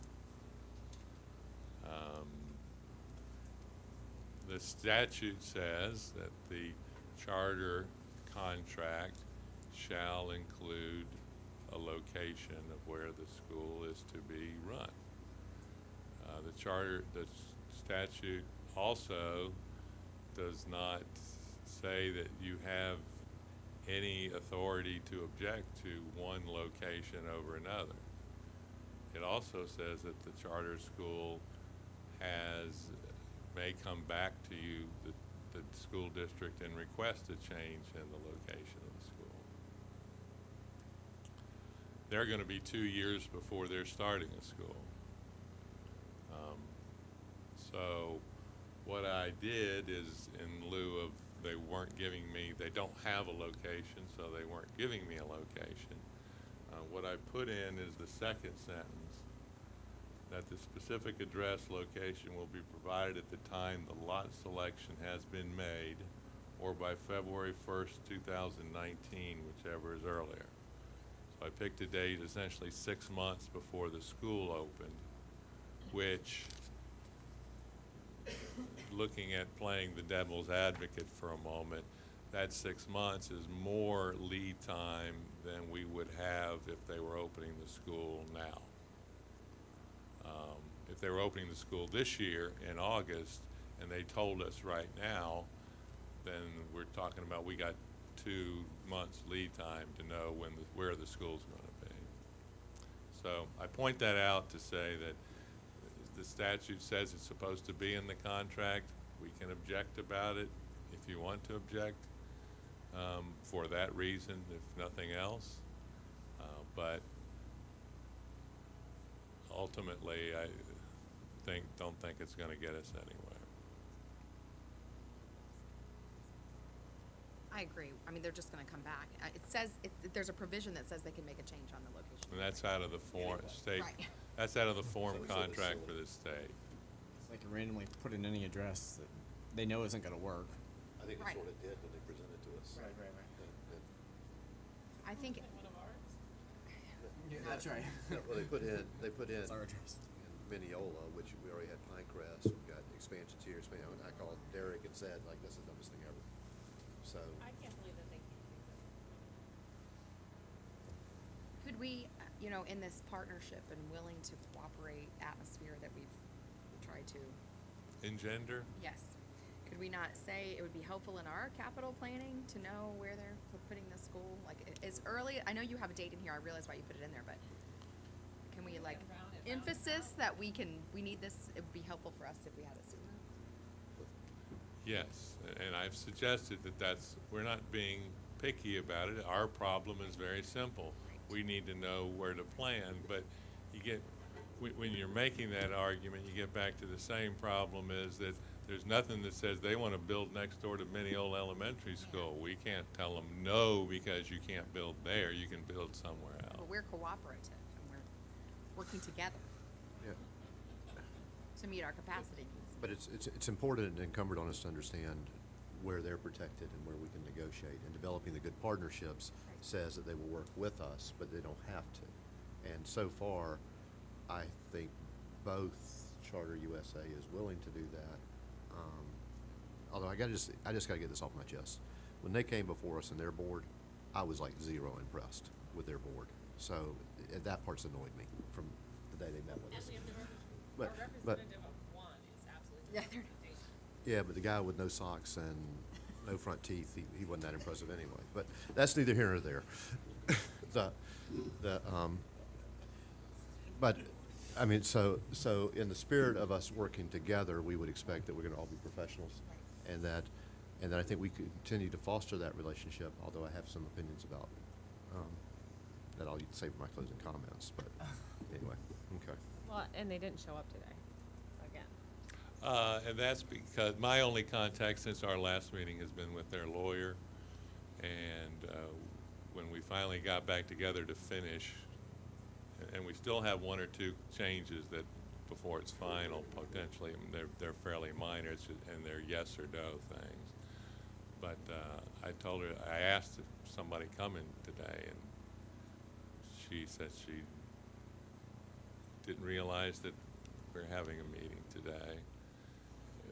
J: The statute says that the charter contract shall include a location of where the school is to be run. The statute also does not say that you have any authority to object to one location over another. It also says that the charter school may come back to you, the school district, and request a change in the location of the school. They're going to be 2 years before they're starting a school. So what I did is, in lieu of, they don't have a location, so they weren't giving me a location. What I put in is the second sentence, that the specific address location will be provided at the time the lot selection has been made, or by February 1st, 2019, whichever is earlier. So I picked a date essentially 6 months before the school opened, which, looking at playing the devil's advocate for a moment, that 6 months is more lead time than we would have if they were opening the school now. If they were opening the school this year in August and they told us right now, then we're talking about we got 2 months lead time to know where the school's going to be. So I point that out to say that the statute says it's supposed to be in the contract. We can object about it if you want to object for that reason, if nothing else. But ultimately, I don't think it's gonna get us anywhere.
C: I agree. I mean, they're just gonna come back. It says, there's a provision that says they can make a change on the location.
J: And that's out of the state,
C: Right.
J: that's out of the form contract for the state.
F: It's like randomly put in any address that they know isn't gonna work.
G: I think
C: Right.
G: it sort of did when they presented to us.
F: Right.
C: I think,
F: Yeah, that's right.
G: Well, they put in
F: It's our address.
G: Mineola, which we already had Pinecrest, we've got expansions here, and I called Derek and said, like, this is the dumbest thing ever. So,
H: can't believe that they
C: could we, in this partnership and willing to cooperate atmosphere that we've tried to,
J: Engender?
C: yes, could we not say it would be helpful in our capital planning to know where they're putting the school? Like, as early, I know you have a date in here, I realize why you put it in there, but can we, like, emphasis that we need this, it would be helpful for us if we had it sooner?
J: Yes, and I've suggested we're not being picky about it. Our problem is very simple. We need to know where to plan, but when you're making that argument, you get back to the same problem is that there's nothing that says they want to build next door to Mineola Elementary School. We can't tell them no because you can't build there, you can build somewhere else.
C: But we're cooperative and we're working together
G: yeah.
C: to meet our capacity needs.
G: But it's important and incumbent on us to understand where they're protected and where we can negotiate. And developing the good partnerships says that they will work with us, but they don't have to. And so far, I think both Charter USA is willing to do that. Although I just gotta get this off my chest. When they came before us and their board, I was like zero impressed with their board. So that part's annoyed me from the day they met with us. But
H: of one is absolutely.
C: Yeah,
G: yeah, but the guy with no socks and no front teeth, he wasn't that impressive anyway. But that's neither here nor there. But I mean, so in the spirit of us working together, we would expect that we're going to all be professionals, and that I think we continue to foster that relationship. Although I have some opinions about that, I'll save my closing comments. But anyway, okay.
H: Well, and they didn't show up today, again.
J: And that's because my only contact since our last meeting has been with their lawyer. And when we finally got back together to finish, and we still have one or two changes that before it's final potentially, I mean, they're fairly minor, and they're yes or no things. But I asked if somebody come in today, and she said she didn't realize that we're having a meeting today.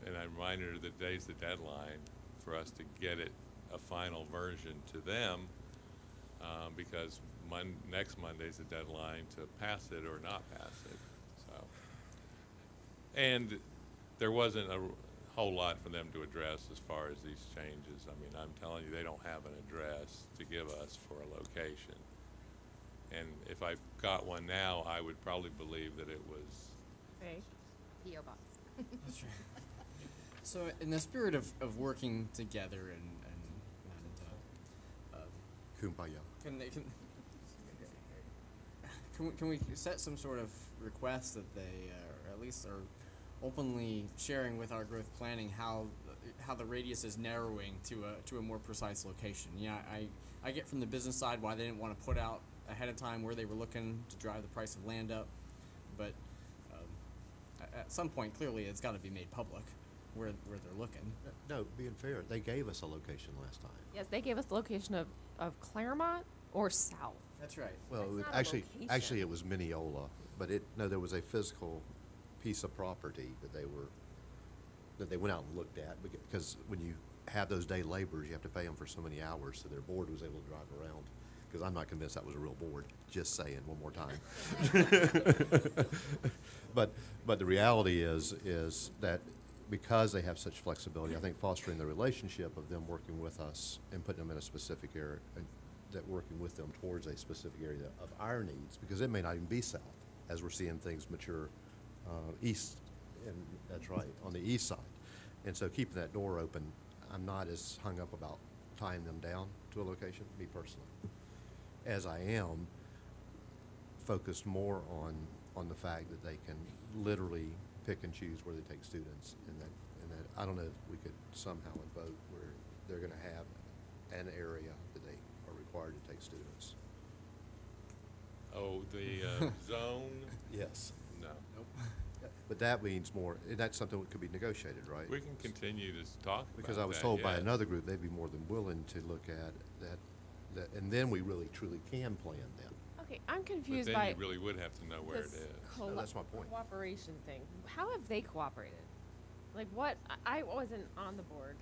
J: And I reminded her that today's the deadline for us to get it a final version to them, because next Monday's the deadline to pass it or not pass it. So, and there wasn't a whole lot for them to address as far as these changes. I mean, I'm telling you, they don't have an address to give us for a location. And if I got one now, I would probably believe that it was
H: Fake.
C: P.O. Box.
F: That's right. So in the spirit of working together and
G: Kumbaya.
F: can we set some sort of request that they, or at least are openly sharing with our growth planning how the radius is narrowing to a more precise location? Yeah, I get from the business side why they didn't want to put out ahead of time where they were looking to drive the price of land up, but at some point clearly it's got to be made public where they're looking.
G: No, being fair, they gave us a location last time.
H: Yes, they gave us the location of Claremont or South.
F: That's right.
G: Well,
H: That's not a
G: actually,
H: location.
G: it was Mineola, but there was a physical piece of property that they went out and looked at, because when you have those day laborers, you have to pay them for so many hours, so their board was able to drive around. Because I'm not convinced that was a real board. Just saying, one more time. But the reality is that because they have such flexibility, I think fostering the relationship of them working with us and putting them in a specific area, that working with them towards a specific area of our needs, because it may not even be south, as we're seeing things mature east, and that's right, on the east side. And so keeping that door open, I'm not as hung up about tying them down to a location, me personally, as I am focused more on on the fact that they can literally pick and choose where they take students, and that I don't know if we could somehow vote where they're going to have an area that they are required to take students.
J: Oh, the zone?
G: Yes.
J: No.
G: But that means more, and that's something that could be negotiated, right?
J: We can continue to talk about
G: Because I was
J: that,
G: told by
J: yes.
G: another group, they'd be more than willing to look at that, and then we really truly can plan then.
H: Okay, I'm
J: But
H: confused
J: then
H: by
J: you really would have to know where it
H: this
J: is.
G: No, that's my point.
H: cooperation thing. How have they cooperated? Like what? I wasn't on the board,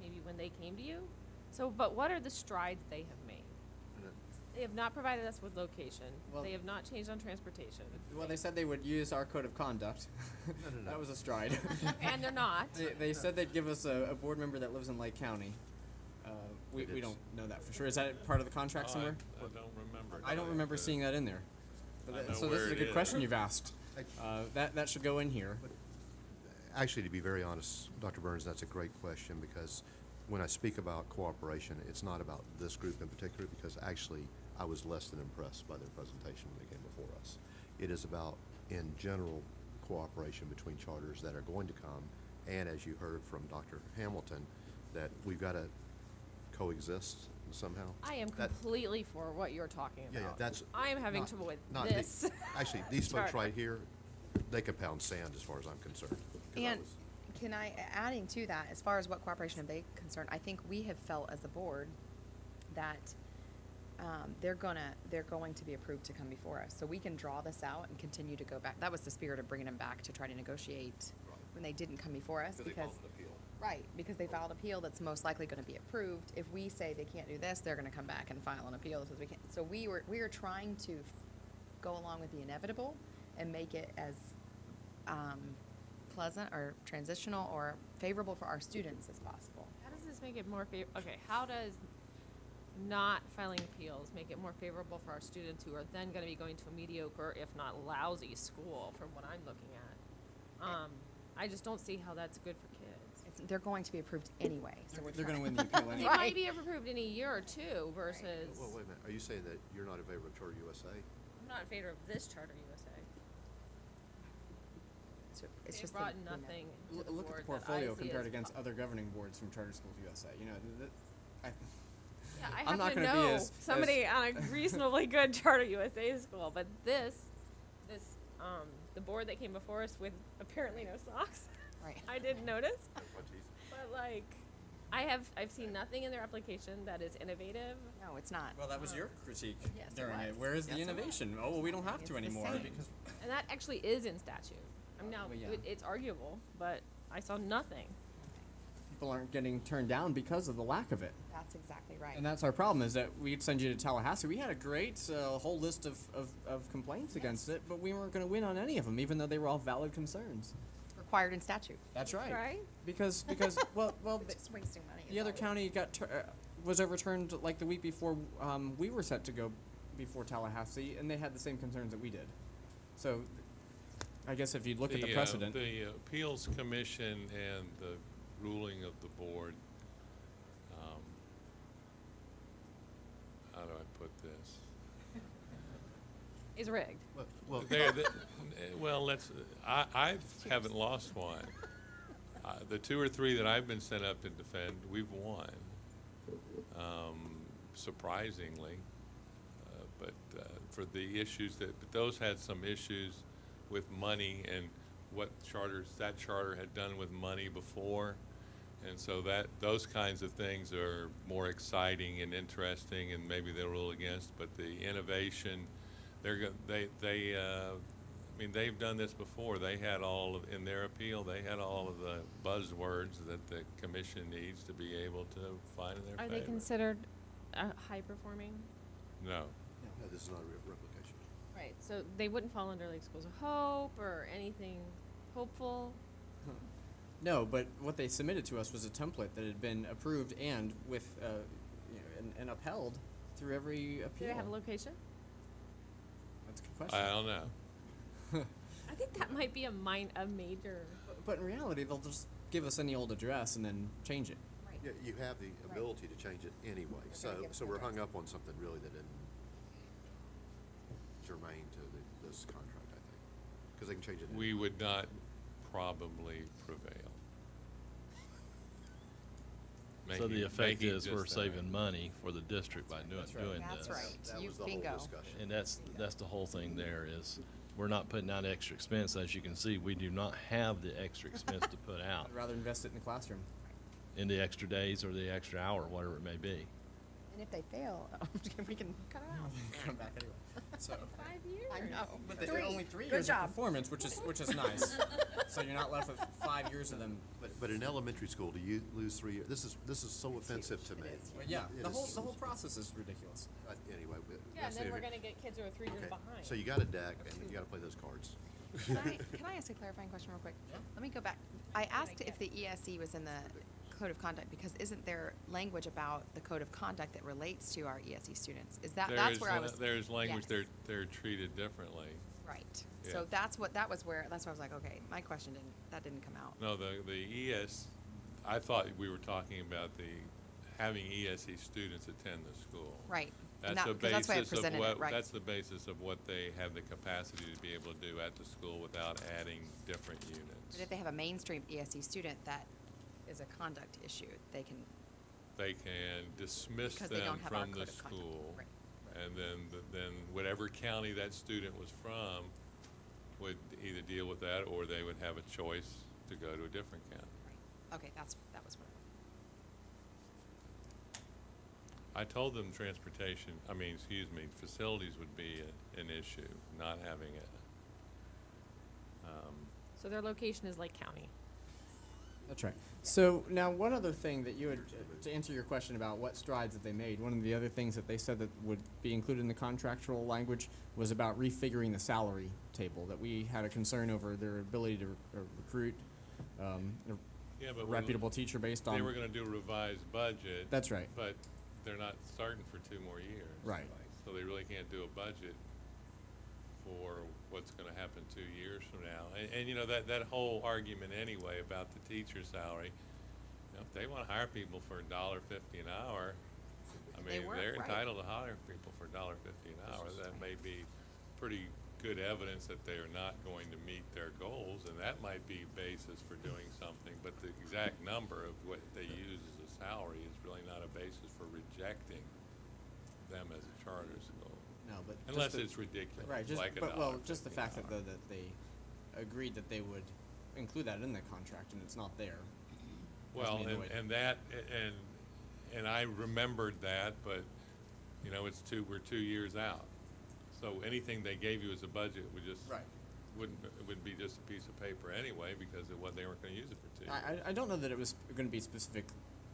H: maybe when they came to you. So, but what are the strides they have made? They have not provided us with location.
F: Well-
H: They have not changed on transportation.
F: Well, they said they would use our code of conduct.
G: No.
F: That was a stride.
H: And they're not.
F: They said they'd give us a board member that lives in Lake County. We
G: But it's-
F: don't know that for sure. Is that part of the contract
J: Oh,
F: somewhere?
J: I don't remember.
F: I don't remember seeing that in there.
J: I
F: But
J: know
F: so this
J: where
F: is a
J: it
F: good
J: is.
F: question you've asked. That should go in here.
G: Actually, to be very honest, Dr. Burns, that's a great question, because when I speak about cooperation, it's not about this group in particular, because actually I was less than impressed by their presentation when they came before us. It is about, in general, cooperation between charters that are going to come, and as you heard from Dr. Hamilton, that we've got to coexist somehow.
H: I am
G: That-
H: completely for what you're talking about.
G: Yeah, that's.
H: I am having
G: not-
H: trouble with
G: not me.
H: this.
G: Actually, these folks
H: Charter.
G: right here, they could pound sand as far as I'm concerned. 'cause I
C: And
G: was-
C: can I, adding to that, as far as what cooperation are they concerned, I think we have felt as a board that they're going to be approved to come before us. So we can draw this out and continue to go back. That was the spirit of bringing them back, to try to negotiate when they didn't come before us, because. Right, because they filed appeal that's most likely gonna be approved. If we say they can't do this, they're gonna come back and file an appeal that says we can't. So we were trying to go along with the inevitable and make it as, pleasant or transitional or favorable for our students as possible.
H: How does this make it more okay, how does not filing appeals make it more favorable for our students who are then gonna be going to a mediocre, if not lousy, school, from what I'm looking at? I just don't see how that's good for kids.
C: They're going to be approved anyway, so we're
F: They're going to
C: trying-
F: win the appeal
H: They
F: anyway.
H: might be approved in a year or two versus,
G: Well, wait a minute, are you saying that you're not in favor of Charter USA?
H: I'm not in favor of this Charter USA.
C: so it's
H: They
C: just
H: brought
C: the-
H: nothing to the
F: Look at the
H: board that I
F: portfolio
H: see
F: compared
H: as
F: against other governing boards from Charter Schools USA. You know,
H: Yeah, I
F: I'm
H: have
F: not
H: to
F: gonna be
H: know
F: as-
H: somebody on a reasonably good Charter USA school, but this, the board that came before us with apparently no socks,
C: Right.
H: I didn't notice. But like, I've seen nothing in their application that is innovative.
C: No, it's not.
F: well, that was your critique
C: Yes, it
F: during it.
C: was.
F: Where is the
C: Yes, it was.
F: innovation? Oh, well, we don't have
C: It's
F: to
C: the
F: anymore
C: same.
F: because
H: And that actually is in statute. I mean, now,
F: Well, yeah.
H: it's arguable, but I saw nothing.
F: people aren't getting turned down because of the lack of it.
C: That's exactly right.
F: And that's our problem, is that we'd send you to Tallahassee. We had a great whole list of complaints against it, but we weren't going to win on any of them, even though they were all valid concerns.
C: Required in statute.
F: That's right.
H: Right?
F: Because well,
C: Just wasting money.
F: the other county was overturned like the week before we were set to go before Tallahassee, and they had the same concerns that we did. So, I guess if you look at the precedent,
J: The Appeals Commission and the ruling of the board, how do I put this?
H: Is rigged.
G: Well,
J: Well, I haven't lost one. The two or three that I've been sent up to defend, we've won, surprisingly. But for the issues but those had some issues with money and what that charter had done with money before. And so those kinds of things are more exciting and interesting, and maybe they'll rule against. But the innovation, they've done this before. They had in their appeal, they had all of the buzzwords that the commission needs to be able to find in their
H: Are
J: favor.
H: they considered high performing?
J: No.
G: no, this is not a replication.
H: Right. So they wouldn't fall under like Schools of Hope or anything hopeful.
F: no. But what they submitted to us was a template that had been approved and with and upheld through every appeal.
H: Do they have a location?
F: That's a good question.
J: I don't know.
H: I think that might be a major.
F: But in reality, they'll just give us any old address and then change it.
C: Right.
G: Yeah, you have the ability to change it anyway, so
C: give us
G: we're
C: an
G: hung up on something really that isn't germane to this contract, I think. they can change it.
J: we would not probably prevail.
I: So the effect
J: Making
I: is
J: just
I: we're
J: that.
I: saving money for the district by doing
C: That's
I: this.
C: right.
G: That
C: You
G: was the whole
C: bingo.
G: discussion.
I: And that's the whole thing there is, we're not putting out extra expense. As you can see, we do not have the extra expense to put out
F: I'd rather invest it in the classroom.
I: in the extra days or the extra hour, whatever it may be.
C: And if they fail, we can cut it out.
F: Come back anyway. So,
H: 5 years.
C: I know.
F: but they're
C: Three.
F: only 3
C: Good
F: years
C: job.
F: of performance, which is nice. So you're not left with 5 years of them.
G: But in elementary school, do you lose 3 years? This is so offensive to me.
F: Well, yeah,
G: It
F: the
G: is-
F: whole process is ridiculous.
G: Anyway.
H: Yeah, and then
J: if
H: we're
J: it-
H: gonna get kids who are 3 years
G: Okay,
H: behind.
G: so you got a deck, and you gotta play those cards.
C: Can I ask a clarifying question real quick? Let me go back. I asked if the ESE was in the code of conduct because isn't there language about the code of conduct that relates to our ESE students? Is that, that's where I was.
J: There's language,
C: Yes.
J: they're treated differently.
C: Right.
J: Yeah.
C: So that's where I was like, okay, my question didn't come out.
J: No, the I thought we were talking about having ESE students attend the school.
C: Right. And
J: That's the
C: 'cause that's why I
J: basis of
C: presented it,
J: what,
C: right.
J: that's the basis of what they have the capacity to be able to do at the school without adding different
C: But
J: units.
C: if they have a mainstream ESE student that is a conduct issue, they can,
J: They can dismiss
C: because they
J: them
C: don't have our
J: from
C: code
J: the
C: of conduct.
J: school.
C: Right.
J: And then whatever county that student was from would either deal with that, or they would have a choice to go to a different county.
C: Right. Okay, that was what.
J: I told them facilities would be an issue, not having it.
H: So their location is Lake County.
F: That's right. So now, one other thing that you had, to answer your question about what strides that they made, one of the other things that they said that would be included in the contractual language was about refiguring the salary table, that we had a concern over their ability to recruit a
J: Yeah, but
F: reputable teacher based on.
J: they were gonna do a revised budget.
F: That's right.
J: But they're not starting for 2 more years.
F: Right.
J: So they really can't do a budget for what's gonna happen 2 years from now. And you know, that whole argument anyway about the teacher salary, you know, if they wanna hire people for $1.50 an hour, I
C: They
J: mean,
C: work,
J: they're
C: right.
J: entitled to hire people for $1.50 an hour. That may be pretty good evidence that they are not going to meet their goals, and that might be basis for doing something, but the exact number of what they use as a salary is really not a basis for rejecting them as a charter school.
F: No, but just
J: Unless
F: the-
J: it's ridiculous,
F: Right, just,
J: like
F: but, well, just the
J: $1.50
F: fact
J: an
F: that,
J: hour.
F: that they agreed that they would include that in the contract and it's not there.
J: Well,
F: me annoyed.
J: and I remembered that, but, you know, we're 2 years out. So anything they gave you as a budget would just,
F: Right.
J: would be just a piece of paper anyway, because they weren't gonna use it for 2 years.
F: I don't know that it was gonna be specific,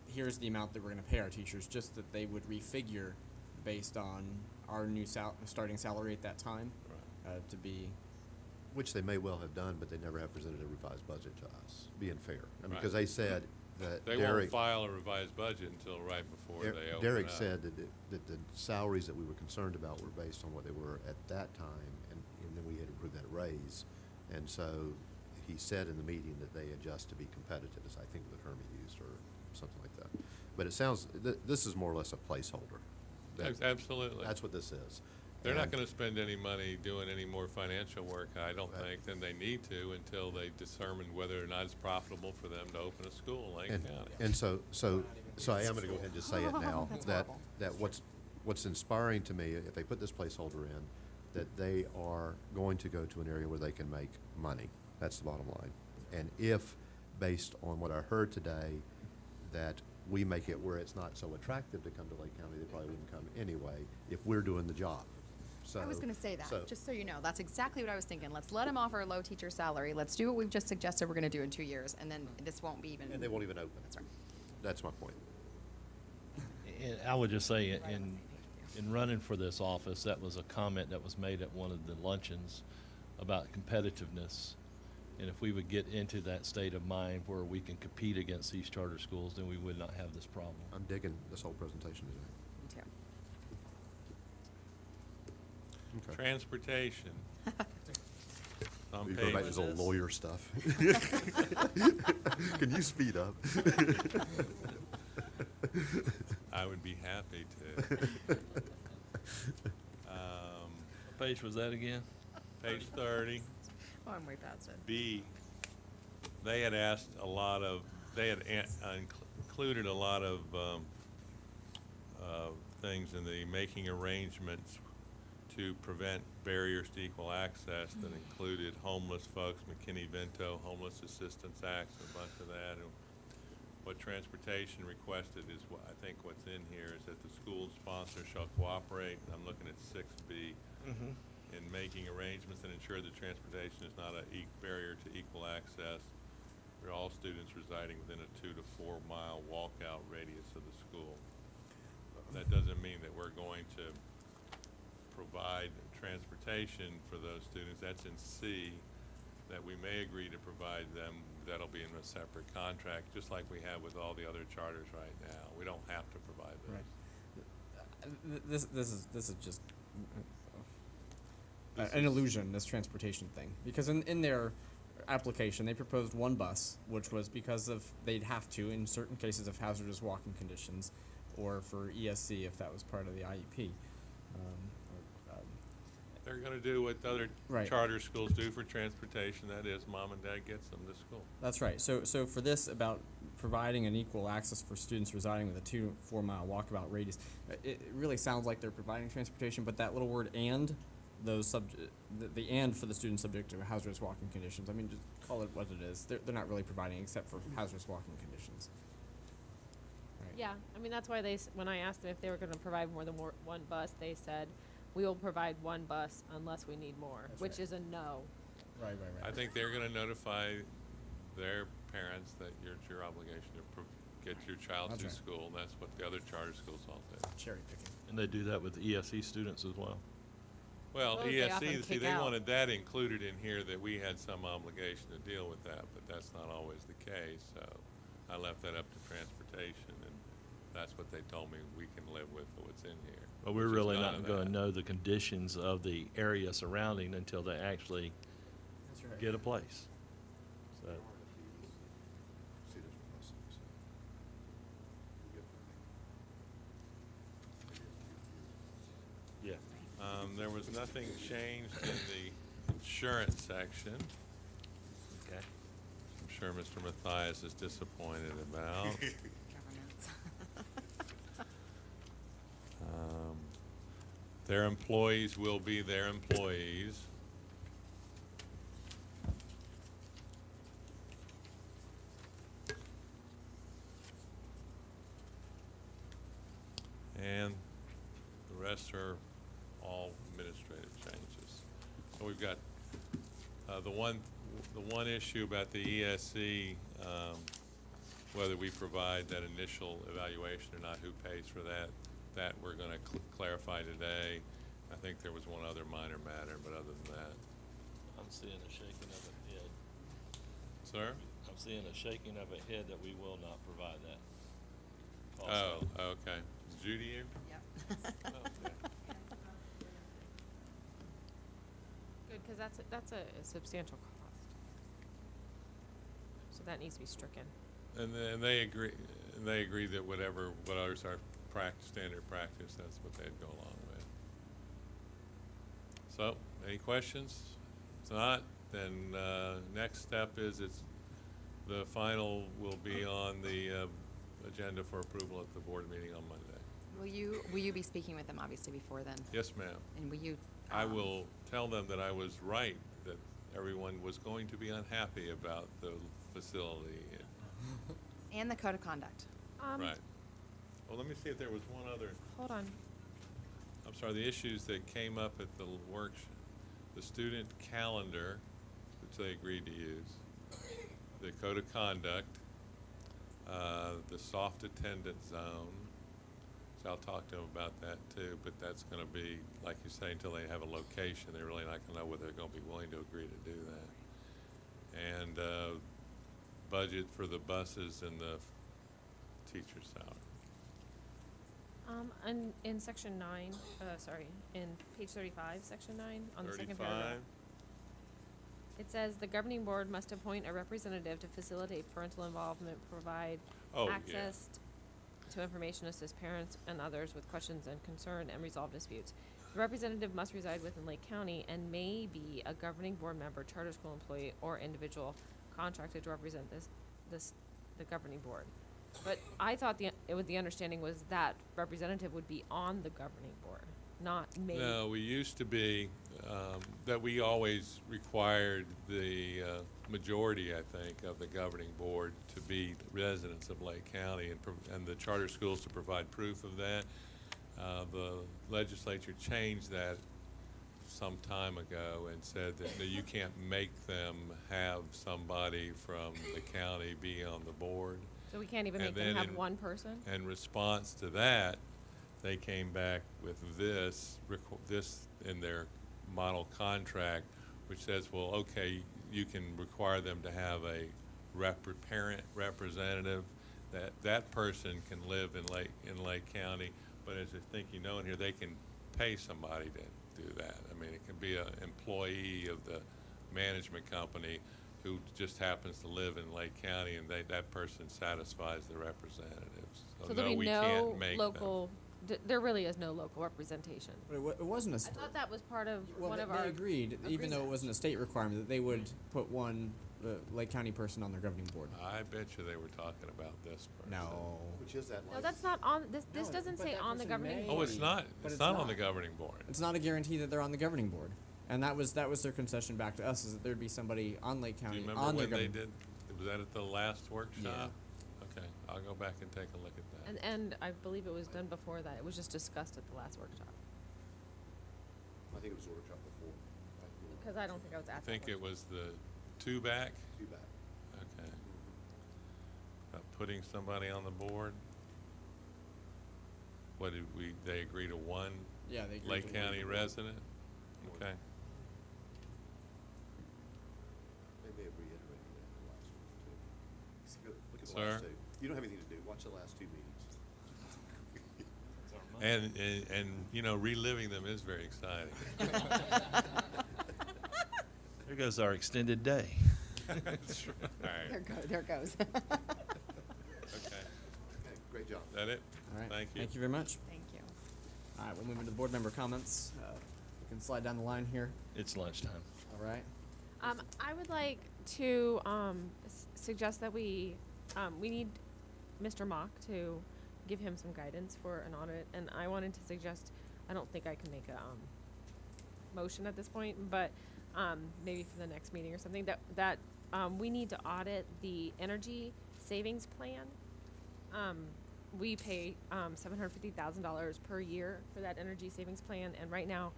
F: here's the amount that we're gonna pay our teachers, just that they would refigure based on our new starting salary at that time, to be,
G: Which they may well have done, but they never have presented a revised budget to us, being fair. I mean,
J: Right.
G: because they said that
J: They won't
G: Derek,
J: file a revised budget until right before they open
G: Derek
J: up.
G: said that the salaries that we were concerned about were based on what they were at that time, and then we had approved that raise. And so he said in the meeting that they adjust to be competitive, is I think the term he used, or something like that. But it sounds, this is more or less a placeholder.
J: Absolutely.
G: That's what this is.
J: They're not
G: And-
J: gonna spend any money doing any more financial work, I don't
G: Right.
J: think, than they need to until they determine whether or not it's profitable for them to open a school in Lake
G: And,
J: County.
G: and so I am gonna go ahead and just say it now,
C: That's
G: that,
C: horrible.
G: that what's inspiring to me, if they put this placeholder in, that they are going to go to an area where they can make money. That's the bottom line. And if, based on what I heard today, that we make it where it's not so attractive to come to Lake County, they probably wouldn't come anyway, if we're doing the job. So.
C: I was gonna say
G: so-
C: that, just so you know, that's exactly what I was thinking. Let's let them offer a low teacher salary. Let's do what we've just suggested we're gonna do in 2 years, and then this won't be even.
G: And they won't even open.
C: That's right.
G: That's my point.
I: And I would just say, in running for this office, that was a comment that was made at one of the luncheons about competitiveness. And if we would get into that state of mind where we can compete against these charter schools, then we would not have this problem.
G: I'm digging this whole presentation today.
C: Me too.
G: Okay.
J: Transportation. On
G: You go back to
J: page,
G: this old lawyer stuff. Can you speed up?
J: I would be happy to.
I: What page was that again?
J: Page 30.
C: Oh, I'm way past it.
J: B, they had asked a lot of, they had included a lot of things in the making arrangements to prevent barriers to equal access that included homeless folks, McKinney-Vento, Homeless Assistance Acts, a bunch of that. And what transportation requested is what, I think what's in here is that the school sponsor shall cooperate, and I'm looking at 6B, in making arrangements and ensure that transportation is not a barrier to equal access for all students residing within a 2 to 4 mile walkout radius of the school. That doesn't mean that we're going to provide transportation for those students. That's in C, that we may agree to provide them. That'll be in a separate contract, just like we have with all the other charters right now. We don't have to provide those.
F: This is just an illusion, this transportation thing, because in their application they proposed one bus, which was because of they'd have to in certain cases of hazardous walking conditions, or for ESC if that was part of the IEP.
J: They're gonna do what other
F: Right.
J: charter schools do for transportation, that is, mom and dad gets them to school.
F: That's right. So for this about providing an equal access for students residing with a 2 to 4 mile walkabout radius, it really sounds like they're providing transportation, but that little word "and," those the "and" for the students subject to hazardous walking conditions. I mean, just call it what it is. They're not really providing except for hazardous walking conditions. Right.
H: Yeah, I mean, that's why when I asked them if they were gonna provide more than one bus, they said, we will provide one bus unless we need more,
F: That's
H: which
F: right.
H: is a no.
F: Right.
J: I think they're gonna notify their parents that it's your obligation to get your child
F: That's
J: to
F: right.
J: school, and that's what the other charter schools all do.
F: Cherry picking.
I: And they do that with ESE students as well.
J: Well,
H: Those they often
J: ESC, see,
H: kick
J: they
H: out.
J: wanted that included in here, that we had some obligation to deal with that, but that's not always the case, so I left that up to transportation, and that's what they told me we can live with what's in here.
I: But we're
J: which is
I: really
J: none
I: not
J: of
I: gonna
J: that.
I: know the conditions of the area surrounding until they actually
F: That's right.
I: get a place. So, yeah.
J: There was nothing changed in the insurance section.
I: Okay.
J: I'm sure Mr. Mathias is disappointed about.
C: Governance.
J: Their employees will be their employees. And the rest are all administrative changes. So we've got, the one issue about the ESC, whether we provide that initial evaluation or not, who pays for that, that we're gonna clarify today. I think there was one other minor matter, but other than that.
I: I'm seeing a shaking of a head.
J: Sir?
I: I'm seeing a shaking of a head that we will not provide that.
J: Oh,
I: Also.
J: okay. Is Judy here?
C: Yep.
J: Okay.
H: Good, because that's a substantial cost. So that needs to be stricken.
J: And they agree that what others are standard practice, that's what they'd go along with. So, any questions? If not, then, next step is the final will be on the, agenda for approval at the board meeting on Monday.
C: Will you be speaking with them obviously before then?
J: Yes, ma'am.
C: And will you?
J: I will tell them that I was right, that everyone was going to be unhappy about the facility.
C: And the code of conduct.
J: Right. Well, let me see if there was one other.
H: Hold on.
J: I'm sorry, the issues that came up at the the student calendar, which they agreed to use, the code of conduct, the soft attendance zone. So I'll talk to them about that too, but that's gonna be, like you say, until they have a location, they're really not gonna know whether they're gonna be willing to agree to do that. And, budget for the buses and the teacher's salary.
H: In section 9, in page 35, section 9, on the second paragraph.
J: 35,
H: It says, the governing board must appoint a representative to facilitate parental involvement, provide
J: Oh, yeah.
H: access to information, assist parents and others with questions and concern, and resolve disputes. The representative must reside within Lake County and may be a governing board member, charter school employee, or individual contracted to represent the governing board. But I thought the understanding was that representative would be on the governing board, not may.
J: No, we used to be, that we always required the majority, I think, of the governing board to be residents of Lake County and the charter schools to provide proof of that. The legislature changed that some time ago and said that you can't make them have somebody from the county be on the board.
H: So we can't even
J: And
H: make them
J: then
H: have
J: in-
H: one person?
J: In response to that, they came back with this in their model contract, which says, well, okay, you can require them to have a parent representative. That person can live in Lake County, but as I think you know in here, they can pay somebody to do that. I mean, it can be an employee of the management company who just happens to live in Lake County, and that person satisfies the representatives.
H: So there'll
J: no,
H: be
J: we
H: no
J: can't make them.
H: local, there really is no local representation.
F: But it wasn't a.
H: I thought that was part of
F: Well,
H: one of
F: they
H: our.
F: agreed, even though it
H: agreements.
F: wasn't a state requirement, that they would put one Lake County person on their governing board.
J: I bet you they were talking about this person.
F: No.
G: Which is that
H: No,
G: like?
H: that's not on, this
F: No,
H: doesn't
F: but
H: say
F: that
H: on the
F: person
H: governing
F: may.
H: board.
J: Oh, it's not,
F: But
J: it's
F: it's
J: not on
F: not.
J: the governing board.
F: It's not a guarantee that they're on the governing board. And that was their concession back to us, is that there'd be somebody on Lake
J: Do
F: County
J: you
F: on
J: remember
F: their
J: when they
F: governing.
J: did, was that at the last workshop? Okay, I'll go back and take a look at that.
H: And I believe it was done before that. It was just discussed at the last workshop.
G: I think it was workshop before.
H: Because I don't think I was
J: I
H: at that
J: think it
H: workshop.
J: was the two back,
G: Two back.
J: okay. About putting somebody on the board. What did they agree to one
F: Yeah, they agreed
J: Lake
F: to one.
J: County resident? Okay,
G: They may have reiterated that in the last one, too. So look at the
J: Sir?
G: last two. You don't have anything to do. Watch the last two meetings.
J: and you know, reliving them is very exciting.
I: There goes our extended day.
J: That's right.
C: There goes.
J: Okay,
G: Okay, great job.
J: that it?
F: All right.
J: Thank you.
F: Thank you very much.
C: Thank you.
F: All right, we'll move into the board member comments. We can slide down the line here.
I: It's lunchtime.
F: All right.
H: I would like to suggest that we need Mr. Mock to give him some guidance for an audit, and I wanted to suggest, I don't think I can make a motion at this point, but maybe for the next meeting or something, that we need to audit the energy savings plan. We pay $750,000 per year for that energy savings plan, and right now,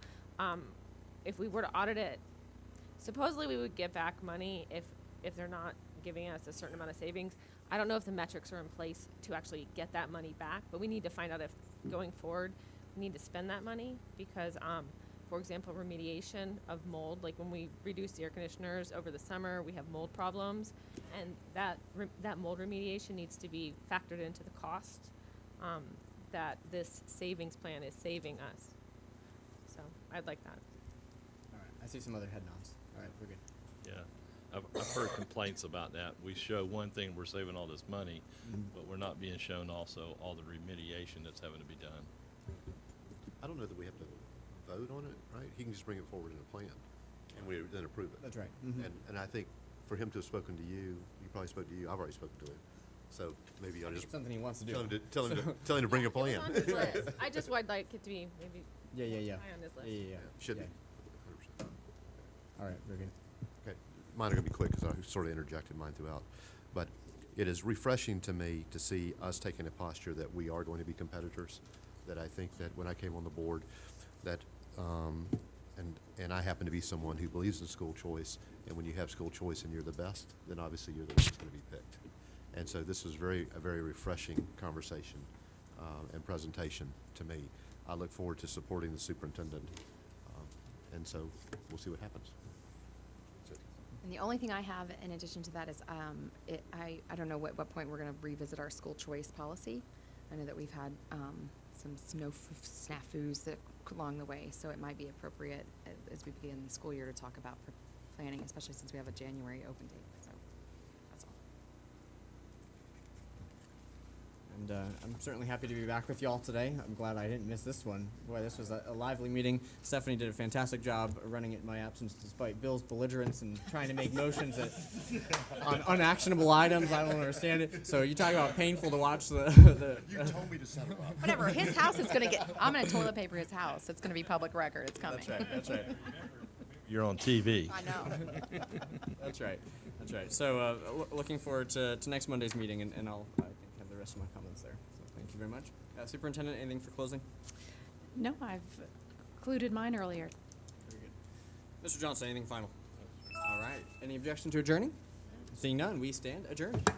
H: if we were to audit it, supposedly we would get back money if they're not giving us a certain amount of savings. I don't know if the metrics are in place to actually get that money back, but we need to find out if going forward we need to spend that money because, for example, remediation of mold, like when we reduce the air conditioners over the summer, we have mold problems, and that mold remediation needs to be factored into the cost that this savings plan is saving us. So I'd like that.
F: All right. I see some other head nods. All right, we're good.
I: Yeah. I've heard complaints about that. We show one thing, we're saving all this money, but we're not being shown also all the remediation that's having to be done.
G: I don't know that we have to vote on it, right? He can just bring it forward in a plan, and we then approve it.
F: That's right. Mhm.
G: And I think for him to have spoken to you, he probably spoke to you, I've already spoken to him. So maybe I'll just
F: Something he wants to do.
G: tell him to bring a plan.
H: It's on his list. I just would like it to be maybe
F: Yeah.
H: high on his list.
F: Yeah.
G: Should
F: Yeah.
G: be. 100%.
F: All right, very good.
G: Okay, mine are gonna be quick, because I sort of interjected mine throughout. But it is refreshing to me to see us taking a posture that we are going to be competitors, that I think that when I came on the board, that, and I happen to be someone who believes in school choice, and when you have school choice and you're the best, then obviously you're the one that's gonna be picked. And so this was a very refreshing conversation, and presentation to me. I look forward to supporting the superintendent, and so we'll see what happens. That's it.
C: And the only thing I have in addition to that is, I don't know what point we're gonna revisit our school choice policy. I know that we've had, some snafus that along the way, so it might be appropriate as we begin the school year to talk about planning, especially since we have a January open date, so that's all.
F: And I'm certainly happy to be back with y'all today. I'm glad I didn't miss this one. Boy, this was a lively meeting. Stephanie did a fantastic job running it in my absence, despite Bill's belligerence and trying to make motions that, on unactionable items. I don't understand it. So you talk about painful to watch the
G: You told me to set it up.
C: Whatever, his house is gonna get, I'm gonna toilet paper his house. It's gonna be public record. It's coming.
F: That's right. That's right.
I: You're on TV.
C: I know.
F: That's right. That's right. So looking forward to next Monday's meeting, and I'll I think have the rest of my comments there. So thank you very much. Superintendent, anything for closing?
D: No, I've included mine earlier.
F: Very good. Mr. Johnson, anything final? All right. Any objection to adjourning? Seeing none, we stand adjourned.